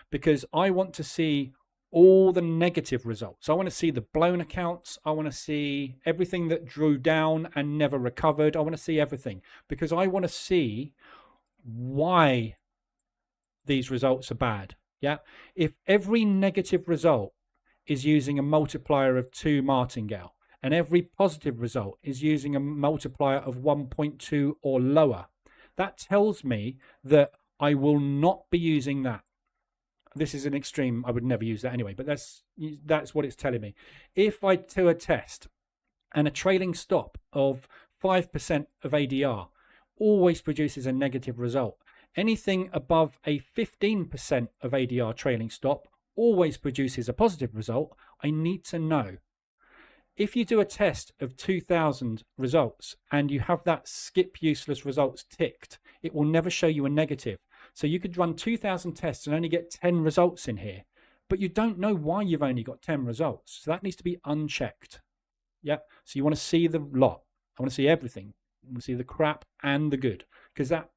because I want to see all the negative results. I want to see the blown accounts. I want to see everything that drew down and never recovered. I want to see everything because I want to see why these results are bad. Yeah. If every negative result is using a multiplier of 2 martingale and every positive result is using a multiplier of 1.2 or lower, that tells me that I will not be using that. This is an extreme. I would never use that anyway, but that's what it's telling me. If I do a test and a trailing stop of 5% of ADR always produces a negative result, anything above a 15% of ADR trailing stop always produces a positive result, I need to know. If you do a test of 2,000 results and you have that skip useless results ticked, it will never show you a negative. So you could run 2,000 tests and only get 10 results in here, but you don't know why you've only got 10 results. So that needs to be unchecked. Yeah. So you want to see the lot. I want to see everything. I want to see the crap and the good, because that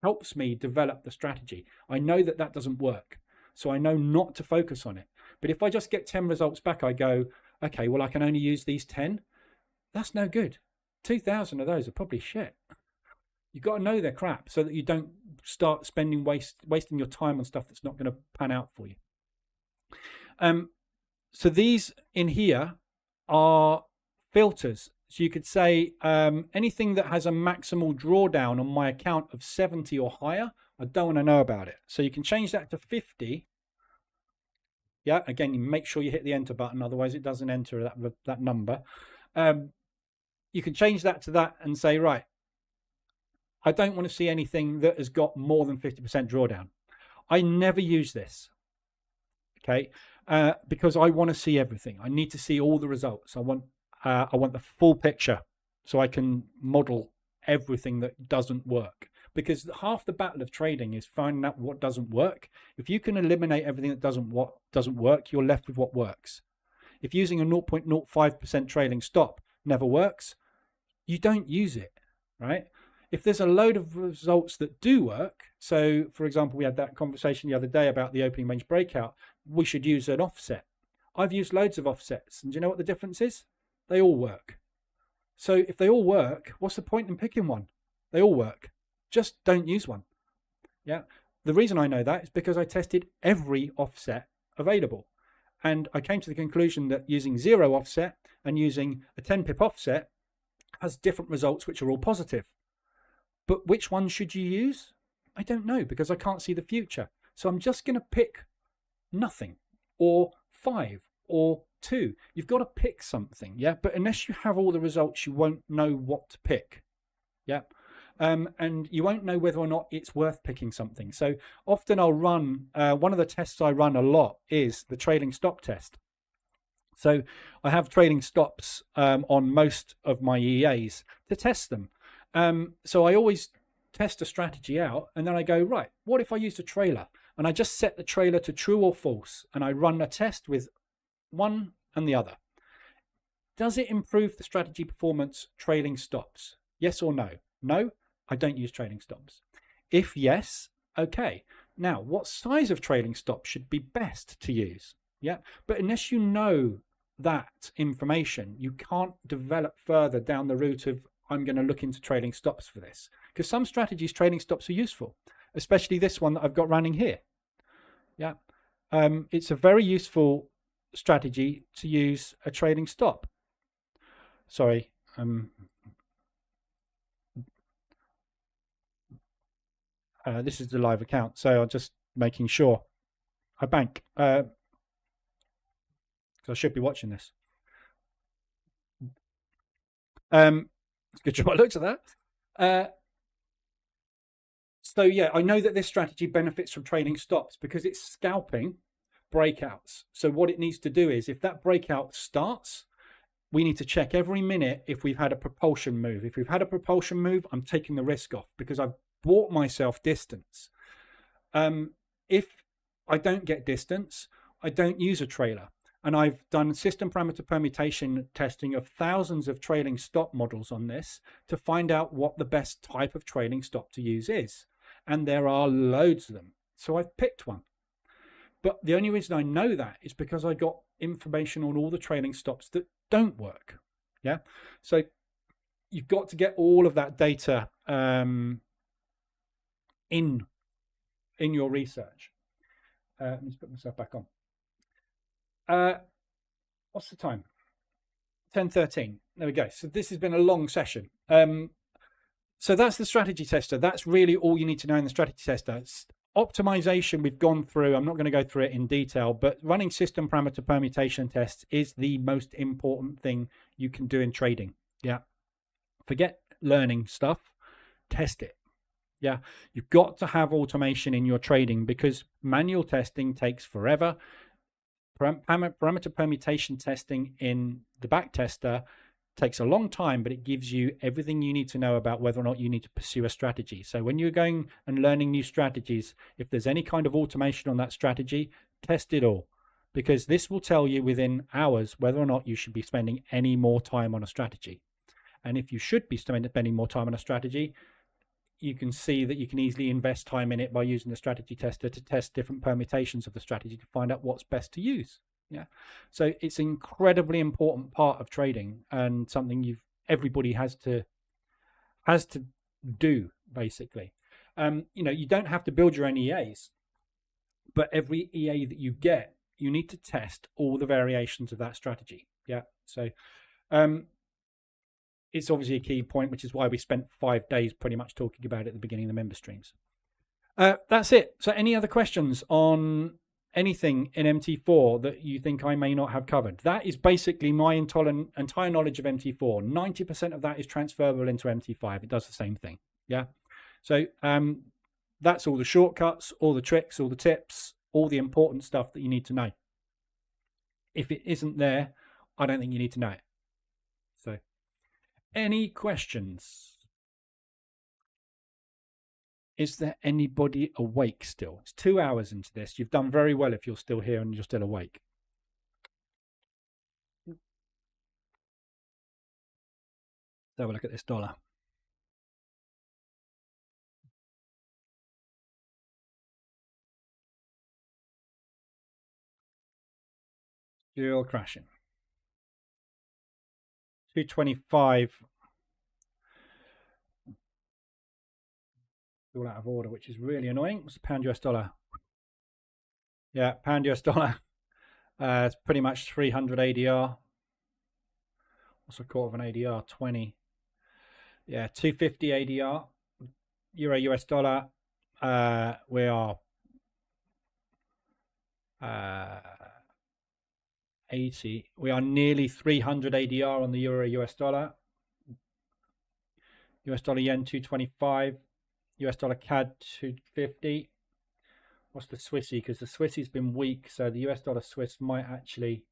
helps me develop the strategy. I know that that doesn't work, so I know not to focus on it. But if I just get 10 results back, I go, okay, well, I can only use these 10. That's no good. 2,000 of those are probably shit. You've got to know they're crap so that you don't start wasting your time on stuff that's not going to pan out for you. So these in here are filters. So you could say anything that has a maximal drawdown on my account of 70 or higher, I don't want to know about it. So you can change that to 50. Yeah, again, you make sure you hit the enter button, otherwise it doesn't enter that number. You can change that to that and say, right, I don't want to see anything that has got more than 50% drawdown. I never use this, okay, because I want to see everything. I need to see all the results. I want the full picture so I can model everything that doesn't work. Because half the battle of trading is finding out what doesn't work. If you can eliminate everything that doesn't work, you're left with what works. If using a 0.05% trailing stop never works, you don't use it, right? If there's a load of results that do work, so for example, we had that conversation the other day about the opening range breakout, we should use an offset. I've used loads of offsets, and do you know what the difference is? They all work. So if they all work, what's the point in picking one? They all work. Just don't use one. Yeah. The reason I know that is because I tested every offset available. And I came to the conclusion that using 0 offset and using a 10 pip offset has different results, which are all positive. But which one should you use? I don't know, because I can't see the future. So I'm just going to pick nothing or 5 or 2. You've got to pick something, yeah? But unless you have all the results, you won't know what to pick, yeah? And you won't know whether or not it's worth picking something. So often I'll run, one of the tests I run a lot is the trailing stop test. So I have trailing stops on most of my EAs to test them. So I always test a strategy out, and then I go, right, what if I used a trailer? And I just set the trailer to true or false, and I run a test with one and the other. Does it improve the strategy performance trailing stops? Yes or no? No, I don't use trailing stops. If yes, okay. Now, what size of trailing stop should be best to use? Yeah, but unless you know that information, you can't develop further down the route of, I'm going to look into trailing stops for this. Because some strategies, trailing stops are useful, especially this one that I've got running here. Yeah, it's a very useful strategy to use a trailing stop. Sorry, this is the live account, so I'm just making sure I bank. So I should be watching this. It's good job I looked at that. So yeah, I know that this strategy benefits from trailing stops because it's scalping breakouts. So what it needs to do is, if that breakout starts, we need to check every minute if we've had a propulsion move. If we've had a propulsion move, I'm taking the risk off because I've bought myself distance. If I don't get distance, I don't use a trailer. And I've done system parameter permutation testing of thousands of trailing stop models on this to find out what the best type of trailing stop to use is. And there are loads of them. So I've picked one. But the only reason I know that is because I got information on all the trailing stops that don't work. Yeah. So you've got to get all of that data in your research. Let me just put myself back on. What's the time? 10:13. There we go. So this has been a long session. So that's the strategy tester. That's really all you need to know in the strategy tester. Optimization we've gone through. I'm not going to go through it in detail, but running system parameter permutation tests is the most important thing you can do in trading. Yeah. Forget learning stuff. Test it. Yeah. You've got to have automation in your trading because manual testing takes forever. Parameter permutation testing in the back tester takes a long time, but it gives you everything you need to know about whether or not you need to pursue a strategy. So when you're going and learning new strategies, if there's any kind of automation on that strategy, test it all, because this will tell you within hours whether or not you should be spending any more time on a strategy. And if you should be spending more time on a strategy, you can see that you can easily invest time in it by using the strategy tester to test different permutations of the strategy to find out what's best to use. Yeah. So it's an incredibly important part of trading and something everybody has to do, basically. You don't have to build your own EAs, but every EA that you get, you need to test all the variations of that strategy. Yeah. So it's obviously a key point, which is why we spent 5 days pretty much talking about it at the beginning of the member streams. That's it. So any other questions on anything in MT4 that you think I may not have covered? That is basically my entire knowledge of MT4. 90% of that is transferable into MT5. It does the same thing. Yeah. So that's all the shortcuts, all the tricks, all the tips, all the important stuff that you need to know. If it isn't there, I don't think you need to know it. So any questions? Is there anybody awake still? It's 2 hours into this. You've done very well if you're still here and you're still awake. Let's have a look at this dollar. Still crashing. 225. All out of order, which is really annoying. What's the pound US dollar? Yeah, pound US dollar. It's pretty much 300 ADR. What's a quarter of an ADR? 20. Yeah, 250 ADR. Euro US dollar. We are 80. We are nearly 300 ADR on the euro US dollar. US dollar yen 225. US dollar CAD 250. What's the Swissy? Because the Swissy's been weak, so the US dollar Swiss might actually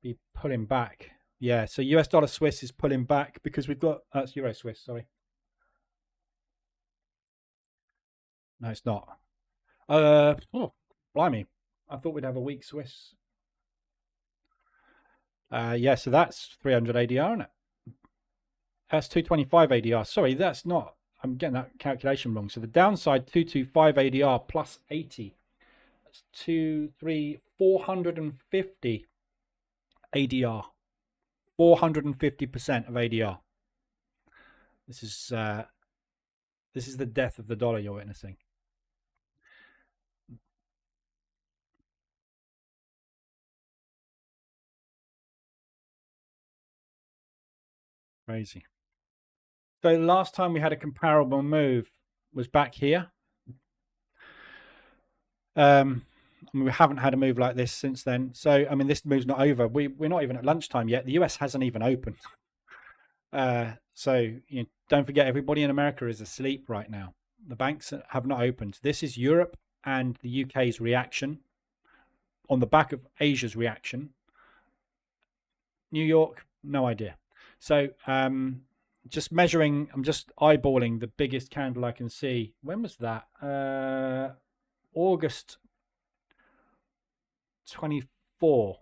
be pulling back. Yeah, so US dollar Swiss is pulling back because we've got, that's Euro Swiss, sorry. No, it's not. Oh, blimey. I thought we'd have a weak Swiss. Yeah, so that's 300 ADR, isn't it? That's 225 ADR. Sorry, that's not, I'm getting that calculation wrong. So the downside, 225 ADR plus 80. That's 450 ADR. 450% of ADR. This is the death of the dollar you're witnessing. Crazy. So the last time we had a comparable move was back here. We haven't had a move like this since then. So, I mean, this move's not over. We're not even at lunchtime yet. The US hasn't even opened. So don't forget, everybody in America is asleep right now. The banks have not opened. This is Europe and the UK's reaction on the back of Asia's reaction. New York, no idea. So just measuring, I'm just eyeballing the biggest candle I can see. When was that? August 24.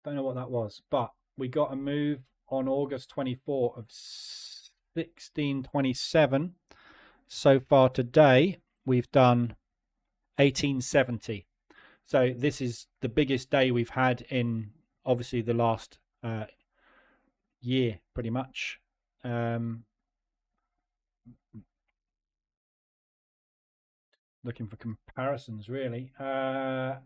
Don't know what that was, but we got a move on August 24 of 1627. So far today, we've done 1870. So this is the biggest day we've had in obviously the last year, pretty much. Looking for comparisons, really. I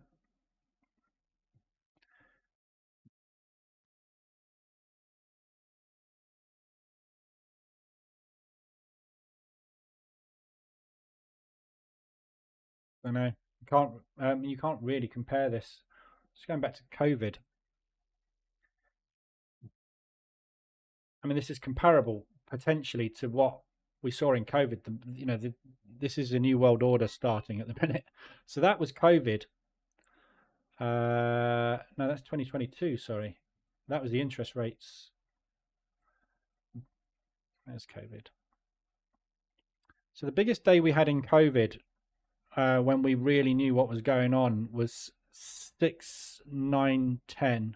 know you can't really compare this. Just going back to COVID. I mean, this is comparable potentially to what we saw in COVID. This is a new world order starting at the minute. So that was COVID. No, that's 2022. Sorry, that was the interest rates. There's COVID. So the biggest day we had in COVID, when we really knew what was going on, was 6/9/10.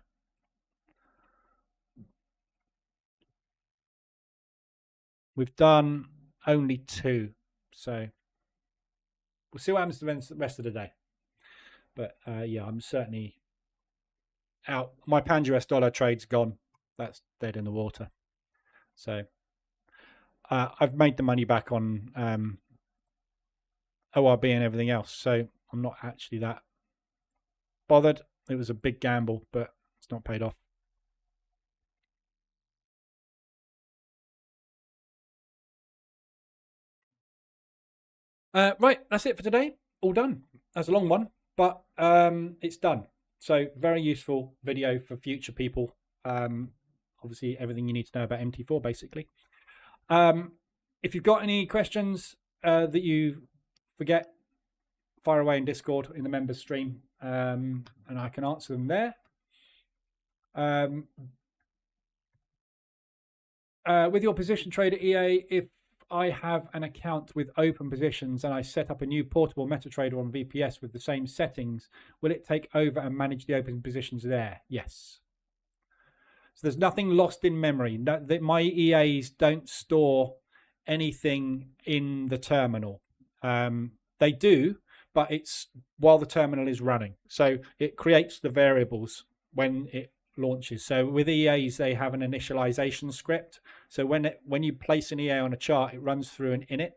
We've done only 2, so we'll see what happens to the rest of the day. But yeah, I'm certainly out. My pound US dollar trade's gone. That's dead in the water. So I've made the money back on ORB and everything else, so I'm not actually that bothered. It was a big gamble, but it's not paid off. Right, that's it for today. All done. That's a long one, but it's done. So very useful video for future people. Obviously, everything you need to know about MT4, basically. If you've got any questions that you forget, fire away in Discord in the members stream, and I can answer them there. With your position trader EA, if I have an account with open positions and I set up a new portable MetaTrader on VPS with the same settings, will it take over and manage the open positions there? Yes. So there's nothing lost in memory. No, my EAs don't store anything in the terminal. They do, but it's while the terminal is running. So it creates the variables when it launches. So with EAs, they have an initialization script. So when you place an EA on a chart, it runs through an init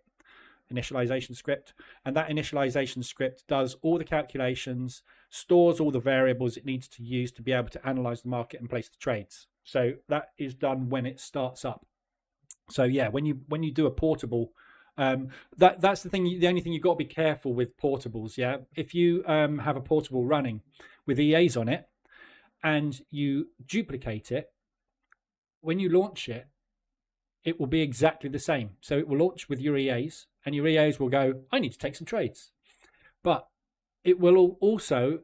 initialization script, and that initialization script does all the calculations, stores all the variables it needs to use to be able to analyze the market and place the trades. So that is done when it starts up. So yeah, when you do a portable That's the thing. The only thing you've got to be careful with portables. Yeah, if you have a portable running with EAs on it and you duplicate it, when you launch it, it will be exactly the same. So it will launch with your EAs, and your EAs will go, I need to take some trades. But it will also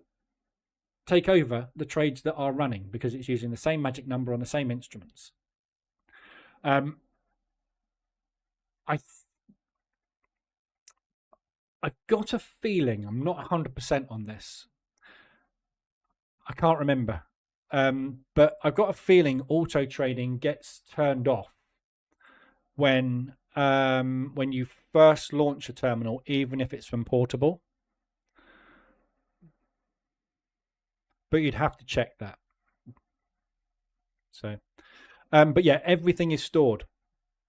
take over the trades that are running because it's using the same magic number on the same instruments. I've got a feeling, I'm not 100% on this. I can't remember. But I've got a feeling auto trading gets turned off when you first launch a terminal, even if it's from portable. But you'd have to check that. So, but yeah, everything is stored,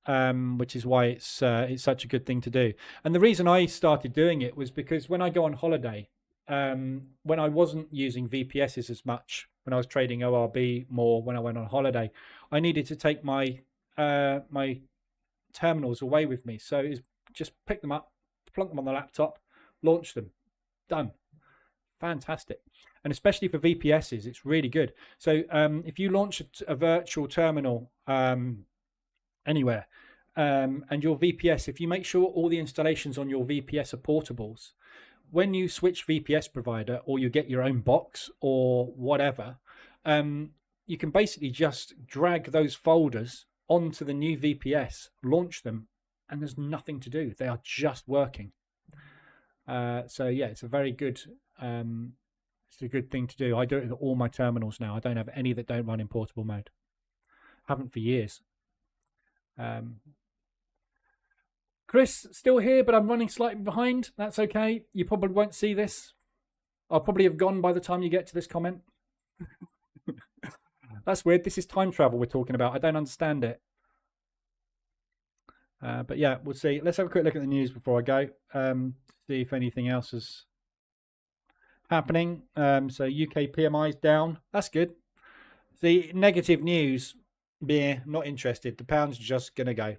which is why it's such a good thing to do. And the reason I started doing it was because when I go on holiday, when I wasn't using VPSs as much, when I was trading ORB more, when I went on holiday, I needed to take my my terminals away with me. So it's just pick them up, plunk them on the laptop, launch them, done. Fantastic. And especially for VPSs, it's really good. So if you launch a virtual terminal anywhere, and your VPS, if you make sure all the installations on your VPS are portables, when you switch VPS provider or you get your own box or whatever, you can basically just drag those folders onto the new VPS, launch them, and there's nothing to do. They are just working. So yeah, it's a very good it's a good thing to do. I do it with all my terminals now. I don't have any that don't run in portable mode. Haven't for years. Chris, still here, but I'm running slightly behind. That's okay. You probably won't see this. I'll probably have gone by the time you get to this comment. That's weird. This is time travel we're talking about. I don't understand it. But yeah, we'll see. Let's have a quick look at the news before I go. See if anything else is happening. So UK PMI is down. That's good. The negative news, not interested. The pound's just going to go.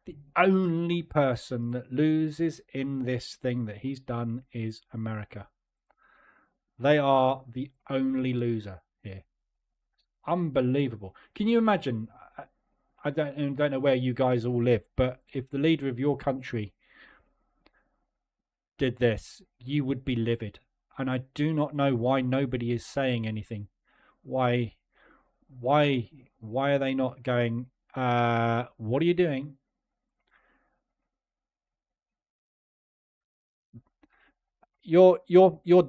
The only person that loses in this thing that he's done is America. They are the only loser here. Unbelievable. Can you imagine? I don't know where you guys all live, but if the leader of your country did this, you would be livid. And I do not know why nobody is saying anything. Why are they not going, what are you doing? Your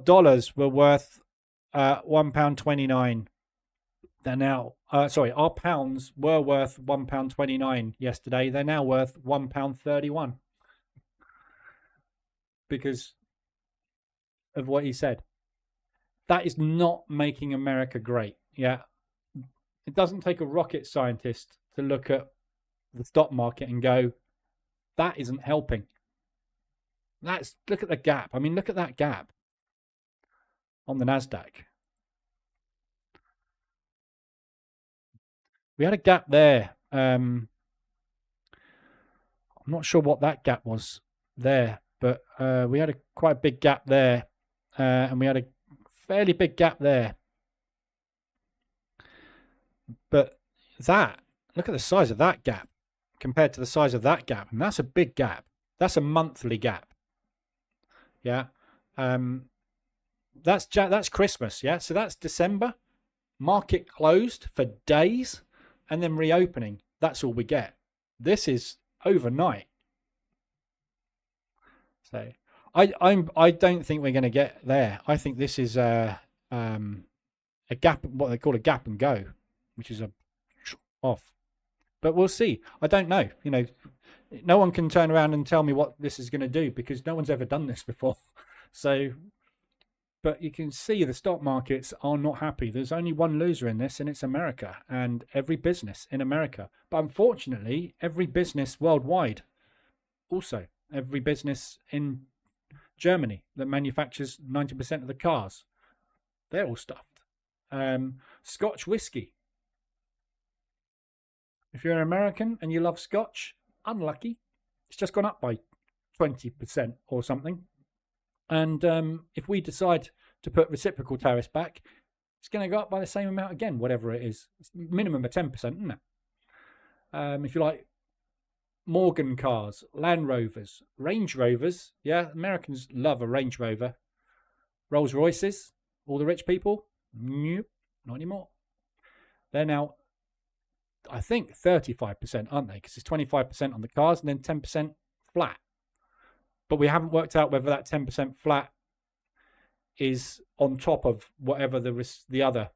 dollars were worth £1.29. They're now our pounds were worth £1.29 yesterday. They're now worth £1.31 because of what he said. That is not making America great. Yeah, it doesn't take a rocket scientist to look at the stock market and go, that isn't helping. Look at the gap. I mean, look at that gap on the Nasdaq. We had a gap there. I'm not sure what that gap was there, but we had quite a big gap there, and we had a fairly big gap there. But look at the size of that gap compared to the size of that gap, and that's a big gap. That's a monthly gap. Yeah, that's Christmas. Yeah, so that's December. Market closed for days and then reopening. That's all we get. This is overnight. So I don't think we're going to get there. I think this is a gap, what they call a gap and go, which is a off. But we'll see. I don't know. You know, no one can turn around and tell me what this is going to do because no one's ever done this before. So, but you can see the stock markets are not happy. There's only one loser in this, and it's America and every business in America. But unfortunately, every business worldwide, also every business in Germany that manufactures 90% of the cars, they're all stuffed. Scotch whiskey. If you're an American and you love Scotch, unlucky. It's just gone up by 20% or something. And if we decide to put reciprocal tariffs back, it's going to go up by the same amount again, whatever it is. It's minimum of 10%, isn't it? If you like, Morgan cars, Land Rovers, Range Rovers. Yeah, Americans love a Range Rover. Rolls Royces, all the rich people. Nope, not anymore. They're now, I think, 35%, aren't they? Because it's 25% on the cars and then 10% flat. But we haven't worked out whether that 10% flat is on top of whatever the other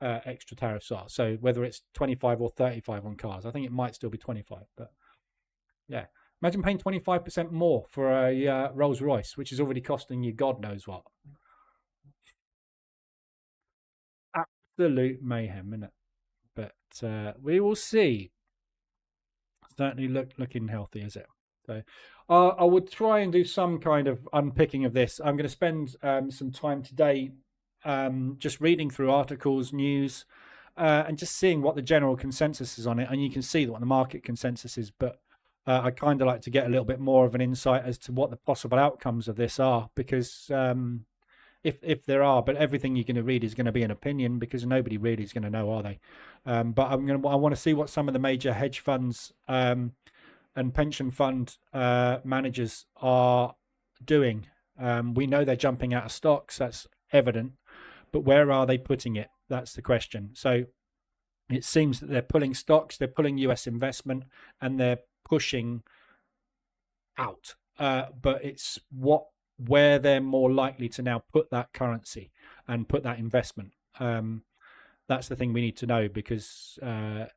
extra tariffs are. So whether it's 25 or 35 on cars. I think it might still be 25. But yeah, imagine paying 25% more for a Rolls Royce, which is already costing you God knows what. Absolute mayhem, isn't it? But we will see. Certainly looking healthy, is it? So I would try and do some kind of unpicking of this. I'm going to spend some time today just reading through articles, news, and just seeing what the general consensus is on it. And you can see what the market consensus is, but I kind of like to get a little bit more of an insight as to what the possible outcomes of this are, because if there are, but everything you're going to read is going to be an opinion, because nobody really is going to know, are they? But I want to see what some of the major hedge funds and pension fund managers are doing. We know they're jumping out of stocks, that's evident, but where are they putting it? That's the question. So it seems that they're pulling stocks, they're pulling US investment, and they're pushing out. But it's where they're more likely to now put that currency and put that investment. That's the thing we need to know, because and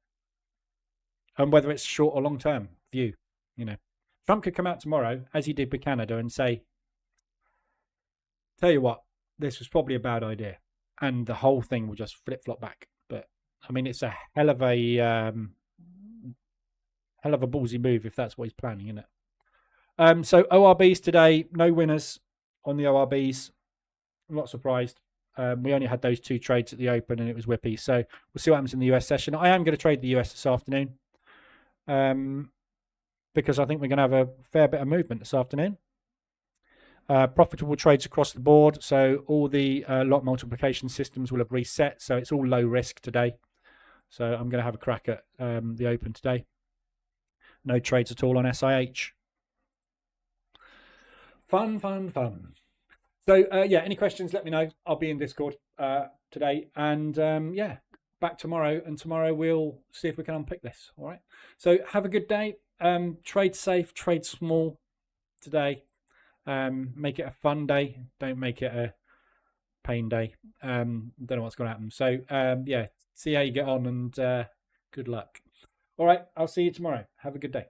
whether it's short or long term view, Trump could come out tomorrow, as he did with Canada, and say, tell you what, this was probably a bad idea, and the whole thing will just flip flop back. But I mean, it's a hell of a ballsy move if that's what he's planning, isn't it? So ORBs today, no winners on the ORBs. I'm not surprised. We only had those two trades at the open, and it was whippy. So we'll see what happens in the US session. I am going to trade the US this afternoon, because I think we're going to have a fair bit of movement this afternoon. Profitable trades across the board. So all the lot multiplication systems will have reset. So it's all low risk today. So I'm going to have a crack at the open today. No trades at all on SIH. Fun. So yeah, any questions, let me know. I'll be in Discord today. And yeah, back tomorrow. And tomorrow we'll see if we can unpick this. All right. So have a good day. Trade safe, trade small today. Make it a fun day. Don't make it a pain day. Don't know what's going to happen. So yeah, see how you get on, and good luck. All right, I'll see you tomorrow. Have a good day.